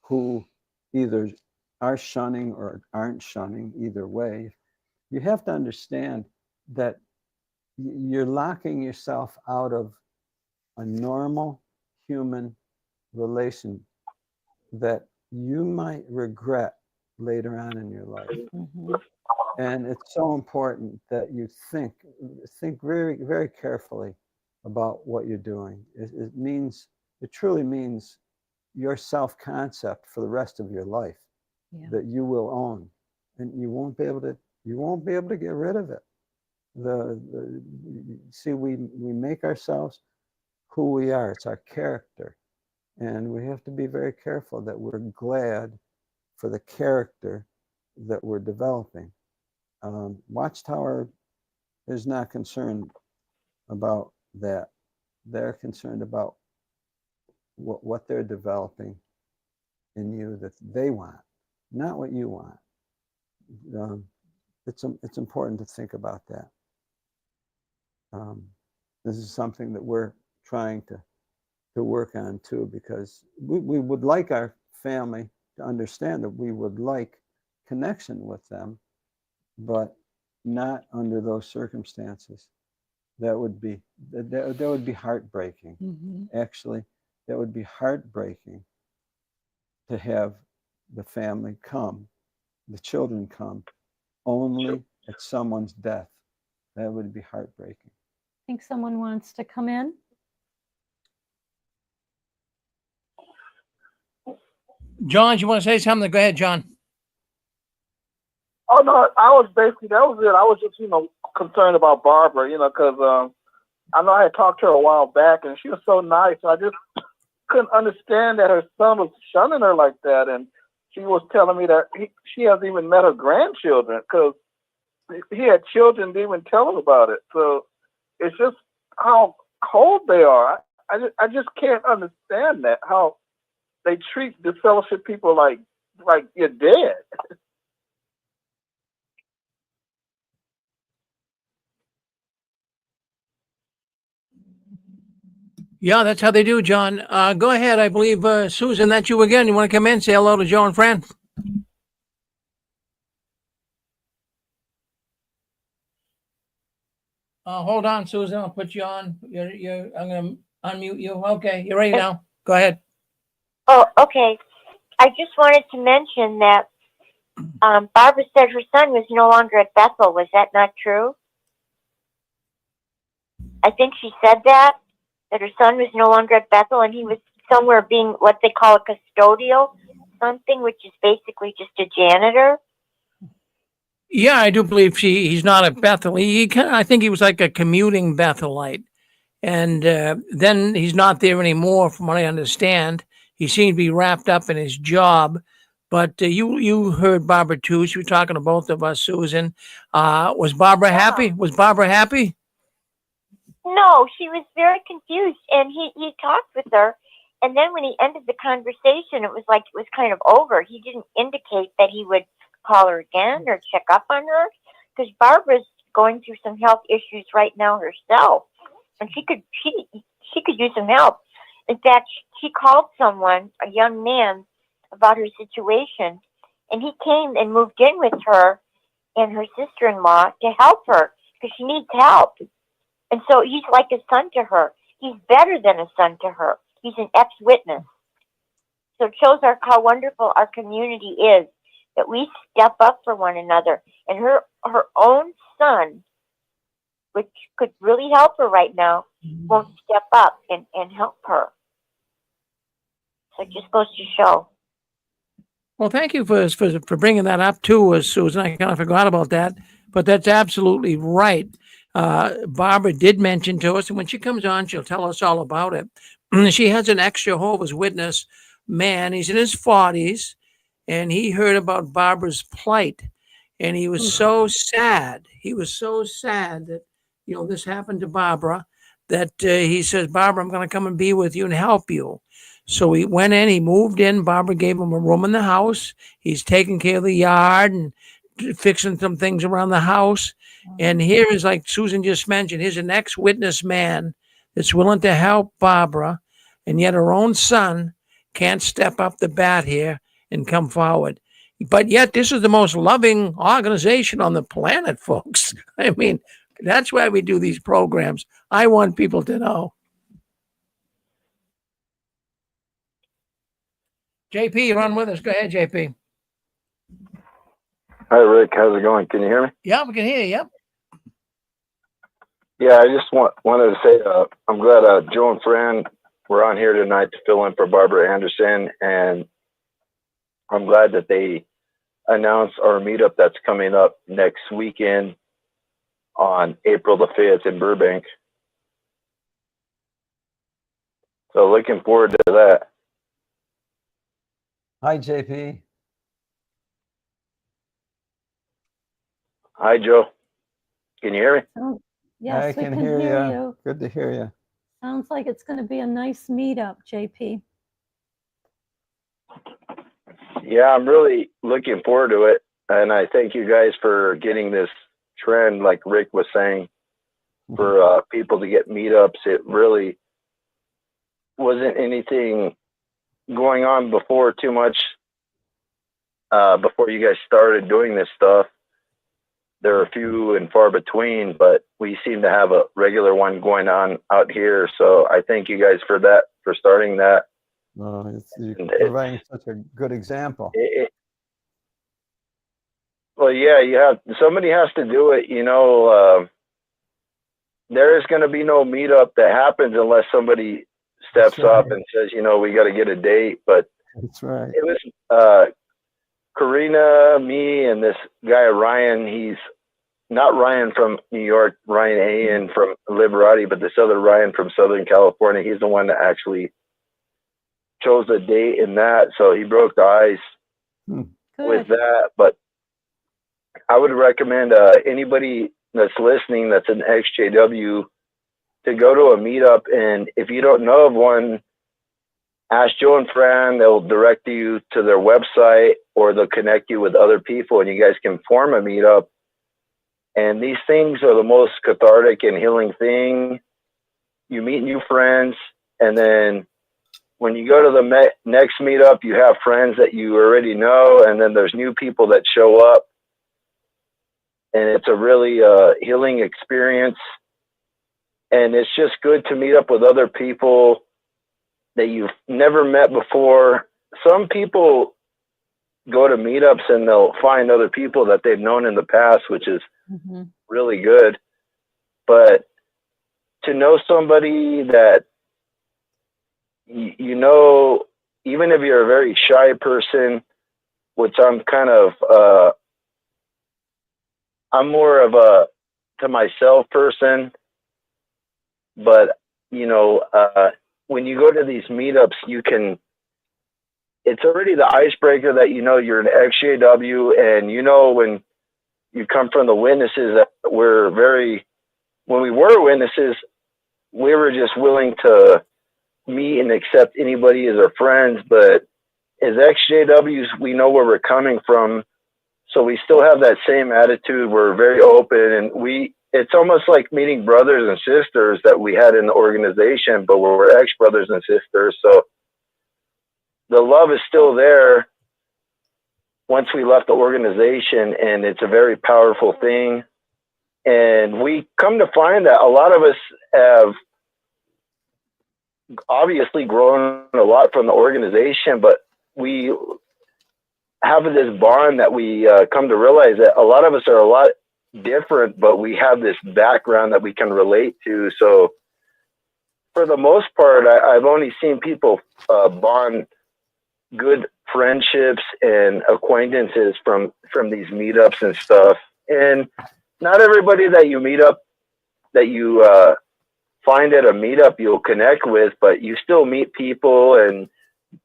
who either are shunning or aren't shunning, either way, you have to understand that you're locking yourself out of a normal human relation that you might regret later on in your life. Mm-hmm. And it's so important that you think very, very carefully about what you're doing. It truly means your self-concept for the rest of your life, that you will own, and you won't be able to get rid of it. See, we make ourselves who we are. It's our character, and we have to be very careful that we're glad for the character that we're developing. Watchtower is not concerned about that. They're concerned about what they're developing in you that they want, not what you want. It's important to think about that. This is something that we're trying to work on too, because we would like our family to understand that we would like connection with them, but not under those circumstances. That would be heartbreaking. Mm-hmm. Actually, that would be heartbreaking to have the family come, the children come, only at someone's death. That would be heartbreaking. I think someone wants to come in. John, you want to say something? Go ahead, John. Oh, no, that was it. I was just, concerned about Barbara, because I know I had talked to her a while back, and she was so nice. I just couldn't understand that her son was shunning her like that. And she was telling me that she hasn't even met her grandchildren, because he had children, didn't even tell her about it. So it's just how cold they are. I just can't understand that, how they treat the fellowship people like you're dead. Yeah, that's how they do, John. Go ahead. I believe, Susan, that's you again. You want to come in, say hello to Joe and Fran? Hold on, Susan. I'll put you on. I'm going to unmute you. Okay, you're ready now. Go ahead. Oh, okay. I just wanted to mention that Barbara said her son was no longer at Bethel. Was that not true? I think she said that her son was no longer at Bethel, and he was somewhere being what they call a custodial something, which is basically just a janitor. Yeah, I do believe he's not at Bethel. I think he was like a commuting Bethelite. And then he's not there anymore, from what I understand. He seemed to be wrapped up in his job. But you heard Barbara too. She was talking to both of us, Susan. Was Barbara happy? Was Barbara happy? No, she was very confused, and he talked with her. And then when he ended the conversation, it was like it was kind of over. He didn't indicate that he would call her again or check up on her, because Barbara's going through some health issues right now herself, and she could use some help. In fact, she called someone, a young man, about her situation, and he came and moved in with her and her sister-in-law to help her because she needs help. And so he's like a son to her. He's better than a son to her. He's an ex-witness. So it shows how wonderful our community is, that we step up for one another. And her own son, which could really help her right now, won't step up and help her. So it just goes to show. Well, thank you for bringing that up too, Susan. I kind of forgot about that, but that's absolutely right. Barbara did mention to us, and when she comes on, she'll tell us all about it. She has an ex-Jehovah's Witness man. He's in his 40s, and he heard about Barbara's plight, and he was so sad. He was so sad that, this happened to Barbara, that he says, Barbara, I'm going to come and be with you and help you. So he went in, he moved in. Barbara gave him a room in the house. He's taking care of the yard and fixing some things around the house. And here is, like Susan just mentioned, here's an ex-witness man that's willing to help Barbara, and yet her own son can't step up the bat here and come forward. But yet this is the most loving organization on the planet, folks. I mean, that's why we do these programs. I want people to know. JP, you're on with us. Go ahead, JP. Hi, Rick. How's it going? Can you hear me? Yeah, we can hear you. Yep. Yeah, I just wanted to say I'm glad Joe and Fran were on here tonight to fill in for Barbara Anderson, and I'm glad that they announced our meetup that's coming up next weekend on April the 5th in Burbank. So looking forward to that. Hi, JP. Hi, Joe. Can you hear me? Oh, yes, I we can can hear hear you. you. Good to hear you. Sounds like it's going to be a nice meetup, JP. Yeah, I'm really looking forward to it. And I thank you guys for getting this trend, like Rick was saying, for people to get meetups. It really wasn't anything going on before too much, before you guys started doing this stuff. There are few and far between, but we seem to have a regular one going on out here. So I thank you guys for that, for starting that. You're providing such a good example. Well, yeah, somebody has to do it. There is going to be no meetup that happens unless somebody steps up and says, we got to get a date. But that's right. It was Karina, me, and this guy Ryan. He's not Ryan from New York, Ryan Ayan from Liberati, but this other Ryan from Southern California. He's the one that actually chose a date in that. So he broke the ice with that. But I would recommend anybody that's listening that's an ex-JW to go to a meetup. And if you don't know of one, ask Joe and Fran. They'll direct you to their website, or they'll connect you with other people, and you guys can form a meetup. And these things are the most cathartic and healing thing. You meet new friends, and then when you go to the next meetup, you have friends that you already know, and then there's new people that show up. And it's a really healing experience. And it's just good to meet up with other people that you've never met before. Some people go to meetups and they'll find other people that they've known in the past, which is really good. But to know somebody that, even if you're a very shy person, which I'm kind of, I'm more of a to myself person, but when you go to these meetups, it's already the icebreaker that you're an ex-JW, and when you come from the witnesses that when we were witnesses, we were just willing to meet and accept anybody as our friends, but as ex-JWs, we know where we're coming from, so we still have that same attitude. We're very open, and it's almost like meeting brothers and sisters that we had in the organization, but we're ex-brothers and sisters. So the love is still there once we left the organization, and it's a very powerful thing. And we come to find that a lot of us have obviously grown a lot from the organization, but we have this bond that we come to realize that a lot of us are a lot different, but we have this background that we can relate to. So for the most part, I've only seen people bond good friendships and acquaintances from these meetups and stuff. And not everybody that you meet up, that you find at a meetup, you'll connect with, but you still meet people, and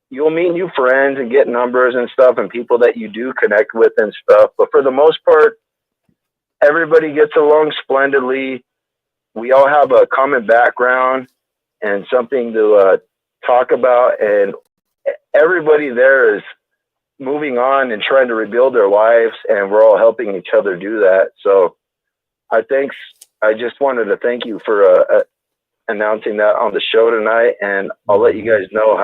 you'll meet new friends and get numbers and stuff, and people that you do connect with and stuff. But for the most part, everybody gets along splendidly. We all have a common background and something to talk about, and everybody there is moving on and trying to rebuild their lives, and we're all helping each other do that. So I just wanted to thank you for announcing that on the show tonight, and I'll let you guys know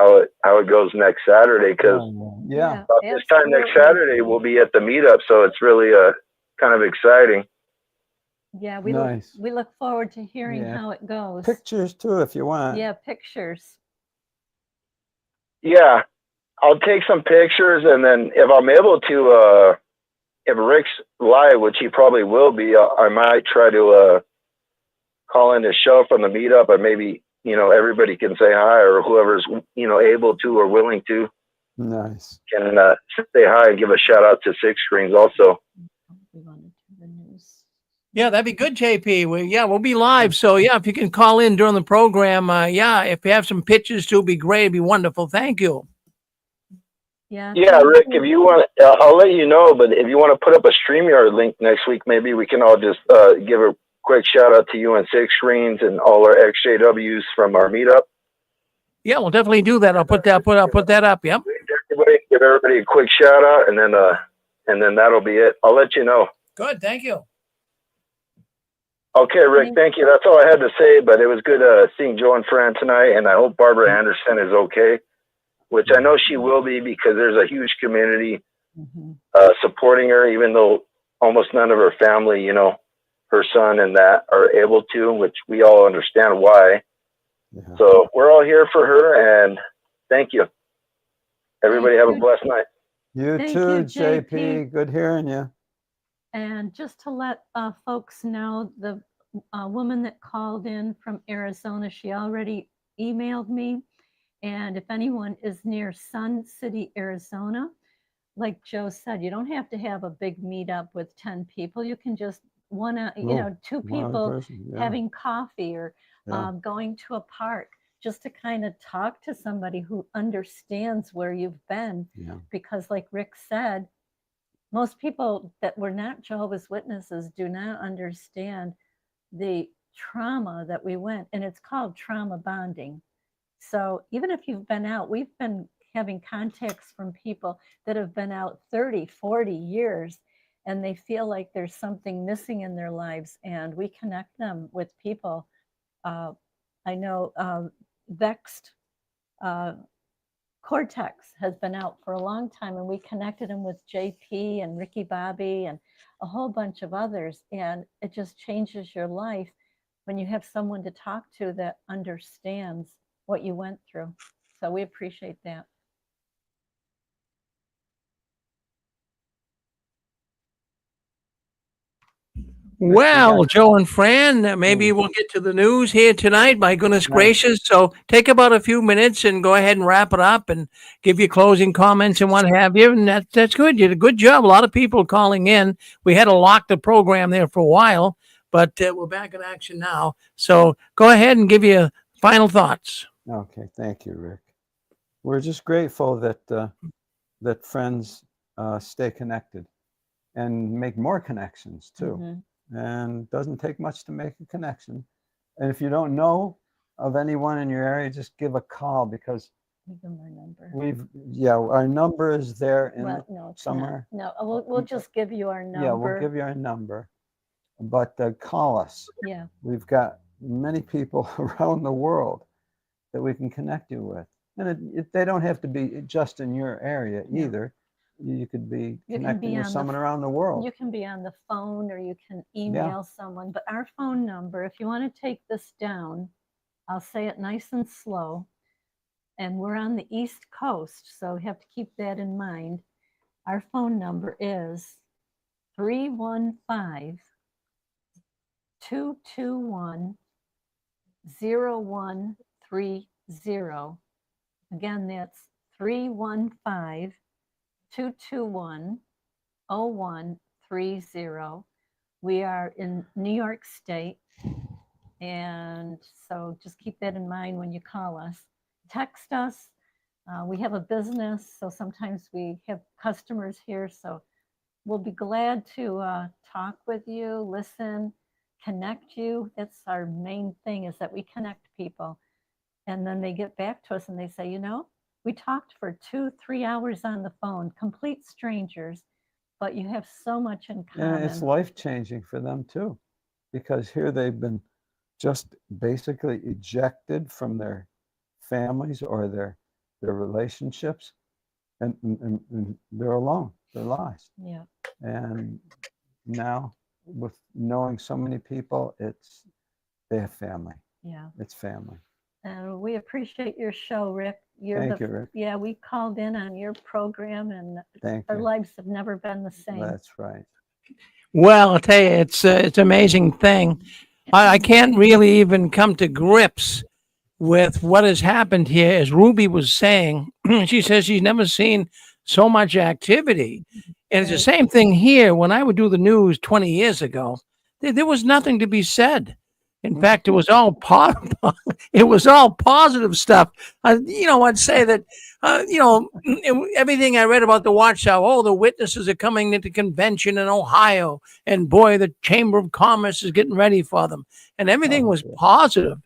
how it goes next Saturday, because about this time next Saturday we'll be at the meetup, so it's really kind of exciting. Yeah, we look forward to hearing how it goes. Pictures too, if you want. Yeah, pictures. Yeah, I'll take some pictures, and then if I'm able to, if Rick's live, which he probably will be, I might try to call in the show from the meetup, and maybe, everybody can say hi, or whoever's, able to or willing to. Nice. Can say hi and give a shout out to Six Screens also. Yeah, that'd be good, JP. We'll be live. So if you can call in during the program, if you have some pictures too, it'd be great. It'd be wonderful. Thank you. Yeah, Rick, if you want, I'll let you know, but if you want to put up a StreamYard link next week, maybe we can all just give a quick shout out to you and Six Screens and all our XJWs from our meetup. Yeah, we'll definitely do that. I'll put that up. Yep. Give everybody a quick shout out, and then that'll be it. I'll let you know. Good. Thank you. Okay, Rick, thank you. That's all I had to say, but it was good seeing Joe and Fran tonight, and I hope Barbara Anderson is okay, which I know she will be, because there's a huge community supporting her, even though almost none of her family, her son and that, are able to, which we all understand why. Yeah. So we're all here for her, and thank you. Everybody have a blessed night. You too, JP. Good hearing you. And just to let folks know, the woman that called in from Arizona, she already emailed me. And if anyone is near Sun City, Arizona, like Joe said, you don't have to have a big meetup with 10 people. You can just two people having coffee, or going to a park, just to kind of talk to somebody who understands where you've been. Yeah. Because like Rick said, most people that were not Jehovah's Witnesses do not understand the trauma that we went, and it's called trauma bonding. So even if you've been out, we've been having contacts from people that have been out 30, 40 years, and they feel like there's something missing in their lives, and we connect them with people. I know Vexed Cortex has been out for a long time, and we connected him with JP and Ricky Bobby and a whole bunch of others. And it just changes your life when you have someone to talk to that understands what you went through. So we appreciate that. Well, Joe and Fran, maybe we'll get to the news here tonight. My goodness gracious. So take about a few minutes and go ahead and wrap it up and give your closing comments and what have you. And that's good. You did a good job. A lot of people calling in. We had to lock the program there for a while, but we're back in action now. So go ahead and give your final thoughts. Okay. Thank you, Rick. We're just grateful that friends stay connected and make more connections too. Mm-hmm. And it doesn't take much to make a connection. And if you don't know of anyone in your area, just give a call, because give them our number. Our number is there somewhere. No, we'll just give you our number. Yeah, we'll give you our number. But call us. Yeah. We've got many people around the world that we can connect you with. And they don't have to be just in your area either. You could be connecting with someone around the world. You can be on the phone or you can email someone. But our phone number, if you want to take this down, I'll say it nice and slow. And we're on the East Coast, so you have to keep that in mind. Our phone number is 315-221-0130. Again, that's 315-221-0130. We are in New York State, and so just keep that in mind when you call us. Text us. We have a business, so sometimes we have customers here, so we'll be glad to talk with you, listen, connect you. It's our main thing, is that we connect people. And then they get back to us and they say, we talked for 2-3 hours on the phone, complete strangers, but you have so much in common. And it's life-changing for them too, because here they've been just basically ejected from their families or their relationships, and they're alone, they're lost. Yeah. And now, with knowing so many people, they have family. Yeah. It's family. And we appreciate your show, Rick. Thank you, Rick. Yeah, we called in on your program, and our lives have never been the same. That's right. Well, I'll tell you, it's an amazing thing. I can't really even come to grips with what has happened here. As Ruby was saying, she says she's never seen so much activity. And it's the same thing here. When I would do the news 20 years ago, there was nothing to be said. In fact, it was all positive stuff. I'd say that, everything I read about the Watchtower, the witnesses are coming into convention in Ohio, and boy, the Chamber of Commerce is getting ready for them, and everything was positive.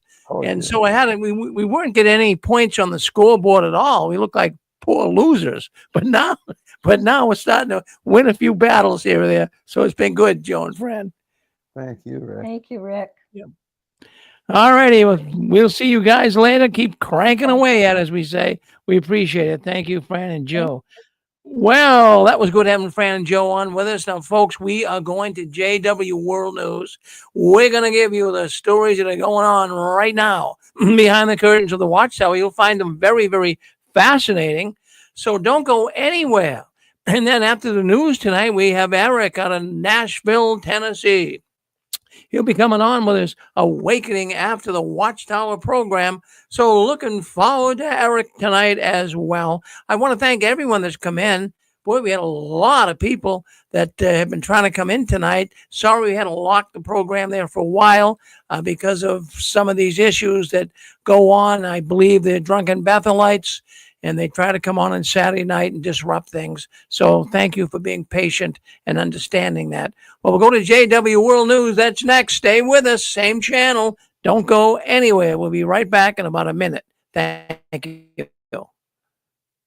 So we weren't getting any points on the scoreboard at all. We looked like poor losers, but now we're starting to win a few battles here or there. So it's been good, Joe and Fran. Thank you, Rick. Thank you, Rick. Yeah. All righty. We'll see you guys later. Keep cranking away at, as we say. We appreciate it. Thank you, Fran and Joe. Well, that was good having Fran and Joe on with us. Now, folks, we are going to JW World News. We're going to give you the stories that are going on right now behind the curtains of the Watchtower. You'll find them very, very fascinating. So don't go anywhere. And then after the news tonight, we have Eric out of Nashville, Tennessee. He'll be coming on with his Awakening After the Watchtower program. So looking forward to Eric tonight as well. I want to thank everyone that's come in. Boy, we had a lot of people that have been trying to come in tonight. Sorry we had to lock the program there for a while because of some of these issues that go on. I believe they're drunken Bethelites, and they try to come on Saturday night and disrupt things. So thank you for being patient and understanding that. Well, we'll go to JW World News. That's next. Stay with us. Same channel. Don't go anywhere. We'll be right back in about a minute. Thank you.